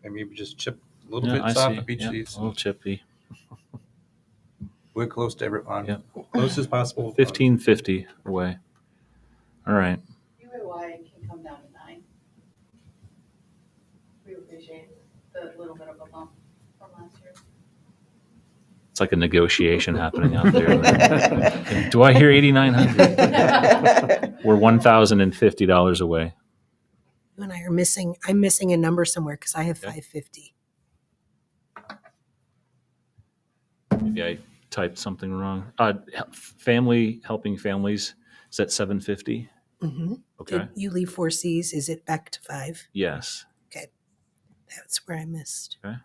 and maybe just chip a little Yeah, bit I off see. of each Yeah, of these. a little chippy. We're close to everyone, Yeah. close as possible. 1550 away. All right. UAY can come down to 9. We appreciate the little bit of a bump from last year. It's like a negotiation happening out there. Do I hear 8,900? We're $1,050 away. You and I are missing. I'm missing a number somewhere because I have 550. Maybe I typed something wrong. Family Helping Families is at 750. Mm-hmm. Okay. Did you leave 4 C's? Is it back to 5? Yes. Okay. That's where I missed. Okay.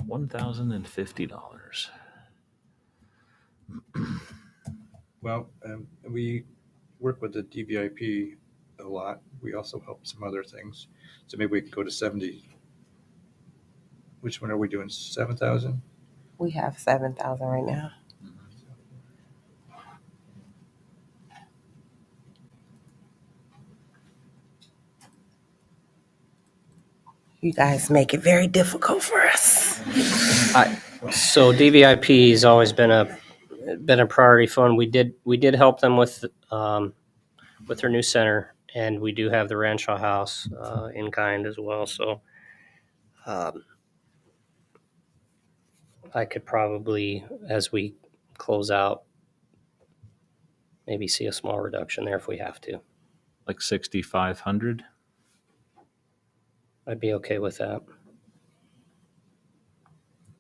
$1,050. Well, we work with the DVIP a lot. We also help some other things. So maybe we can go to 70. Which one are we doing? 7,000? We have 7,000 right now. You guys make it very difficult for us. So DVIP has always been a priority fund. We did help them with their new center, and we do have the Rancho House in kind as well. So I could probably, as we close out, maybe see a small reduction there if we have to. Like 6,500. I'd be okay with that.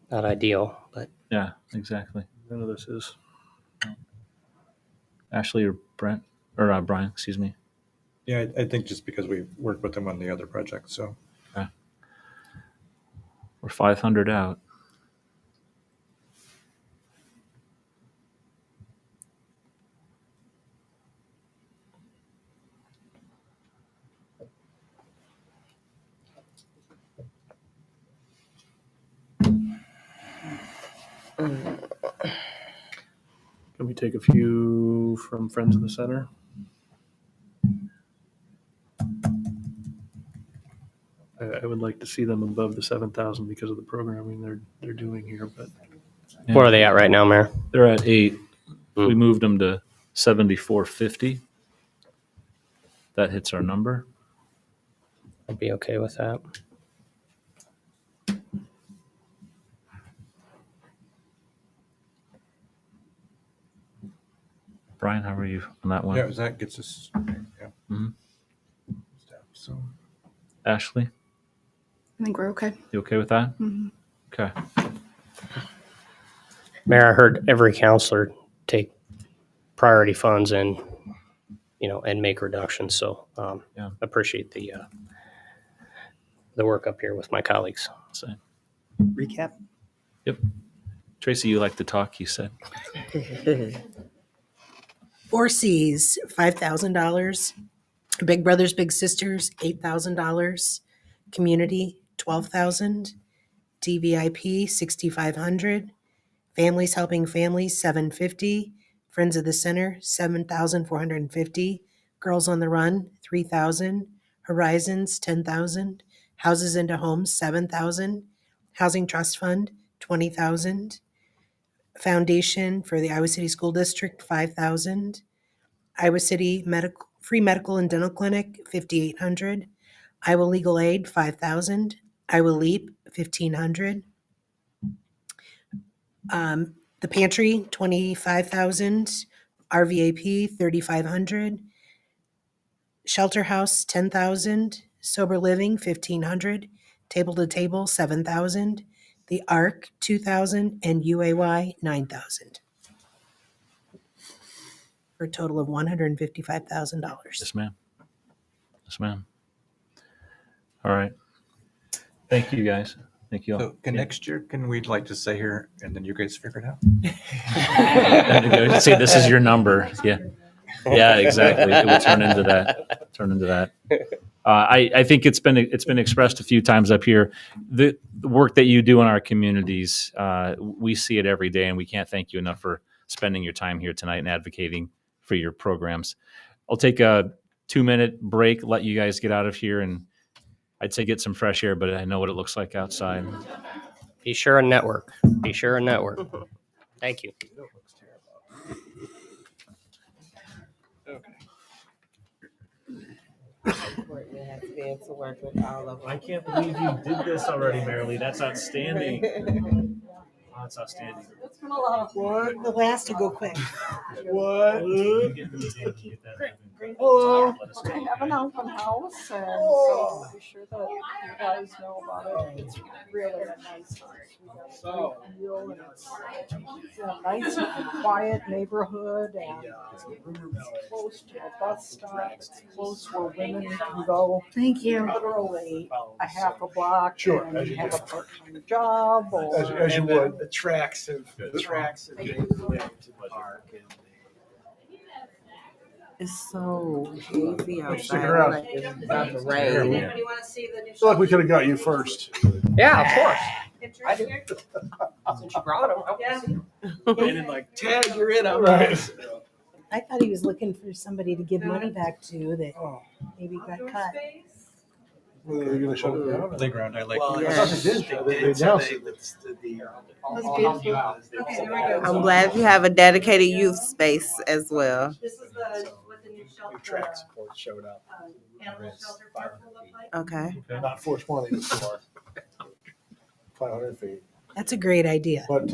Not ideal, but Yeah, exactly. None of this is. Ashley or Brent or Brian, excuse me. Yeah, I think just because we work with them on the other project. So Okay. We're 500 out. Can we take a few from Friends of the Center? I would like to see them above the 7,000 because of the programming they're doing here. But Yeah. Where are they at right now, Mayor? They're at 8. We moved them to 7450. That hits our number. I'd be okay with that. Brian, how are you on that one? yeah, that gets us. Yeah. Mm-hmm. So Ashley, I think we're okay. you okay with that? Mm-hmm. Okay. Mayor, I heard every counselor take priority funds and make reductions. So Yeah. appreciate the work up here with my colleagues. So, Recap? yep. Tracy, you like to talk, you said. 4 C's, $5,000. Big Brothers Big Sisters, $8,000. Community, $12,000. DVIP, $6,500. Families Helping Families, $750. Friends of the Center, $7,450. Girls on the Run, $3,000. Horizons, $10,000. Houses into Homes, $7,000. Housing Trust Fund, $20,000. Foundation for the Iowa City School District, $5,000. Iowa City Free Medical and Dental Clinic, $5,800. Iowa Legal Aid, $5,000. Iowa Leap, $1,500. The Pantry, $25,000. RVAP, $3,500. Shelter House, $10,000. Sober Living, $1,500. Table to Table, $7,000. The Arc, $2,000, and UAY, $9,000. For a total of $155,000. Yes, ma'am. Yes, ma'am. All right. Thank you, guys. Thank you all. So next year, can we like just say here, and then you guys figure it out? See, this is your number. Yeah. Yeah, exactly. It would turn into that. I think it's been expressed a few times up here. The work that you do in our communities, we see it every day, and we can't thank you enough for spending your time here tonight and advocating for your programs. I'll take a 2-minute break, let you guys get out of here, and I'd say get some fresh air, but I know what it looks like outside. Be sure and network. Be sure and network. Thank you. To work with all of them. I can't believe you did this already, Marilee. That's outstanding. Oh, that's outstanding. It's been a lot of work. The last will go quick. What? Hello. I have an open house, and so be sure that you guys know about it. It's really a nice house. We got a great view, and it's a nice, quiet neighborhood, and it's close to a bus stop. It's close where women can go. Thank you. Literally a half a block. Sure, and as you have do. a part-time job, or As you would. The tracks have made their way to the park. It's so hazy outside. Stick around. Like it's about to rain. Anybody want to see the new? I feel like we could have got you first. Yeah, of course. I do. Since you brought him. Yeah. And then like, Ted, you're in. I'm Right. out. I thought he was looking for somebody to give money back to that maybe got cut. Well, they're going to shut it down. Playground, I like. Well, Yeah. I thought they did. They announced it. That's beautiful. Okay, here we go. I'm glad you have a dedicated youth space as well. This is what the new shelter. New track support showed up. Animal shelter park will look like. Okay. Not 420 before. 500 feet. That's a great idea. But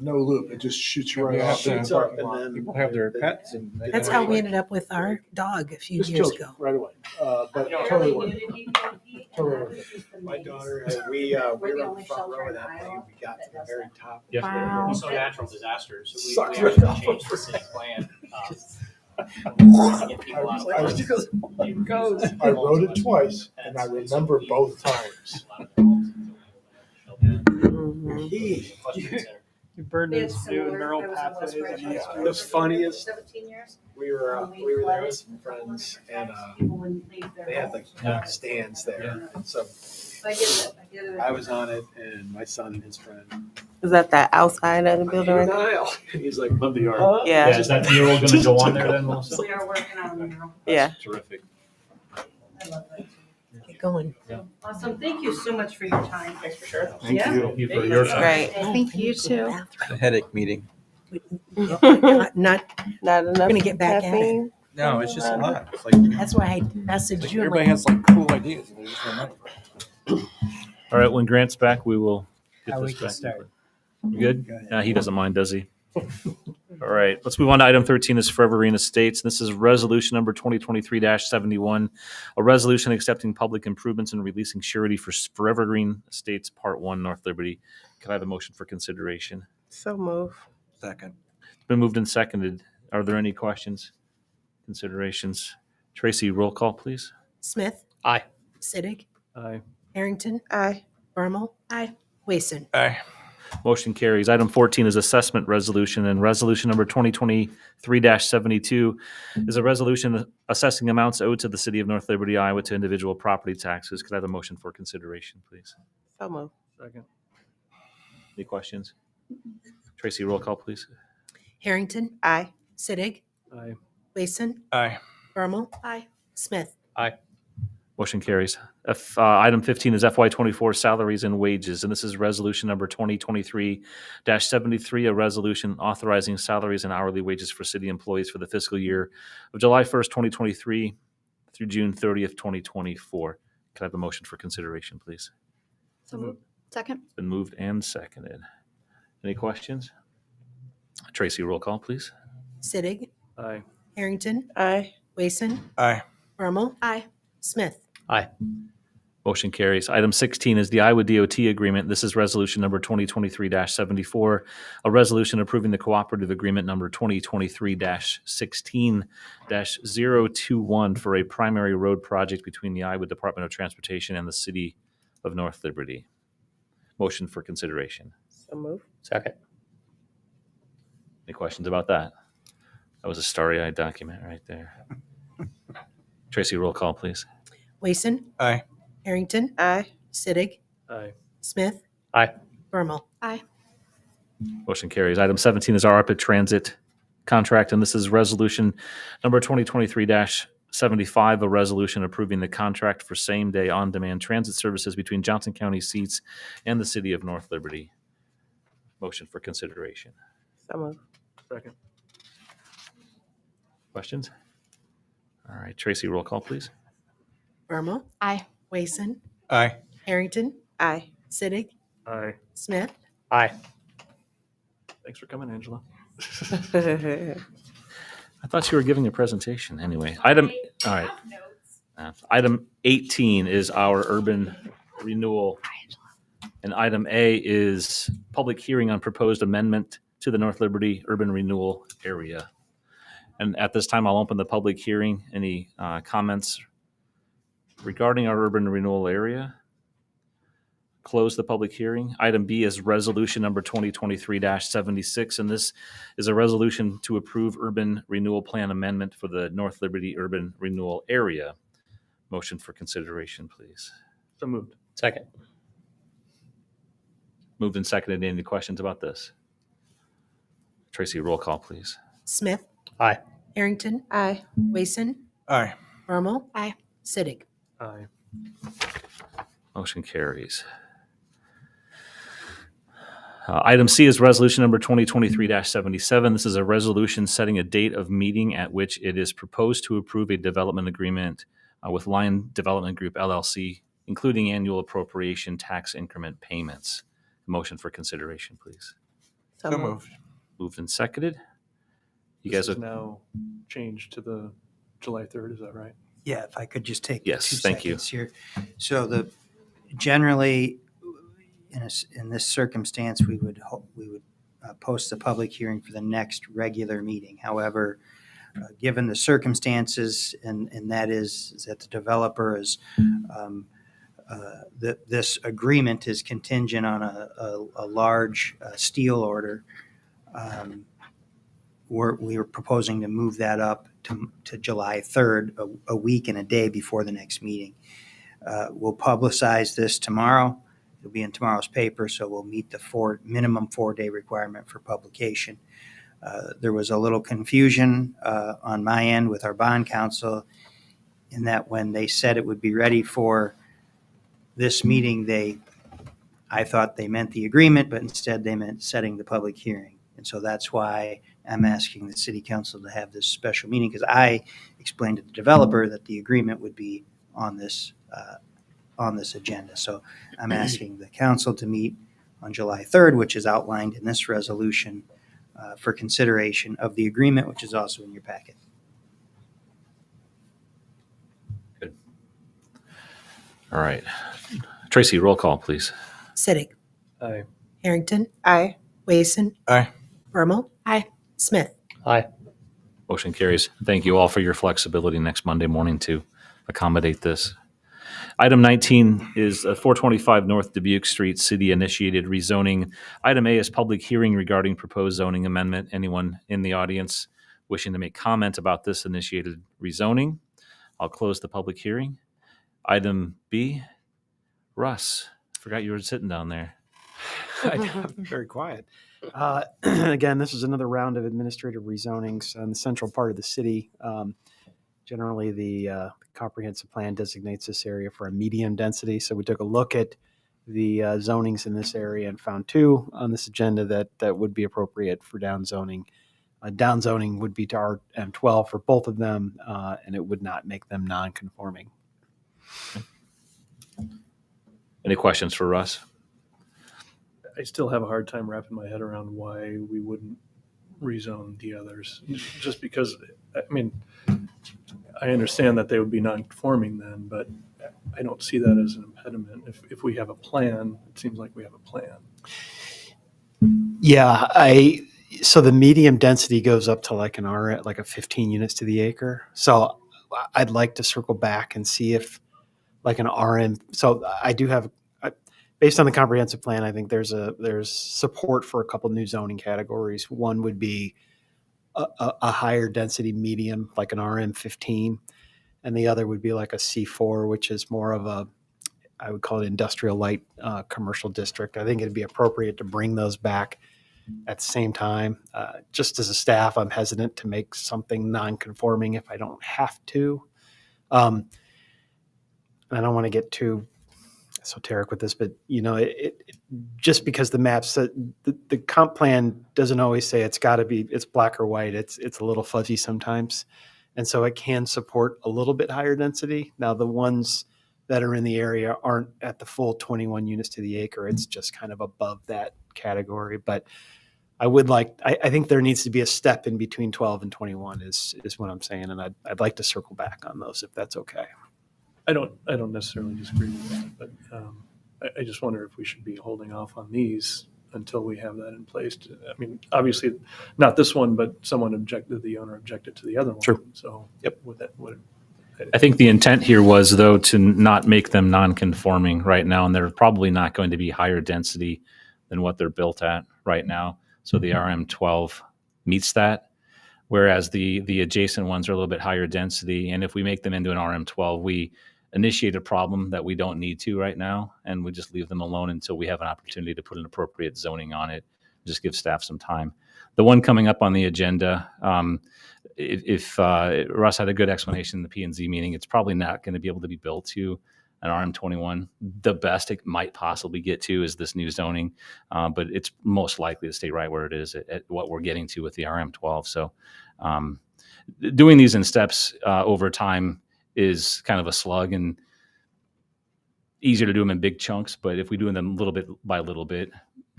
no loop. It just shoots you right Yeah, off the shoots up, parking and lot. then People have their pets and. That's how we ended up with our dog a few Just years kills you ago. right away. But totally worth it. He- Totally worth it. My daughter, we were on the front row of that thing. We got to the very top. Yes. Wow. Also, natural disasters. Sucks We right actually off. changed the city plan. To get people out of I the goes. I rode it twice, and I remember both times. You burned They had his similar- new neural I was in West pathways. Branch And High School it was funniest. 17 years. We were there with some friends, and People wouldn't leave their they had homes. like stands there. And so I get it. I get it. I was on it, and my son and his friend. Is that the outside of the building? In aisle. And he's like, Love the yard. huh? Yeah. Yeah, is that you're all going to go on there then, Melissa? We are working on the mural. Yeah. Terrific. I love that. Get going. Awesome. Thank you so much for your time. Thanks for sharing. Thank Yeah. you. Thank you for your time. Great. Thank you too. A headache meeting. Not Not enough. gonna get back at it. caffeine? No, it's just a lot. It's like, That's why I messaged you. I'm everybody like, has like cool ideas. And they just don't know. All right, when Grant's back, we will get How we this can back. start. You good? Go ahead. He doesn't mind, does he? All right, let's move on to item 13. This is Forever Green Estates. This is resolution number 2023-71, a resolution accepting public improvements and releasing surety for Forever Green Estates Part 1, North Liberty. Can I have a motion for consideration? So move. Second. It's been moved and seconded. Are there any questions, considerations? Tracy, roll call, please. Smith, Aye. Siddick, Aye. Harrington, Aye. Bermal, Aye. Wason. Aye. Motion carries. Item 14 is assessment resolution, and resolution number 2023-72 is a resolution assessing amounts owed to the city of North Liberty, Iowa to individual property taxes. Could I have a motion for consideration, please? So move. Second. Any questions? Tracy, roll call, please. Harrington, Aye. Siddick, Aye. Wason, Aye. Bermal, Aye. Smith. Aye. Motion carries. Item 15 is FY24 salaries and wages, and this is resolution number 2023-73, a resolution authorizing salaries and hourly wages for city employees for the fiscal year of July 1st, 2023 through June 30th, 2024. Can I have a motion for consideration, please? So moved. Second. It's been moved and seconded. Any questions? Tracy, roll call, please. Sittig. Aye. Harrington. Aye. Wason. Aye. Bermal. Aye. Smith. Aye. Motion carries. Item 16 is the Iowa DOT agreement. This is resolution number 2023-74, a resolution approving the cooperative agreement number 2023-16-021 for a primary road project between the Iowa Department of Transportation and the city of North Liberty. Motion for consideration. So move. Second. Any questions about that? That was a starry-eyed document right there. Tracy, roll call, please. Wason. Aye. Harrington. Aye. Sittig. Aye. Smith. Aye. Bermal. Aye. Motion carries. Item 17 is our ARPA Transit contract, and this is resolution number 2023-75, a resolution approving the contract for same-day on-demand transit services between Johnson County seats and the city of North Liberty. Motion for consideration. So move. Second. Questions? All right, Tracy, roll call, please. Bermal. Aye. Wason. Aye. Harrington. Aye. Sittig. Aye. Smith. Aye. Thanks for coming, Angela. I thought you were giving a presentation anyway. All right. Item 18 is our urban renewal. And item A is public hearing on proposed amendment to the North Liberty urban renewal area. And at this time, I'll open the public hearing. Any comments regarding our urban renewal area? Close the public hearing. Item B is resolution number 2023-76, and this is a resolution to approve urban renewal plan amendment for the North Liberty urban renewal area. Motion for consideration, please. So moved. Second. Moved and seconded. Any questions about this? Tracy, roll call, please. Smith. Aye. Harrington. Aye. Wason. Aye. Bermal. Aye. Sittig. Aye. Motion carries. Item C is resolution number 2023-77. This is a resolution setting a date of meeting at which it is proposed to approve a development agreement with Lion Development Group, LLC, including annual appropriation tax increment payments. Motion for consideration, please. So So moved. moved. Moved and seconded. You This guys is are, now changed to the July 3rd, is that right? Yeah, if I could just take Yes, 2 thank you. seconds here. So generally, in this circumstance, we would post the public hearing for the next regular meeting. However, given the circumstances, and that is that the developer is, this agreement is contingent on a large steel order. We were proposing to move that up to July 3rd, a week and a day before the next meeting. We'll publicize this tomorrow. It'll be in tomorrow's paper, so we'll meet the minimum 4-day requirement for publication. There was a little confusion on my end with our bond counsel in that when they said it would be ready for this meeting, I thought they meant the agreement, but instead they meant setting the public hearing. And so that's why I'm asking the city council to have this special meeting, because I explained to the developer that the agreement would be on this agenda. So I'm asking the council to meet on July 3rd, which is outlined in this resolution, for consideration of the agreement, which is also in your packet. Good. All right. Tracy, roll call, please. Sittig. Aye. Harrington. Aye. Wason. Aye. Bermal. Aye. Smith. Aye. Motion carries. Thank you all for your flexibility next Monday morning to accommodate this. Item 19 is 425 North Dubuque Street, city-initiated rezoning. Item A is public hearing regarding proposed zoning amendment. Anyone in the audience wishing to make comment about this initiated rezoning? I'll close the public hearing. Item B, Russ, I forgot you were sitting down there. I've been very quiet. Again, this is another round of administrative rezonings in the central part of the city. Generally, the comprehensive plan designates this area for a medium density. So we took a look at the zonings in this area and found two on this agenda that would be appropriate for downzoning. Downzoning would be to RM12 for both of them, and it would not make them non-conforming. Any questions for Russ? I still have a hard time wrapping my head around why we wouldn't rezone the others. Just because, I mean, I understand that they would be non-conforming then, but I don't see that as an impediment. If we have a plan, it seems like we have a plan. Yeah, so the medium density goes up to like like a 15 units to the acre. So I'd like to circle back and see if like an RM. So I do have, based on the comprehensive plan, I think there's support for a couple new zoning categories. One would be a higher density medium, like an RM15, and the other would be like a C4, which is more of a, I would call it industrial light commercial district. I think it'd be appropriate to bring those back at the same time. Just as a staff, I'm hesitant to make something non-conforming if I don't have to. I don't want to get too esoteric with this, but just because the maps, the comp plan doesn't always say it's got to be, it's black or white. It's a little fuzzy sometimes. And so it can support a little bit higher density. Now the ones that are in the area aren't at the full 21 units to the acre. It's just kind of above that category. But I think there needs to be a step in between 12 and 21 is what I'm saying. And I'd like to circle back on those if that's okay. I don't necessarily disagree with that, but I just wonder if we should be holding off on these until we have that in place. I mean, obviously not this one, but the owner objected to the other one. Sure. So yep. I think the intent here was, though, to not make them non-conforming right now, and they're probably not going to be higher density than what they're built at right now. So the RM12 meets that, whereas the adjacent ones are a little bit higher density. And if we make them into an RM12, we initiate a problem that we don't need to right now, and we just leave them alone until we have an opportunity to put an appropriate zoning on it. Just give staff some time. The one coming up on the agenda, if Russ had a good explanation in the P&Z meeting, it's probably not going to be able to be built to an RM21. The best it might possibly get to is this new zoning, but it's most likely to stay right where it is at what we're getting to with the RM12. So doing these in steps over time is kind of a slug, and easier to do them in big chunks. But if we do them little bit by little bit,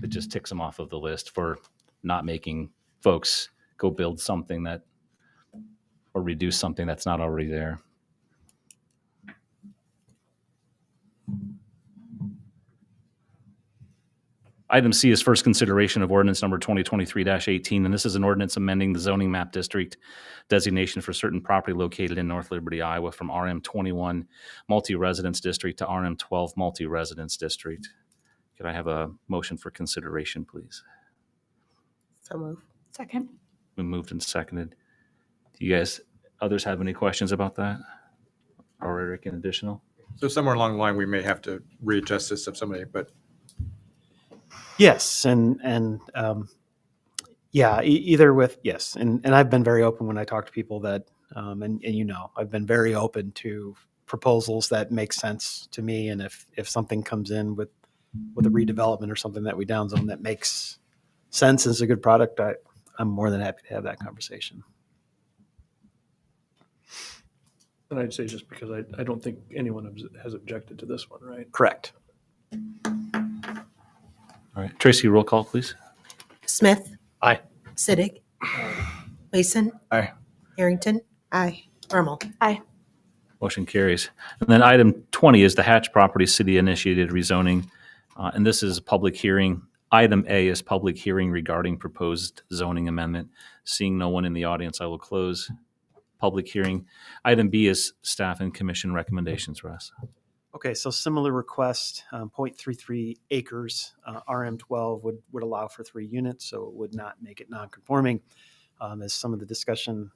it just ticks them off of the list for not making folks go build something or reduce something that's not already there. Item C is first consideration of ordinance number 2023-18, and this is an ordinance amending the zoning map district designation for certain property located in North Liberty, Iowa from RM21 multi-residence district to RM12 multi-residence district. Could I have a motion for consideration, please? So move. Second. Been moved and seconded. Do you guys, others have any questions about that? Or Eric, in additional? So somewhere along the line, we may have to readjust this of somebody, but yes, and yeah, either with yes, and I've been very open when I talk to people that, and I've been very open to proposals that make sense to me, and if something comes in with a redevelopment or something that we downzone that makes sense as a good product, I'm more than happy to have that conversation. And I'd say just because I don't think anyone has objected to this one, right? Correct. All right. Tracy, roll call, please. Smith. Aye. Siddick. Mason. Aye. Harrington. Aye. Bermal. Aye. Motion carries. And then item 20 is the Hatch property city-initiated rezoning. And this is a public hearing. Item A is public hearing regarding proposed zoning amendment. Seeing no one in the audience, I will close public hearing. Item B is staff and commission recommendations, Russ. Okay, so similar request, 0.33 acres, RM12 would allow for 3 units, so it would not make it non-conforming. As some of the discussion,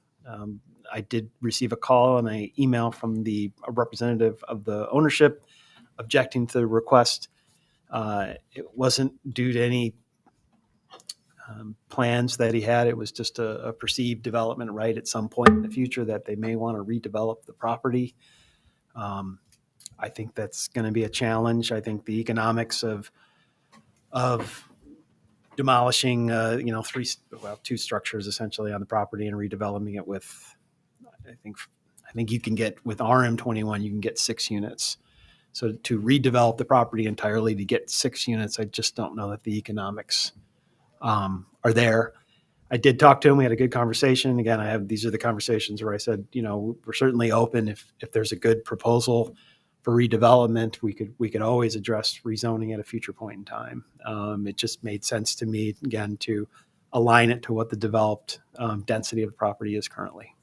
I did receive a call and an email from a representative of the ownership objecting to the request. It wasn't due to any plans that he had. It was just a perceived development right at some point in the future that they may want to redevelop the property. I think that's going to be a challenge. I think the economics of demolishing, two structures essentially on the property and redeveloping it with, I think you can get with RM21, you can get 6 units. So to redevelop the property entirely to get 6 units, I just don't know that the economics are there. I did talk to him. We had a good conversation. Again, these are the conversations where I said, we're certainly open if there's a good proposal for redevelopment, we could always address rezoning at a future point in time. It just made sense to me, again, to align it to what the developed density of the property is currently.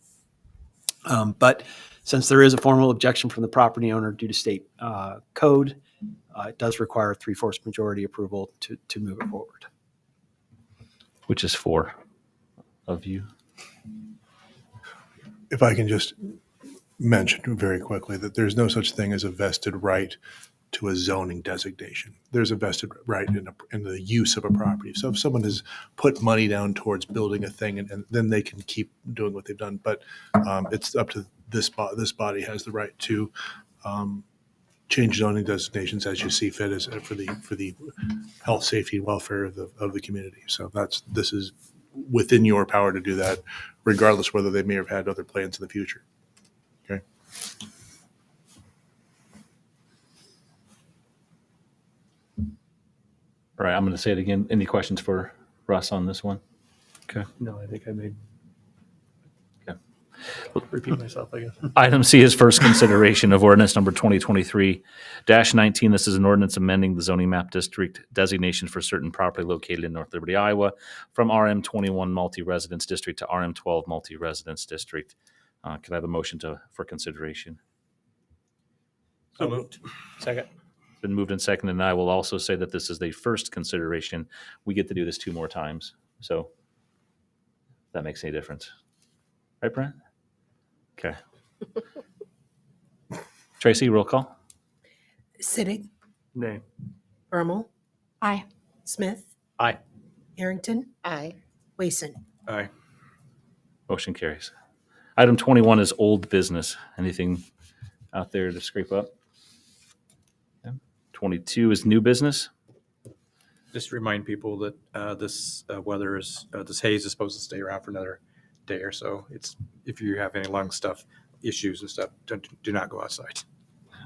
But since there is a formal objection from the property owner due to state code, it does require 3/4 majority approval to move it forward. Which is 4 of you. If I can just mention very quickly that there's no such thing as a vested right to a zoning designation. There's a vested right in the use of a property. So if someone has put money down towards building a thing, and then they can keep doing what they've done. But it's up to this body has the right to change zoning designations as you see fit, as for the health, safety, and welfare of the community. So this is within your power to do that, regardless whether they may have had other plans in the future. Okay. All right, I'm going to say it again. Any questions for Russ on this one? Okay. No, I think I made. Okay. Repeat myself, I guess. Item C is first consideration of ordinance number 2023-19. This is an ordinance amending the zoning map district designation for certain property located in North Liberty, Iowa, from RM21 multi-residence district to RM12 multi-residence district. Could I have a motion for consideration? So moved. Second. It's been moved and seconded, and I will also say that this is the first consideration. We get to do this 2 more times, so if that makes any difference. Right, Brent? Okay. Tracy, roll call. Siddick, Nay. Bermal, Aye. Smith, Aye. Harrington, Aye. Wason. Aye. Motion carries. Item 21 is old business. Anything out there to scrape up? Okay. 22 is new business. Just remind people that this weather is this haze is supposed to stay around for another day or so. It's if you have any lung stuff issues and stuff, do not go outside.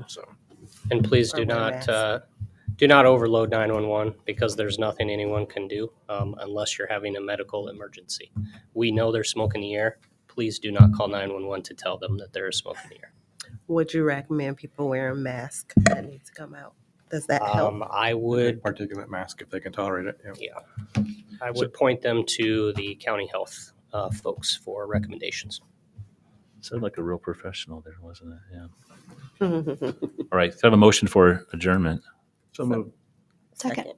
So, And please do not overload 911 because there's nothing anyone can do unless you're having a medical emergency. We know there's smoke in the air. Please do not call 911 to tell them that there is smoke in the air. Would you recommend people wearing masks that need to come out? Does that help? I would particulate mask if they can tolerate it. Yeah. I would point them to the county health folks for recommendations. Sounded like a real professional there, wasn't it? Yeah. All right. Could I have a motion for adjournment? So moved. Second.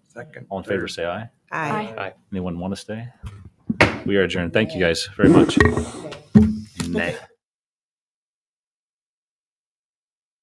All in favor, say aye. Aye. Aye. Anyone want to stay? We are adjourned. Thank you guys very much. Nay.